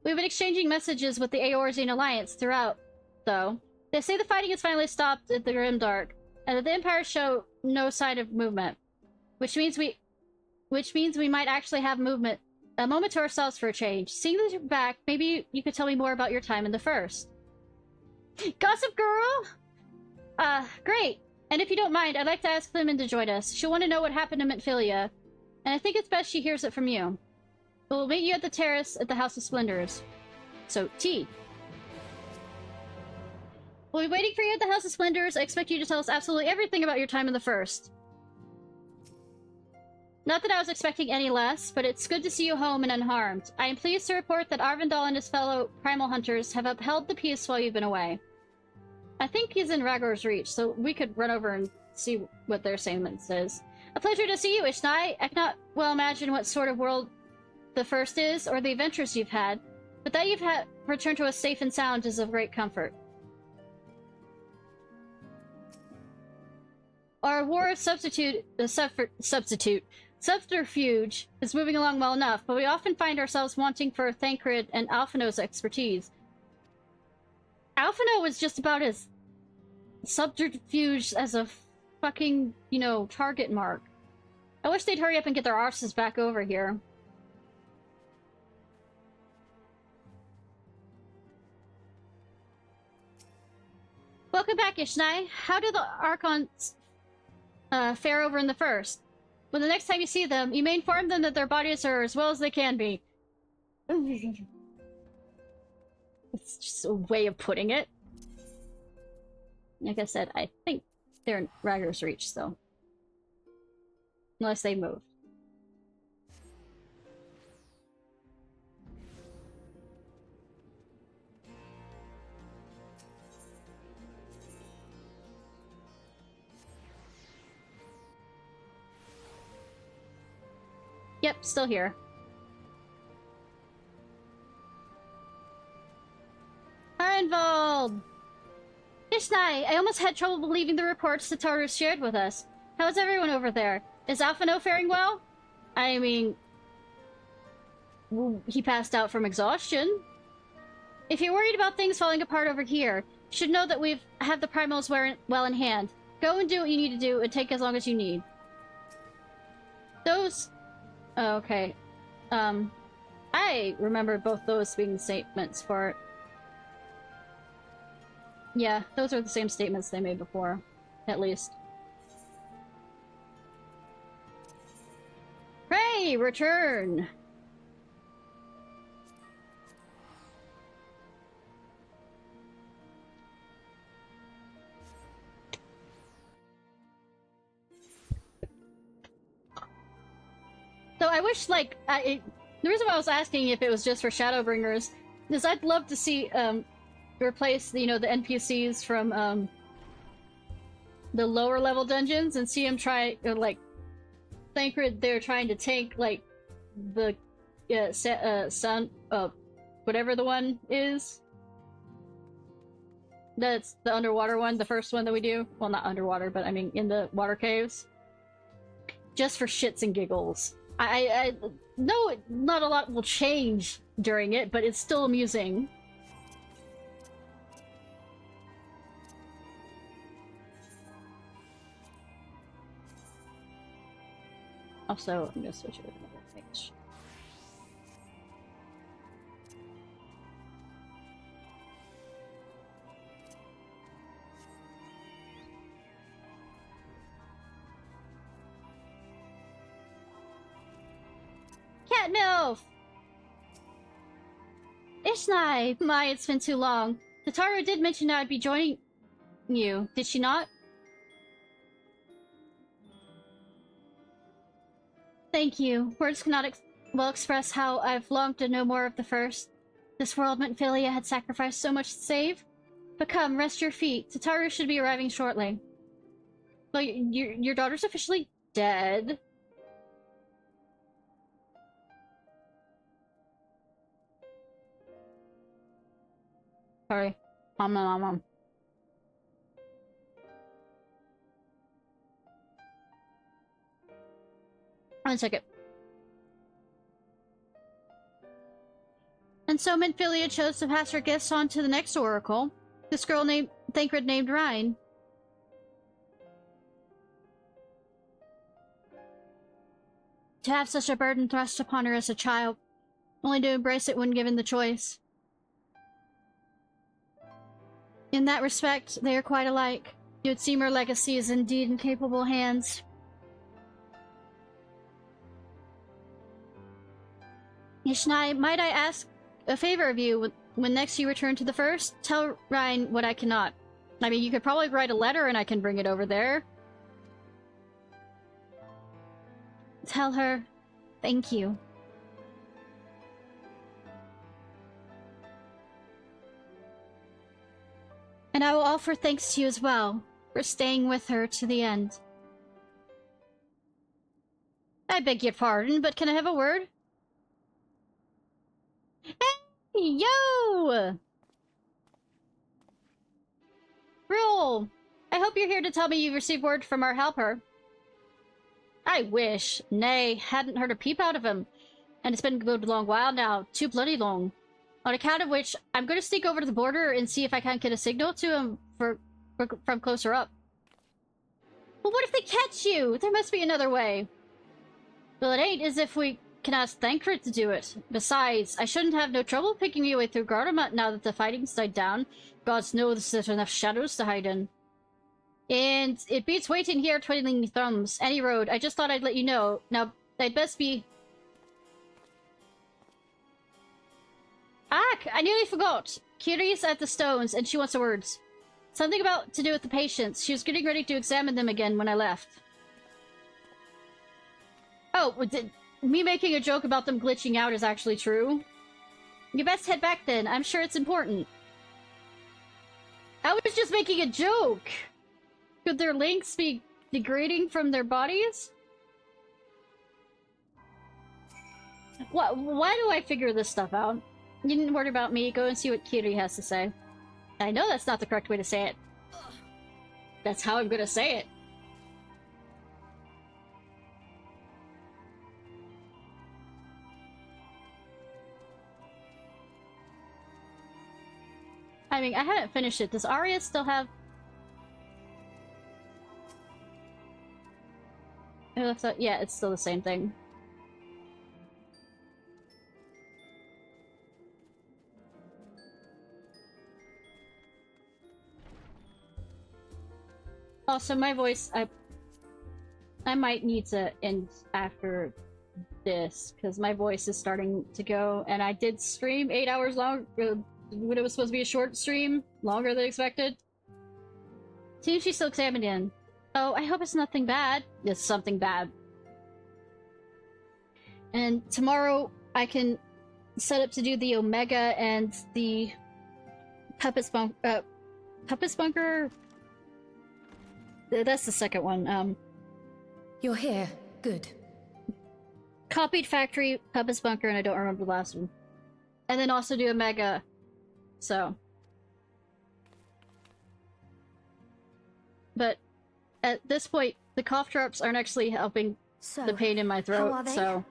We've been exchanging messages with the Eorzean Alliance throughout, though. They say the fighting has finally stopped at the Grimdark, and that the Empire show no sign of movement. Which means we might actually have a moment to ourselves for a change. Seeing that you're back, maybe you could tell me more about your time in the First. Gossip Girl! Great. And if you don't mind, I'd like to ask Clement to join us. She'll want to know what happened to Mentphilia, and I think it's best she hears it from you. We'll meet you at the terrace at the House of Splendors. So, tea. We'll be waiting for you at the House of Splendors. I expect you to tell us absolutely everything about your time in the First. Not that I was expecting any less, but it's good to see you home and unharmed. I am pleased to report that Arvindal and his fellow primal hunters have upheld the peace while you've been away. I think he's in Ragor's Reach, so we could run over and see what their statement says. A pleasure to see you, Ishnai. I cannot well imagine what sort of world the First is, or the adventures you've had, but that you've returned to us safe and sound is of great comfort. Our war of subterfuge is moving along well enough, but we often find ourselves wanting for Thancred and Alphino's expertise. Alphino was just about as subterfuge as a fucking, target mark. I wish they'd hurry up and get their arses back over here. Welcome back, Ishnai. How do the Archons fare over in the First? When the next time you see them, you may inform them that their bodies are as well as they can be. It's just a way of putting it. Like I said, I think they're in Ragor's Reach still. Unless they move. Yep, still here. Arenvald! Ishnai, I almost had trouble believing the reports Tataru shared with us. How is everyone over there? Is Alphino faring well? I mean... he passed out from exhaustion. If you're worried about things falling apart over here, you should know that we have the primals well in hand. Go and do what you need to do and take as long as you need. Those... Oh, okay. I remember both those being statements for... Yeah, those are the same statements they made before, at least. Hooray! Return! So I wish, like, the reason why I was asking if it was just for Shadowbringers is I'd love to see, replace, the NPCs from, the lower level dungeons and see them try, like, Thancred, they're trying to tank, like, the, sun, whatever the one is. That's the underwater one, the first one that we do. Well, not underwater, but I mean, in the water caves. Just for shits and giggles. I know not a lot will change during it, but it's still amusing. Also, I'm gonna switch over to another page. Cat MILF! Ishnai! My, it's been too long. Tataru did mention I'd be joining you, did she not? Thank you. Words cannot well express how I've longed to know more of the First. This world Mentphilia had sacrificed so much to save. But come, rest your feet. Tataru should be arriving shortly. Well, your daughter's officially dead. Sorry. Mom. One second. And so Minfilia chose to pass her gifts on to the next oracle, this girl named Thancred named Rhine. To have such a burden thrust upon her as a child, only to embrace it when given the choice. In that respect, they are quite alike. It would seem her legacy is indeed in capable hands. Ishnai, might I ask a favor of you? When next you return to the First, tell Rhine what I cannot. I mean, you could probably write a letter and I can bring it over there. Tell her, thank you. And I will offer thanks to you as well, for staying with her to the end. I beg your pardon, but can I have a word? Hey, yo! Rule! I hope you're here to tell me you've received word from our helper. I wish. Nay, hadn't heard a peep out of him. And it's been a good long while now. Too bloody long. On account of which, I'm going to sneak over to the border and see if I can't get a signal to him from closer up. But what if they catch you? There must be another way. Well, it ain't as if we can ask Thancred to do it. Besides, I shouldn't have no trouble picking your way through Gardamat now that the fighting's died down. Gods knows there's enough shadows to hide in. And it beats waiting here twiddling me thumbs. Any road, I just thought I'd let you know. Now, I'd best be... Ah, I nearly forgot. Kiri's at the stones, and she wants the words. Something about to do with the patients. She was getting ready to examine them again when I left. Oh, me making a joke about them glitching out is actually true. You best head back then. I'm sure it's important. I was just making a joke. Could their links be degrading from their bodies? What? Why do I figure this stuff out? You didn't worry about me. Go and see what Kiri has to say. I know that's not the correct way to say it. That's how I'm gonna say it. I mean, I haven't finished it. Does Arya still have... Yeah, it's still the same thing. Also, my voice, I might need to end after this, because my voice is starting to go, and I did stream 8 hours long, when it was supposed to be a short stream, longer than expected. Seems she's still examined in. Oh, I hope it's nothing bad. It's something bad. And tomorrow, I can set up to do the Omega and the Puppet Bunker. That's the second one. You're here. Good. Copied Factory, Puppet's Bunker, and I don't remember the last one. And then also do Omega. So. But at this point, the cough drops aren't actually helping the pain in my throat, how are they? so.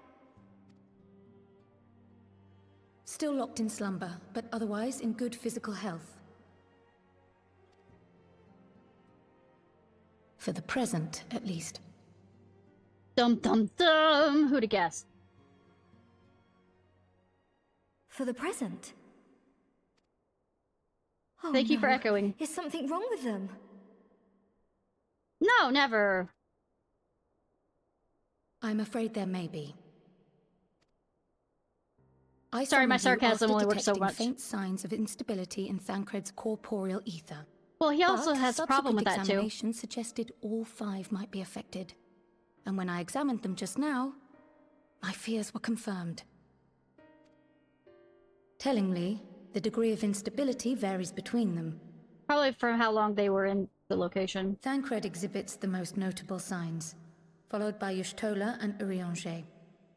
Still locked in slumber, but otherwise in good physical health. For the present, at least. Dum dum dum! Who'd have guessed? For the present? Oh, Thank you for no. echoing. Is something wrong with them? No, never. I'm afraid there may be. Sorry, my sarcasm only works so much. Faint signs of instability in Thancred's corporeal ether. Well, he also has a problem with that too. Examination suggested all 5 might be affected. And when I examined them just now, my fears were confirmed. Tellingly, the degree of instability varies between them. Probably from how long they were in the location. Thancred exhibits the most notable signs, followed by Y'shtola and Urianger.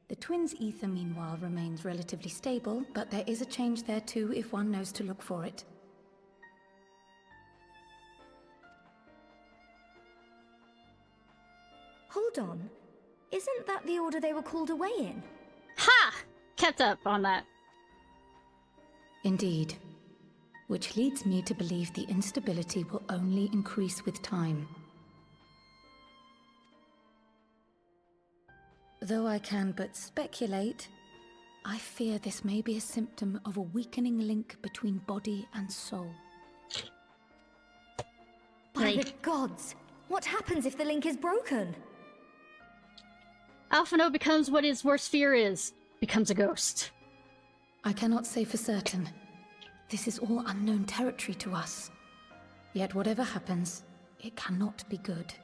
The twins' ether, meanwhile, remains relatively stable, but there is a change there too if one knows to look for it. Hold on. Isn't that the order they were called away in? Ha! Kept up on that. Indeed. Which leads me to believe the instability will only increase with time. Though I can but speculate, I fear this may be a symptom of a weakening link between body and soul. By the gods! What happens if the link is broken? Alphino becomes what his worst fear is. Becomes a ghost. I cannot say for certain. This is all unknown territory to us. Yet whatever happens, it cannot be good.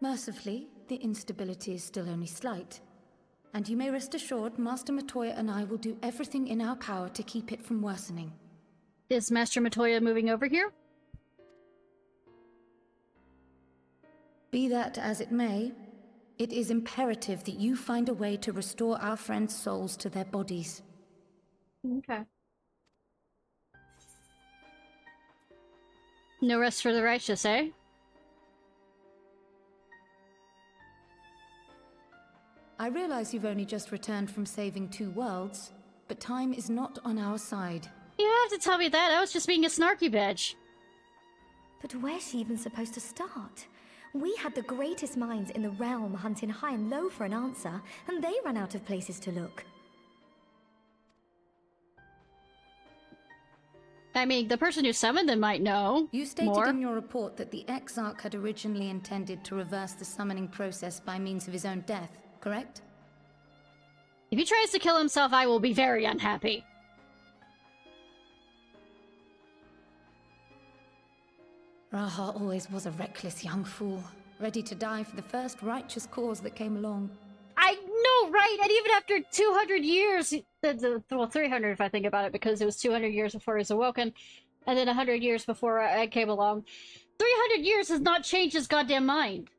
Mercifully, the instability is still only slight. And you may rest assured Master Matoya and I will do everything in our power to keep it from worsening. Is Master Matoya moving over here? Be that as it may, it is imperative that you find a way to restore our friends' souls to their bodies. Okay. No rest for the righteous, eh? I realize you've only just returned from saving 2 worlds, but time is not on our side. You don't have to tell me that. I was just being a snarky bitch. But where's she even supposed to start? We had the greatest minds in the realm hunting high and low for an answer, and they ran out of places to look. I mean, the person who summoned them might know. You stated more. in your report that the Exarch had originally intended to reverse the summoning process by means of his own death, correct? If he tries to kill himself, I will be very unhappy. Raha always was a reckless young fool, ready to die for the first righteous cause that came along. I know, right? And even after 200 years, well, 300 if I think about it, because it was 200 years before he was awoken, and then 100 years before I came along. 300 years has not changed his goddamn mind.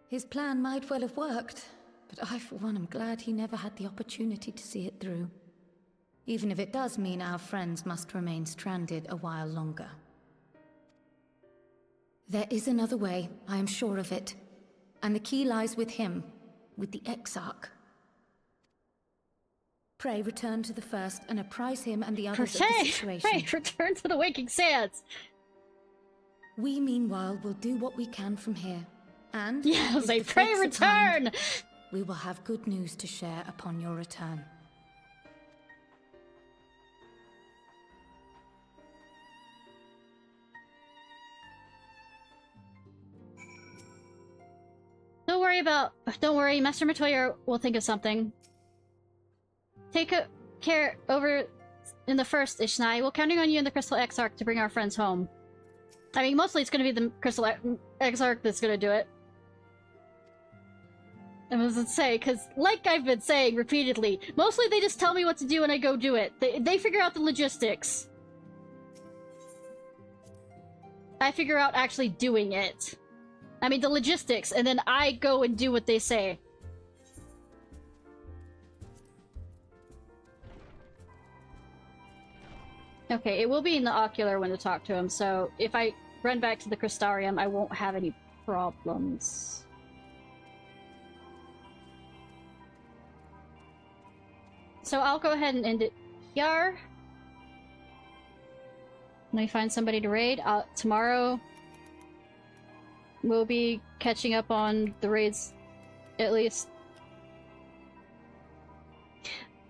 His plan might well have worked, but I, for one, am glad he never had the opportunity to see it through. Even if it does mean our friends must remain stranded a while longer. There is another way, I am sure of it. And the key lies with him, with the Exarch. Pray return to the First and apprise him and the others of the situation. Pray return to the Waking Sands! We, meanwhile, will do what we can from here. And yes, I pray return! We will have good news to share upon your return. Don't worry, Master Matoya will think of something. Take care over in the First, Ishnai. We're counting on you and the Crystal Exarch to bring our friends home. I mean, mostly it's gonna be the Crystal Exarch that's gonna do it. I was gonna say, because like I've been saying repeatedly, mostly they just tell me what to do and I go do it. They figure out the logistics. I figure out actually doing it. I mean, the logistics, and then I go and do what they say. Okay, it will be in the ocular when to talk to him, so if I run back to the Crystarium, I won't have any problems. So I'll go ahead and end it here. Let me find somebody to raid. Tomorrow we'll be catching up on the raids, at least.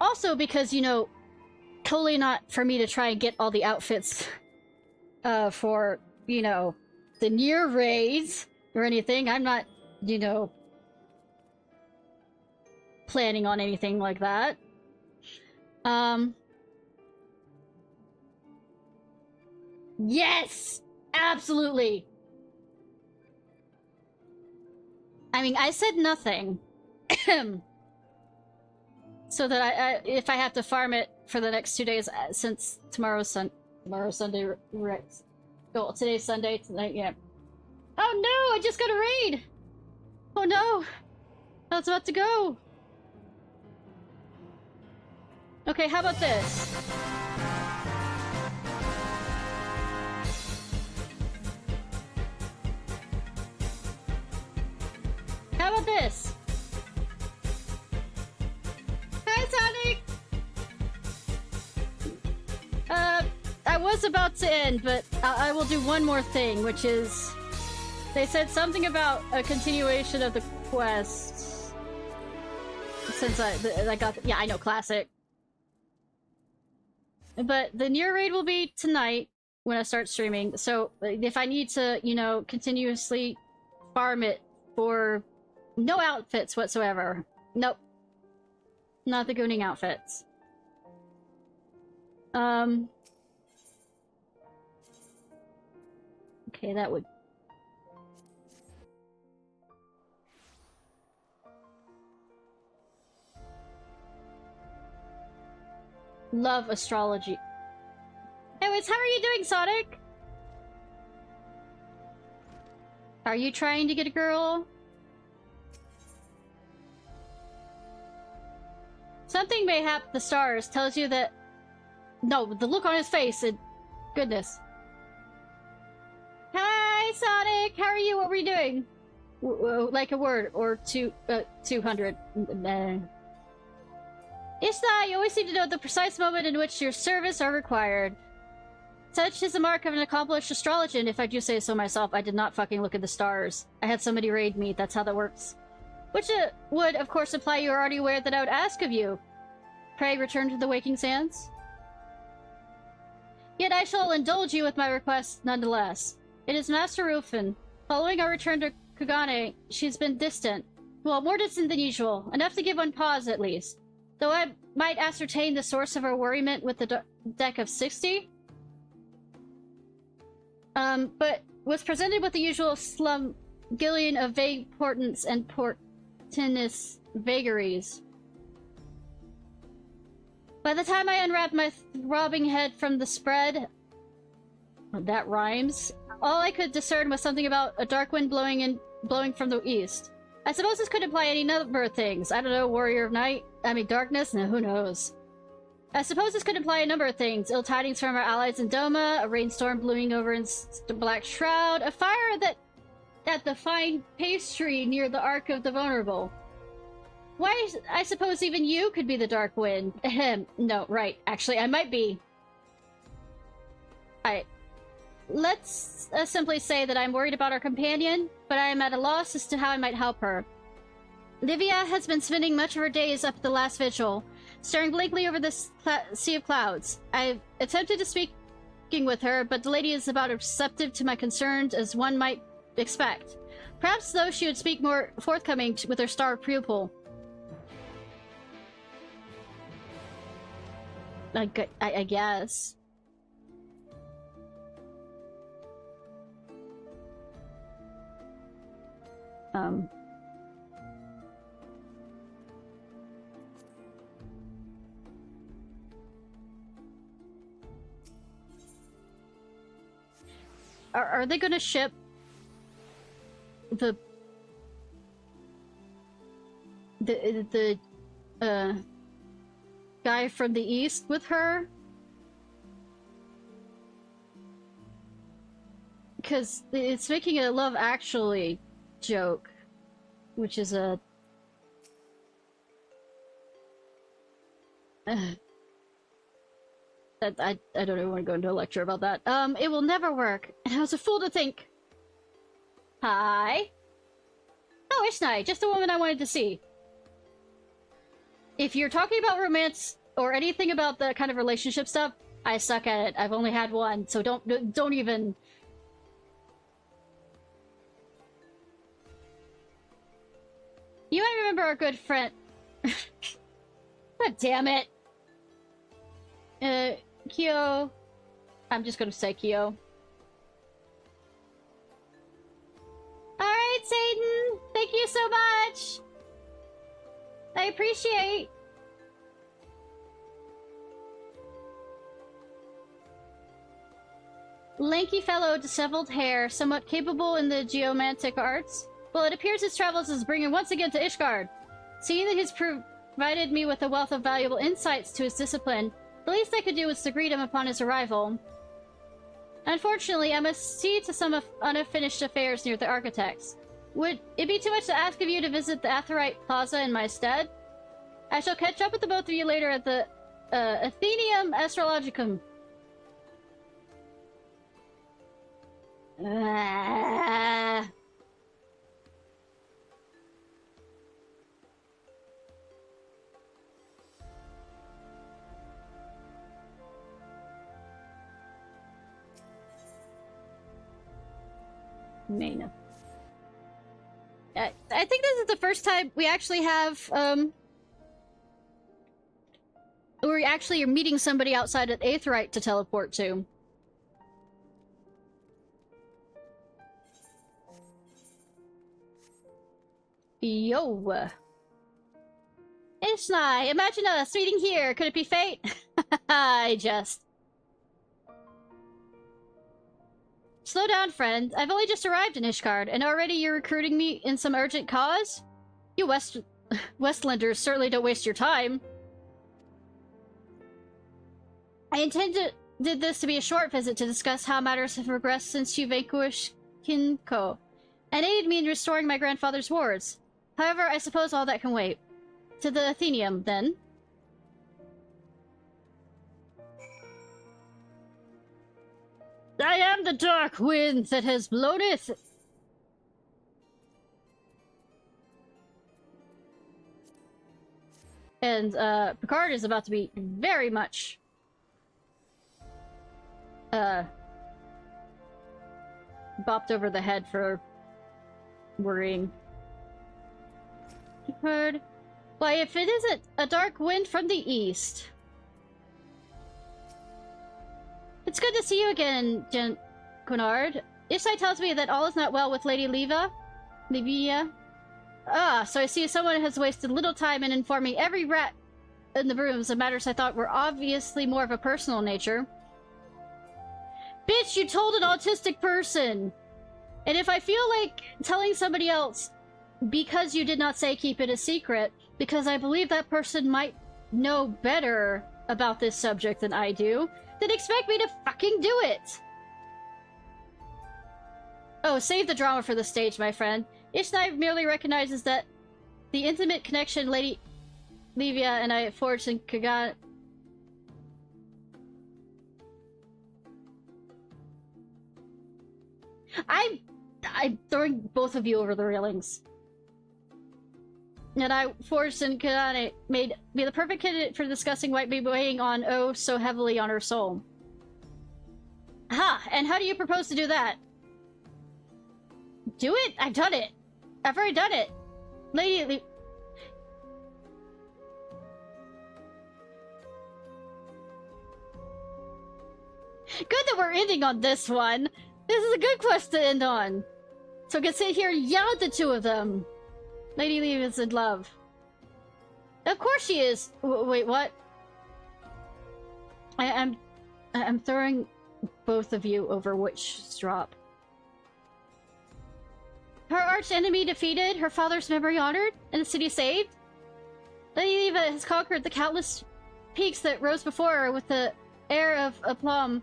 Also because, you know, totally not for me to try and get all the outfits for, you know, the near raids or anything. I'm not, you know, planning on anything like that. Yes! Absolutely! I mean, I said nothing. So that if I have to farm it for the next 2 days, since tomorrow's Sunday, right? Well, today's Sunday, tonight, yeah. Oh no, I just got a raid! Oh no! I was about to go! Okay, how about this? How about this? Hi, Sonic! I was about to end, but I will do one more thing, which is... They said something about a continuation of the quest. Since I got... Yeah, I know, classic. But the near raid will be tonight when I start streaming, so if I need to, you know, continuously farm it for no outfits whatsoever. Nope. Not the gooning outfits. Okay, that would... Love astrology. Anyways, how are you doing, Sonic? Are you trying to get a girl? Something mayhap the stars tells you that... No, the look on his face and... Goodness. Hi, Sonic! How are you? What were you doing? Like a word or 200. Ishnai, you always seem to know the precise moment in which your service are required. Such is the mark of an accomplished astrologer, and if I do say so myself, I did not fucking look at the stars. I had somebody raid me, that's how that works. Which would, of course, imply you are already aware that I would ask of you. Pray return to the waking sands? Yet I shall indulge you with my request nonetheless. It is Master Rufin. Following our return to Kugane, she's been distant. Well, more distant than usual. Enough to give one pause, at least. Though I might ascertain the source of her worriment with the deck of 60. But was presented with the usual slumgillion of vague portents and portentous vagaries. By the time I unwrapped my throbbing head from the spread... That rhymes. All I could discern was something about a dark wind blowing from the east. I suppose this could imply any number of things. I don't know, warrior of night? I mean, darkness? No, who knows? I suppose this could imply a number of things. Ill tidings from our allies in Doma, a rainstorm blooming over in the Black Shroud, a fire at the fine pastry near the Ark of the Vulnerable. Why, I suppose even you could be the Dark Wind. Ahem. No, right. Actually, I might be. Alright. Let's simply say that I'm worried about our companion, but I am at a loss as to how I might help her. Livia has been spending much of her days up at the last vigil, staring blankly over the sea of clouds. I've attempted to speaking with her, but the lady is about as receptive to my concerns as one might expect. Perhaps, though, she would speak more forthcoming with her star pupil. I guess. Are they gonna ship the guy from the east with her? Because it's making a Love Actually joke, which is a... I don't even want to go into a lecture about that. It will never work. I was a fool to think. Hi. Oh, Ishnai, just the woman I wanted to see. If you're talking about romance or anything about the kind of relationship stuff, I suck at it. I've only had one, so don't even... You might remember our good friend... God damn it! Kyo... I'm just gonna say Kyo. Alright, Satan! Thank you so much! I appreciate... Lanky fellow, disheveled hair, somewhat capable in the geomantic arts. Well, it appears his travels is bringing once again to Ishgard. Seeing that his provided me with a wealth of valuable insights to his discipline. The least I could do was to greet him upon his arrival. Unfortunately, I must see to some unfinished affairs near the architects. Would it be too much to ask of you to visit the Aetheryte Plaza in my stead? I shall catch up with the both of you later at the Athenaeum Astrologicum. Main. I think this is the first time we actually have, where actually you're meeting somebody outside of Aetheryte to teleport to. Yo. Ishnai, imagine us meeting here. Could it be fate? I just... Slow down, friend. I've only just arrived in Ishgard, and already you're recruiting me in some urgent cause? You Westlanders certainly don't waste your time. I did this to be a short visit to discuss how matters have progressed since you vanquished Kinko, and aided me in restoring my grandfather's wards. However, I suppose all that can wait. To the Athenaeum, then. I am the dark wind that has bloweth. And, Picard is about to be very much, bopped over the head for worrying. Picard, why, if it isn't a dark wind from the east... It's good to see you again, Quinard. Ishnai tells me that all is not well with Lady Livia. Ah, so I see someone has wasted little time in informing every rat in the rooms of matters I thought were obviously more of a personal nature. Bitch, you told an autistic person! And if I feel like telling somebody else because you did not say keep it a secret, because I believe that person might know better about this subject than I do, then expect me to fucking do it! Oh, save the drama for the stage, my friend. Ishnai merely recognizes that the intimate connection Lady Livia and I forged in Kagan... I'm throwing both of you over the railings. And I forged in Kagane made me the perfect candidate for discussing what be weighing on oh so heavily on her soul. Ha! And how do you propose to do that? Do it? I've done it. I've already done it. Lady... Good that we're ending on this one. This is a good quest to end on. So I can sit here and yell at the two of them. Lady Leave is in love. Of course she is. Wait, what? I'm throwing both of you over which drop. Her arch enemy defeated, her father's memory honored, and the city saved. Lady Leva has conquered the countless peaks that rose before her with the air of aplomb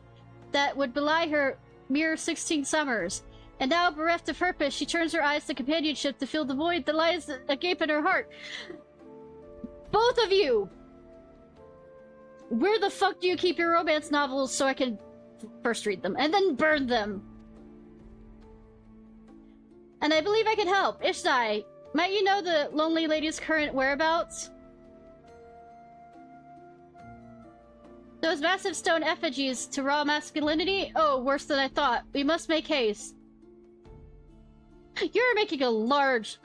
that would belie her mere 16 summers. And now, bereft of purpose, she turns her eyes to companionship to fill the void that lies agape in her heart. Both of you! Where the fuck do you keep your romance novels so I can first read them, and then burn them? And I believe I can help. Ishnai, might you know the lonely lady's current whereabouts? Those massive stone effigies to raw masculinity? Oh, worse than I thought. We must make haste. You're making a large,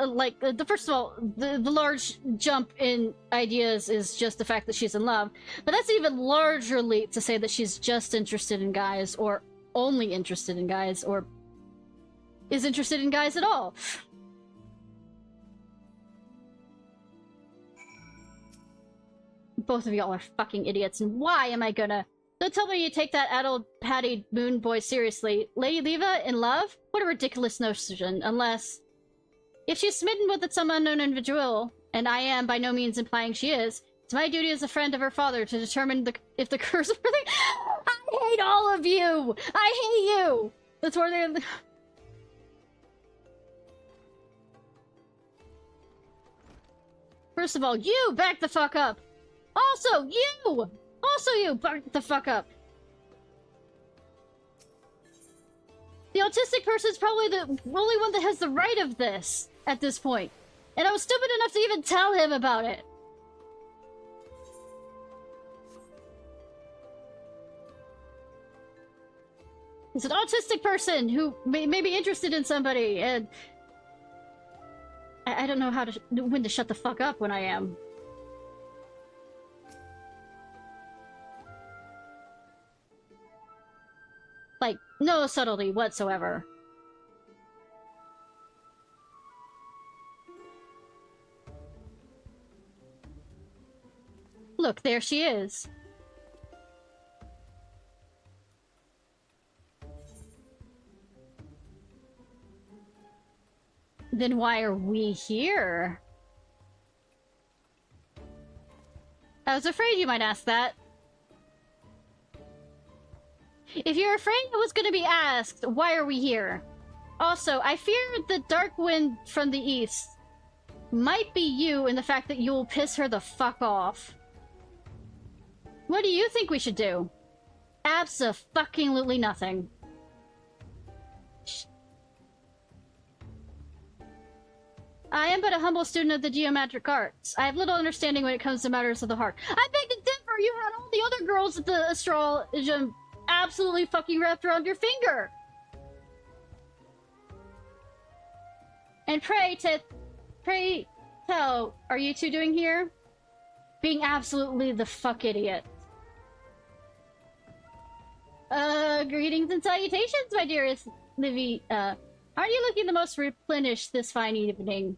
first of all, the large jump in ideas is just the fact that she's in love. But that's an even larger leap to say that she's just interested in guys, or only interested in guys, or is interested in guys at all. Both of y'all are fucking idiots, and why am I gonna... Don't tell me you take that addled, patty moon boy seriously. Lady Leva in love? What a ridiculous notion, unless... If she's smitten with some unknown individual, and I am by no means implying she is, it's my duty as a friend of her father to determine if the curse really. I hate all of you! I hate you! That's where they're. First of all, you back the fuck up! Also, you! Also, you back the fuck up! The autistic person's probably the only one that has the right of this at this point. And I was stupid enough to even tell him about it. He's an autistic person who may be interested in somebody, and I don't know when to shut the fuck up when I am. Like, no subtlety whatsoever. Look, there she is. Then why are we here? I was afraid you might ask that. If you're afraid I was gonna be asked, why are we here? Also, I fear the dark wind from the east might be you and the fact that you'll piss her the fuck off. What do you think we should do? Abso-fucking-lutely nothing. I am but a humble student of the geometric arts. I have little understanding when it comes to matters of the heart. I beg to differ! You had all the other girls at the astrologium absolutely fucking wrapped around your finger! And pray tell, are you two doing here? Being absolutely the fuck idiot. Greetings and salutations, my dearest Livy. Aren't you looking the most replenished this fine evening?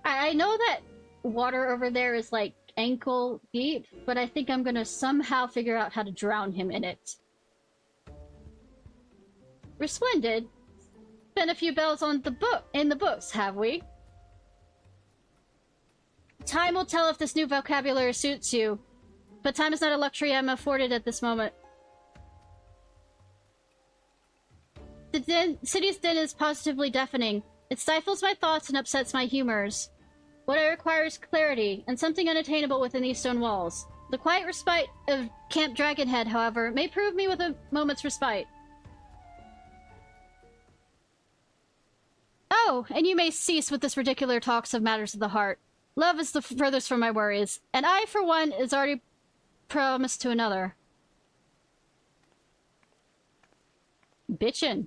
I know that water over there is like ankle deep, but I think I'm gonna somehow figure out how to drown him in it. We're splendid. Spent a few bells on in the books, have we? Time will tell if this new vocabulary suits you, but time is not a luxury I'm afforded at this moment. The city's din is positively deafening. It stifles my thoughts and upsets my humors. What I require is clarity, and something unattainable within these stone walls. The quiet respite of Camp Dragonhead, however, may prove me with a moment's respite. Oh, and you may cease with this ridiculous talks of matters of the heart. Love is the furthest from my worries, and I, for one, is already promised to another. Bitchin'.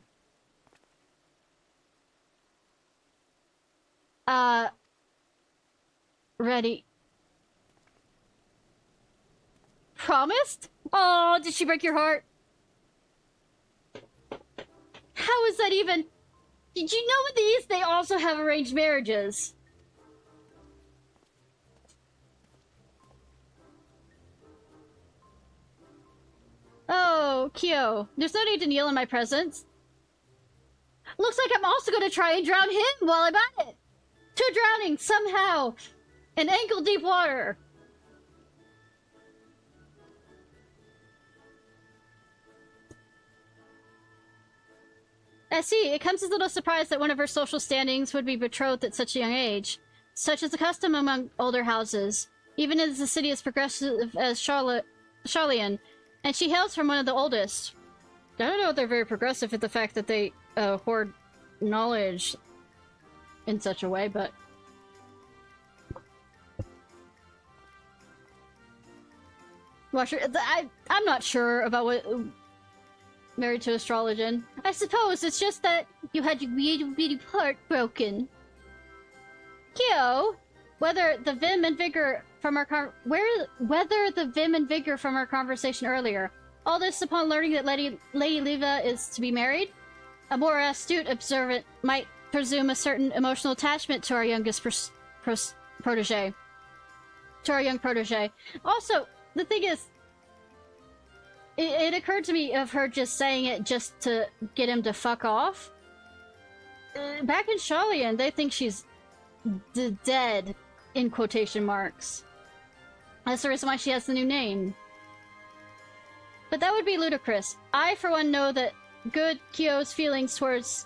Ready. Promised? Oh, did she break your heart? How is that even? Did you know with these, they also have arranged marriages? Oh, Kyo. There's no need to kneel in my presence. Looks like I'm also gonna try and drown him while I'm at it. 2 drownings, somehow. In ankle-deep water. I see. It comes as a little surprise that one of her social standings would be betrothed at such a young age. Such is the custom among older houses, even as the city is progressive as Charlian, and she hails from one of the oldest. I don't know if they're very progressive at the fact that they hoard knowledge in such a way, but... Well, sure, I'm not sure about what... Married to Astrologian. I suppose it's just that you had your beauty part broken. Kyo, whether the vim and vigor from our conversation earlier, all this upon learning that Lady Leva is to be married, a more astute observant might presume a certain emotional attachment to our youngest protege. To our young protege. Also, the thing is, it occurred to me of her just saying it just to get him to fuck off. Back in Charlian, they think she's dead, in quotation marks. That's the reason why she has the new name. But that would be ludicrous. I, for one, know that good Kyo's feelings towards...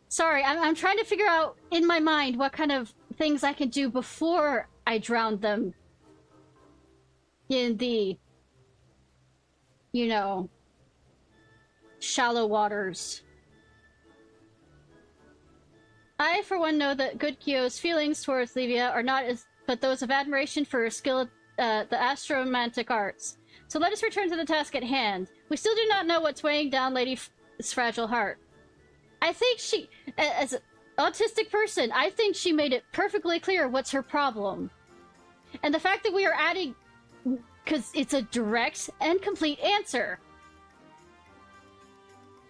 Sorry, I'm trying to figure out in my mind what kind of things I can do before I drown them in the, you know, shallow waters. I, for one, know that good Kyo's feelings towards Livia are not as but those of admiration for her skill at the astromantic arts. So let us return to the task at hand. We still do not know what's weighing down Lady's fragile heart. I think she, as an autistic person, I think she made it perfectly clear what's her problem. And the fact that we are adding, because it's a direct and complete answer.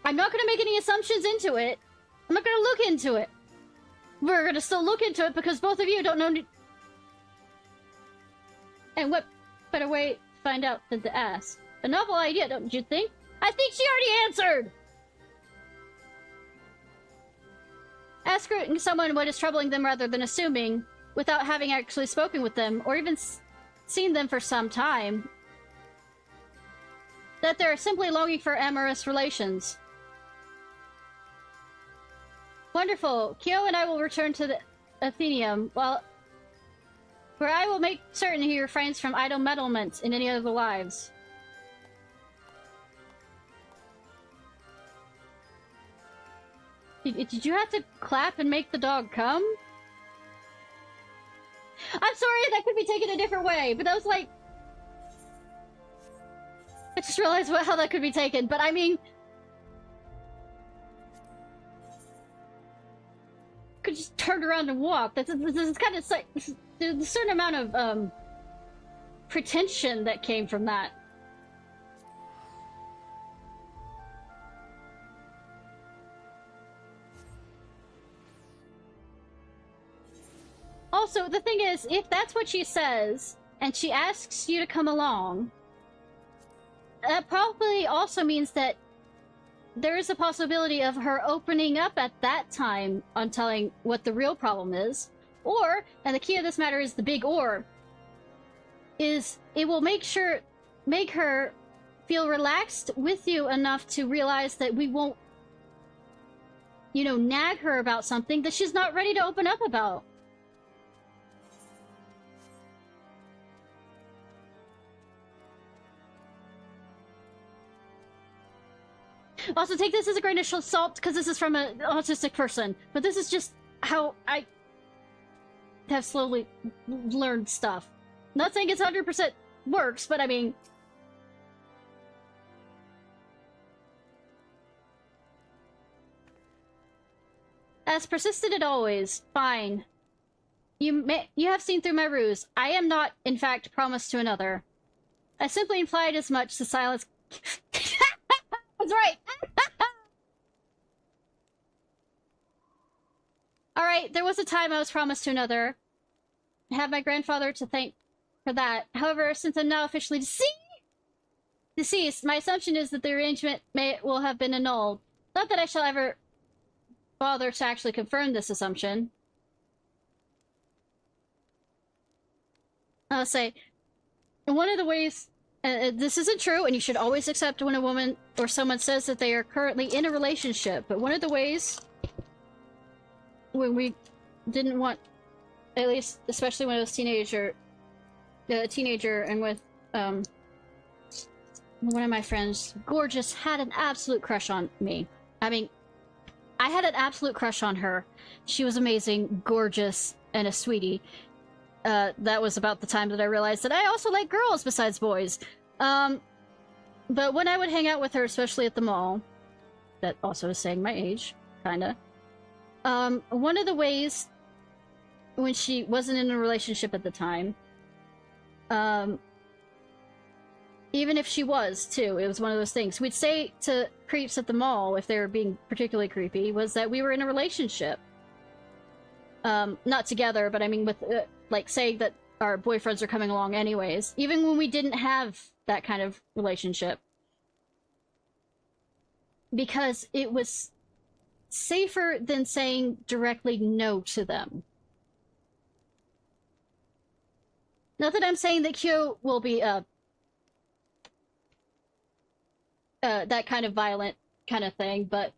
I'm not going to make any assumptions into it. I'm not going to look into it. We're going to still look into it because both of you don't know. And what better way to find out than to ask? A novel idea, don't you think? I think she already answered! Asking someone what is troubling them rather than assuming, without having actually spoken with them, or even seen them for some time, that they're simply longing for amorous relations. Wonderful. Kyo and I will return to the Athenaeum, where I will make certain he refrains from idle meddlement in any of the lives. Did you have to clap and make the dog come? I'm sorry, that could be taken a different way, but that was like... I just realized how that could be taken, but I mean... Could just turn around and walk. This is kind of like... There's a certain amount of, pretension that came from that. Also, the thing is, if that's what she says, and she asks you to come along, that probably also means that there is a possibility of her opening up at that time on telling what the real problem is. Or, and the key of this matter is the big or, is it will make her feel relaxed with you enough to realize that we won't, you know, nag her about something that she's not ready to open up about. Also, take this as a grain of salt, because this is from an autistic person. But this is just how I have slowly learned stuff. Not saying it's 100% works, but I mean... As persistent as always. Fine. You have seen through my ruse. I am not, in fact, promised to another. I simply implied as much to silence... That's right! Alright, there was a time I was promised to another. I have my grandfather to thank for that. However, since I'm now officially deceased, my assumption is that the arrangement will have been annulled. Not that I shall ever bother to actually confirm this assumption. I'll say, one of the ways... this isn't true, and you should always accept when a woman or someone says that they are currently in a relationship. But one of the ways when we didn't want, at least, especially when I was a teenager and with one of my friends, gorgeous, had an absolute crush on me. I mean, I had an absolute crush on her. She was amazing, gorgeous, and a sweetie. That was about the time that I realized that I also like girls besides boys. But when I would hang out with her, especially at the mall, that also is saying my age, kinda. One of the ways when she wasn't in a relationship at the time, even if she was too, it was one of those things. We'd say to creeps at the mall, if they were being particularly creepy, was that we were in a relationship. Not together, but I mean with, like, saying that our boyfriends are coming along anyways, even when we didn't have that kind of relationship. Because it was safer than saying directly no to them. Not that I'm saying that Kyo will be, that kind of violent kind of thing, but...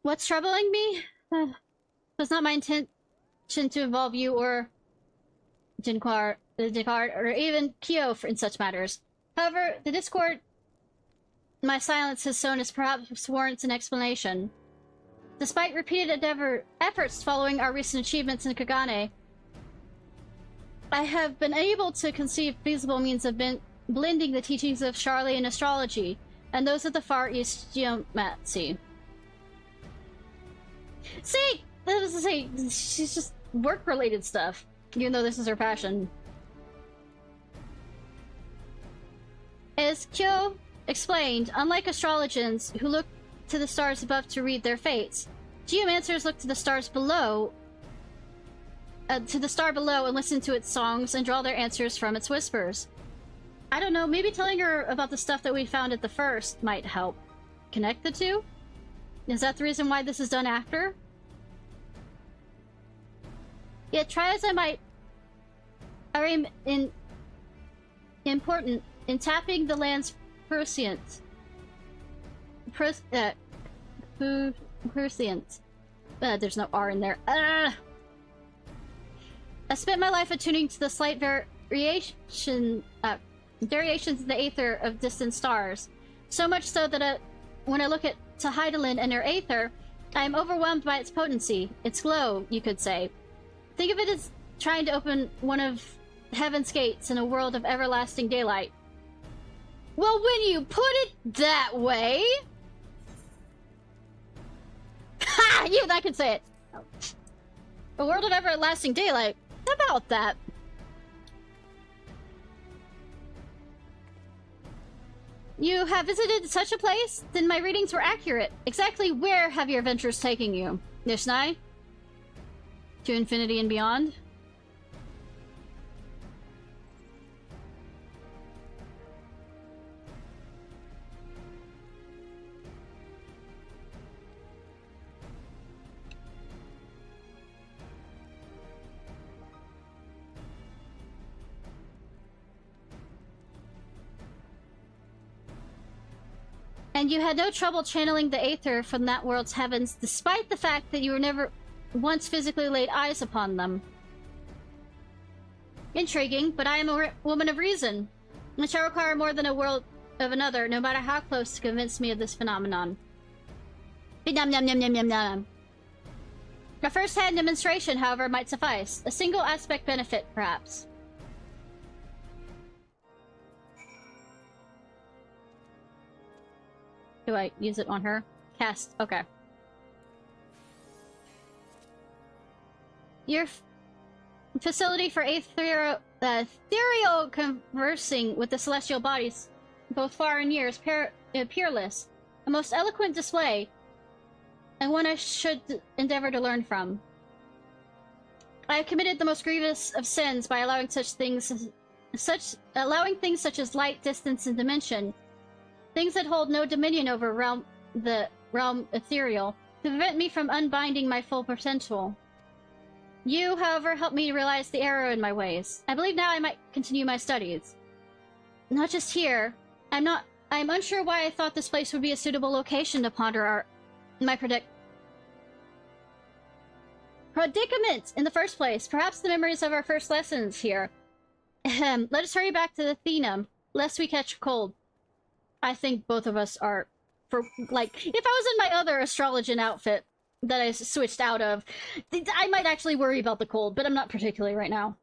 What's troubling me? It was not my intention to involve you or Jinkar, or even Kyo in such matters. However, the discord my silence has sown is perhaps warrants an explanation. Despite repeated efforts following our recent achievements in Kagane, I have been able to conceive feasible means of blending the teachings of Charlian astrology and those of the Far East geomancy. See! That was to say, she's just work-related stuff, even though this is her passion. As Kyo explained, unlike astrologers who look to the stars above to read their fates, geomancers look to the stars below, to the star below and listen to its songs and draw their answers from its whispers. I don't know, maybe telling her about the stuff that we found at the first might help connect the two? Is that the reason why this is done after? Yet try as I might, I am important in tapping the land's prescience. Prescience. There's no R in there. I spent my life attuning to the slight variations in the aether of distant stars. So much so that when I look at Heidelin and her aether, I am overwhelmed by its potency, its glow, you could say. Think of it as trying to open one of heaven's gates in a world of everlasting daylight. Well, when you put it that way... Ha! Even I can say it. A world of everlasting daylight. How about that? You have visited such a place? Then my readings were accurate. Exactly where have your adventures taken you? Ishnai? To infinity and beyond? And you had no trouble channeling the aether from that world's heavens, despite the fact that you were never once physically laid eyes upon them. Intriguing, but I am a woman of reason. It shall require more than a world of another, no matter how close, to convince me of this phenomenon. Nom nom nom nom nom nom. A first-hand demonstration, however, might suffice. A single aspect benefit, perhaps. Do I use it on her? Cast. Okay. Your facility for ethereal conversing with the celestial bodies, both far and near, is peerless. A most eloquent display, and one I should endeavor to learn from. I have committed the most grievous of sins by allowing things such as light, distance, and dimension, things that hold no dominion over the realm ethereal, to prevent me from unbinding my full potential. You, however, helped me realize the error in my ways. I believe now I might continue my studies. Not just here. I'm unsure why I thought this place would be a suitable location to ponder my predicament in the first place. Perhaps the memories of our first lessons here. Let us hurry back to the Thenum, lest we catch a cold. I think both of us are, if I was in my other astrologian outfit that I switched out of, I might actually worry about the cold, but I'm not particularly right now.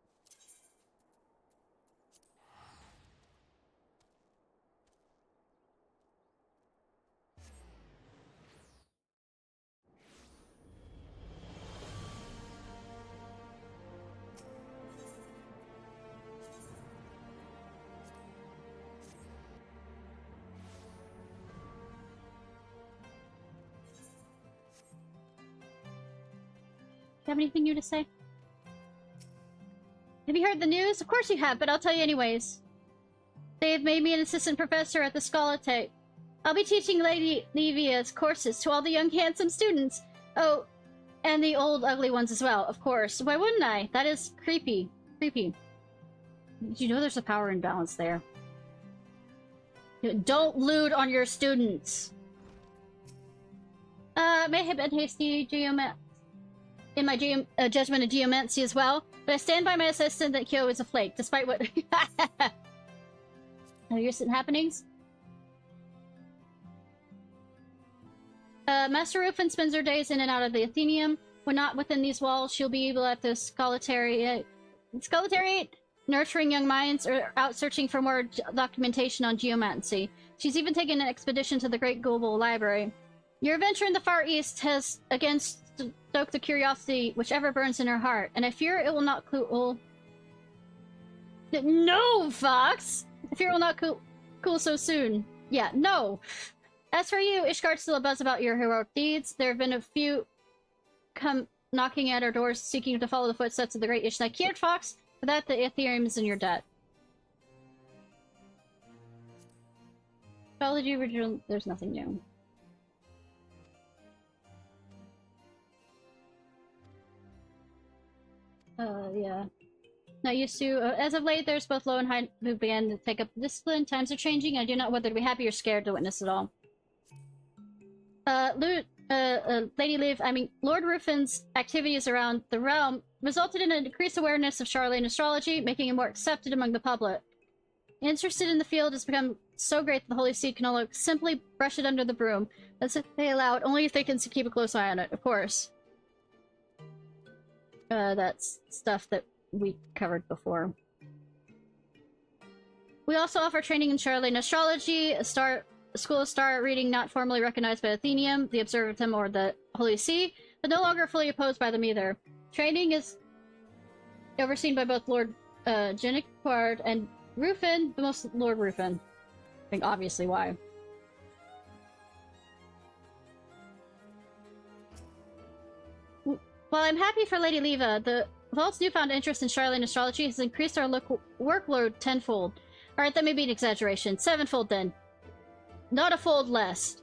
have anything new to say? Have you heard the news? Of course you have, but I'll tell you anyways. They have made me an assistant professor at the Scholate. I'll be teaching Lady Levia's courses to all the young handsome students. Oh, and the old ugly ones as well, of course. Why wouldn't I? That is creepy. Creepy. Did you know there's a power imbalance there? Don't lewd on your students. May have been hasty in my judgment of geomancy as well, but I stand by my assessment that Kyo is a flake, despite what recent happenings. Master Rufin spends her days in and out of the Athenaeum. When not within these walls, she'll be able at the Scolatariat, nurturing young minds, or out searching for more documentation on geomancy. She's even taken an expedition to the Great Global Library. Your adventure in the Far East has again stoked the curiosity which ever burns in her heart, and I fear it will not No, Fox! I fear it will not cool so soon. Yeah, no! As for you, Ishgard's still abuzz about your heroic deeds. There have been a few come knocking at our doors seeking to follow the footsteps of the great Ishnai. Ciarfox, for that the Ethereum is in your debt. Astrology original, there's nothing new. Yeah. Not used to. As of late, there's both low and high who began to take up the discipline. Times are changing. I do not know whether to be happy or scared to witness it all. Lady Liv, Lord Rufin's activities around the realm resulted in an increased awareness of Charlene astrology, making it more accepted among the public. Interested in the field has become so great that the Holy See can no longer simply brush it under the broom. That's if they allow it, only if they can keep a close eye on it, of course. That's stuff that we covered before. We also offer training in Charlene astrology, a school of star reading not formally recognized by Athenaeum, the Observatum, or the Holy See, but no longer fully opposed by them either. Training is overseen by both Lord Jeniquard and Rufin, but most Lord Rufin. I think obviously why. While I'm happy for Lady Leva, the Vault's newfound interest in Charlene astrology has increased our workload tenfold. Alright, that may be an exaggeration. Sevenfold then. Not a fold less.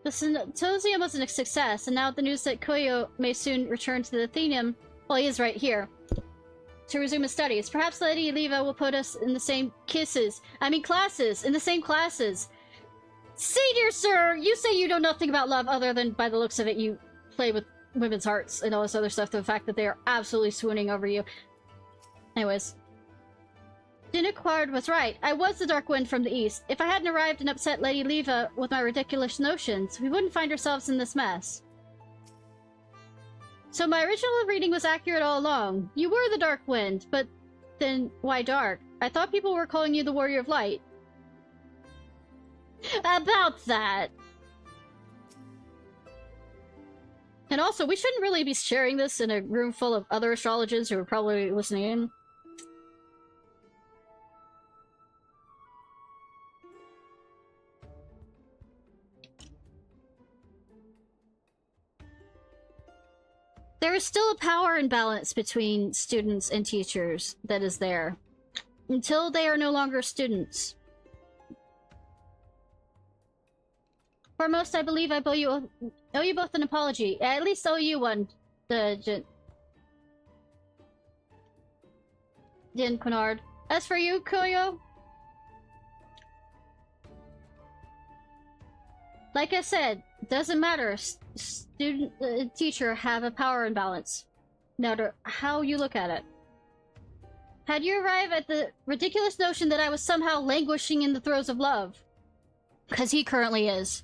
The symposium was a success, and now the news that Koyo may soon return to the Athenaeum, well, he is right here, to resume his studies. Perhaps Lady Leva will put us in the same classes, in the same classes. Senior sir, you say you know nothing about love other than, by the looks of it, you play with women's hearts and all this other stuff, the fact that they are absolutely swooning over you. Anyways. Jeniquard was right. I was the Dark Wind from the East. If I hadn't arrived and upset Lady Leva with my ridiculous notions, we wouldn't find ourselves in this mess. So my original reading was accurate all along. You were the Dark Wind, but then why dark? I thought people were calling you the Warrior of Light. About that. And also, we shouldn't really be sharing this in a room full of other astrologers who are probably listening in. There is still a power imbalance between students and teachers that is there. Until they are no longer students. Foremost, I believe I owe you both an apology. I at least owe you one, Jeniquard. As for you, Koyo, like I said, doesn't matter. Student and teacher have a power imbalance, no matter how you look at it. Had you arrived at the ridiculous notion that I was somehow languishing in the throes of love, because he currently is.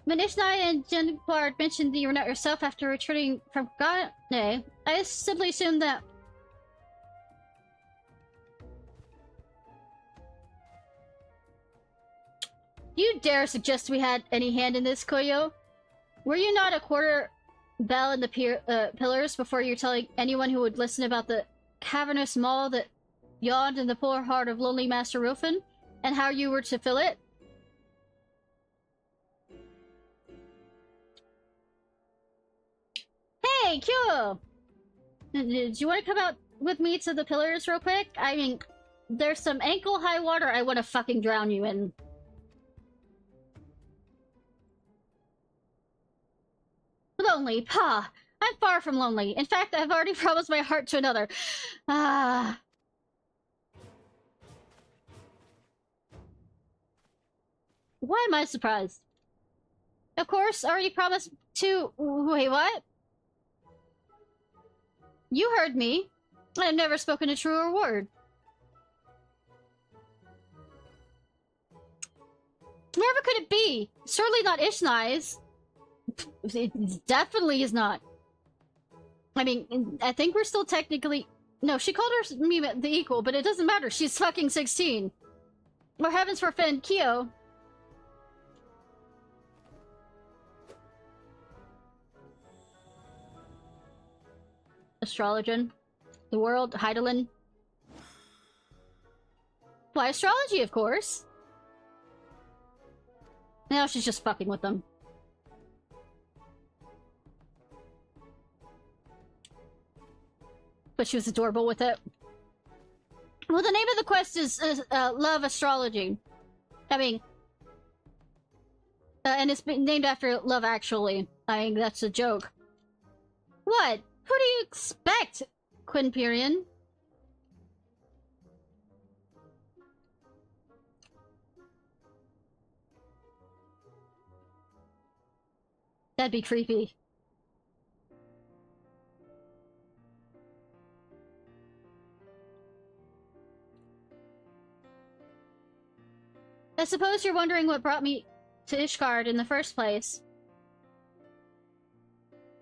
When Ishnai and Jeniquard mentioned that you were not yourself after returning from Gane, I simply assumed that... Do you dare suggest we had any hand in this, Koyo? Were you not a quarter bell in the pillars before you're telling anyone who would listen about the cavernous maw that yawned in the poor heart of lonely Master Rufin, and how you were to fill it? Hey, Q! Do you want to come out with me to the pillars real quick? I mean, there's some ankle-high water I want to fucking drown you in. Lonely, pa! I'm far from lonely. In fact, I've already promised my heart to another. Ah... Why am I surprised? Of course, already promised to... Wait, what? You heard me. I've never spoken a truer word. Wherever could it be? Surely not Ishnai's. It definitely is not. I mean, I think we're still technically... No, she called me the equal, but it doesn't matter. She's fucking 16. Or heavens forfend, Kyo. Astrologian. The world. Heidelin. Why, astrology, of course. Now she's just fucking with them. But she was adorable with it. Well, the name of the quest is Love Astrology. I mean... and it's been named after Love Actually. I mean, that's a joke. What? Who do you expect, Quinperion? That'd be creepy. I suppose you're wondering what brought me to Ishgard in the first place.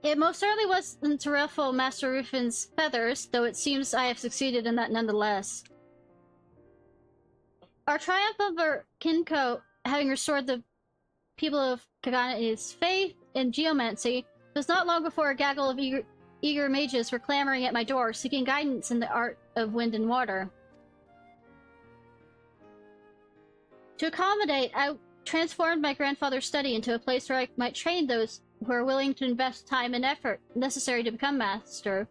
It most certainly wasn't to ruffle Master Rufin's feathers, though it seems I have succeeded in that nonetheless. Our triumph over Kinko, having restored the people of Kagana's faith in geomancy, was not long before a gaggle of eager mages were clamoring at my door, seeking guidance in the art of wind and water. To accommodate, I transformed my grandfather's study into a place where I might train those who are willing to invest time and effort necessary to become master.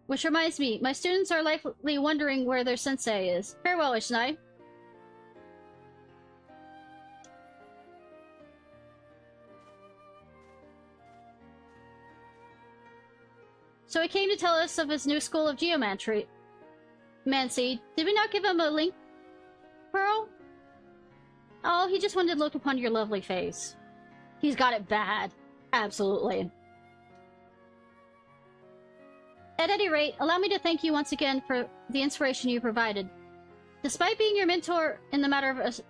Which reminds me, my students are likely wondering where their sensei is. Farewell, Ishnai. So he came to tell us of his new school of geomancy. Did we not give him a link, Pearl? Oh, he just wanted to look upon your lovely face. He's got it bad. Absolutely. At any rate, allow me to thank you once again for the inspiration you provided. Despite being your mentor in the matters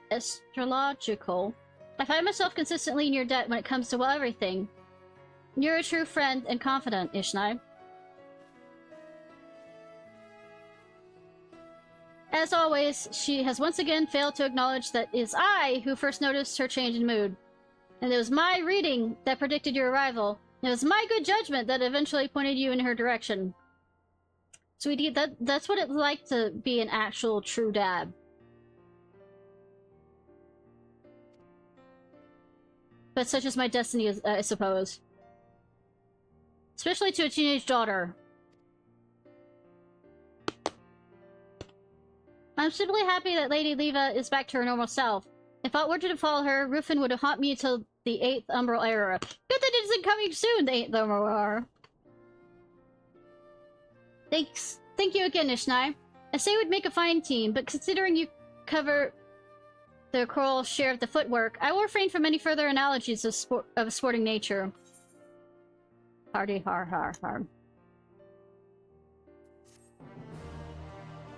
astrological, I find myself consistently in your debt when it comes to everything. You're a true friend and confidant, Ishnai. As always, she has once again failed to acknowledge that it is I who first noticed her change in mood. And it was my reading that predicted your arrival. It was my good judgment that eventually pointed you in her direction. Sweetie, that's what it's like to be an actual true dad. But such is my destiny, I suppose. Especially to a teenage daughter. I'm simply happy that Lady Leva is back to her normal self. If aught were to befall her, Rufin would haunt me until the 8th Umbral Era. Good that it isn't coming soon, the 8th Umbral Era. Thanks. Thank you again, Ishnai. I say we'd make a fine team, but considering you cover the Coral share of the footwork, I will refrain from any further analogies of a sporting nature. Hardy har har har.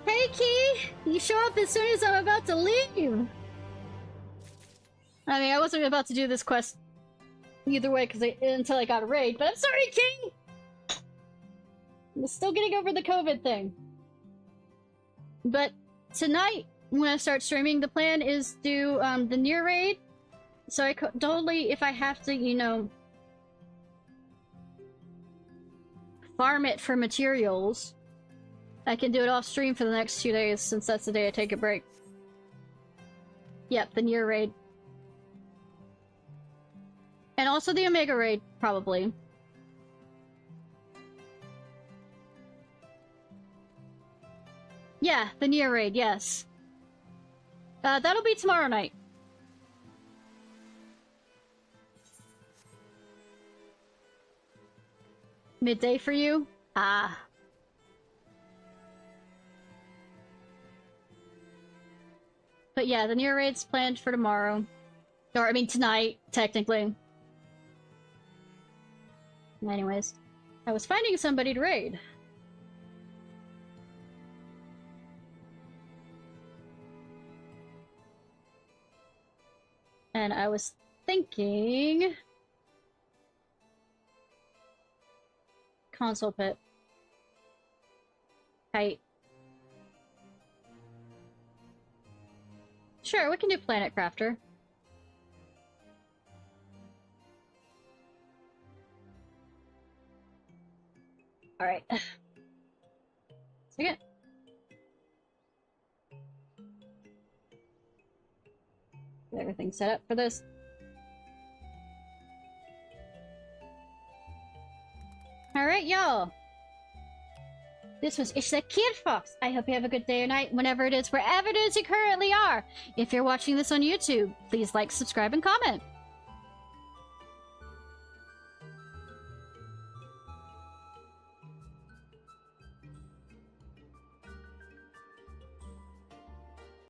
Hey, Key! You show up as soon as I'm about to leave! I mean, I wasn't about to do this quest either way until I got a raid, but I'm sorry, Key! I'm still getting over the COVID thing. But tonight, when I start streaming, the plan is do the near raid. So I totally, if I have to, you know, farm it for materials, I can do it off stream for the next 2 days, since that's the day I take a break. Yep, the near raid. And also the Omega raid, probably. Yeah, the Nier raid, yes. That'll be tomorrow night. Midday for you? Ah. But yeah, the Nier raid's planned for tomorrow. Or, I mean, tonight, technically. Anyways, I was finding somebody to raid. And I was thinking... Console pit. Kite. Sure, we can do Planet Crafter. Alright. Second. Get everything set up for this. Alright, y'all. This was Ishnai Ciarfox. I hope you have a good day or night, whenever it is, wherever it is you currently are. If you're watching this on YouTube, please like, subscribe, and comment.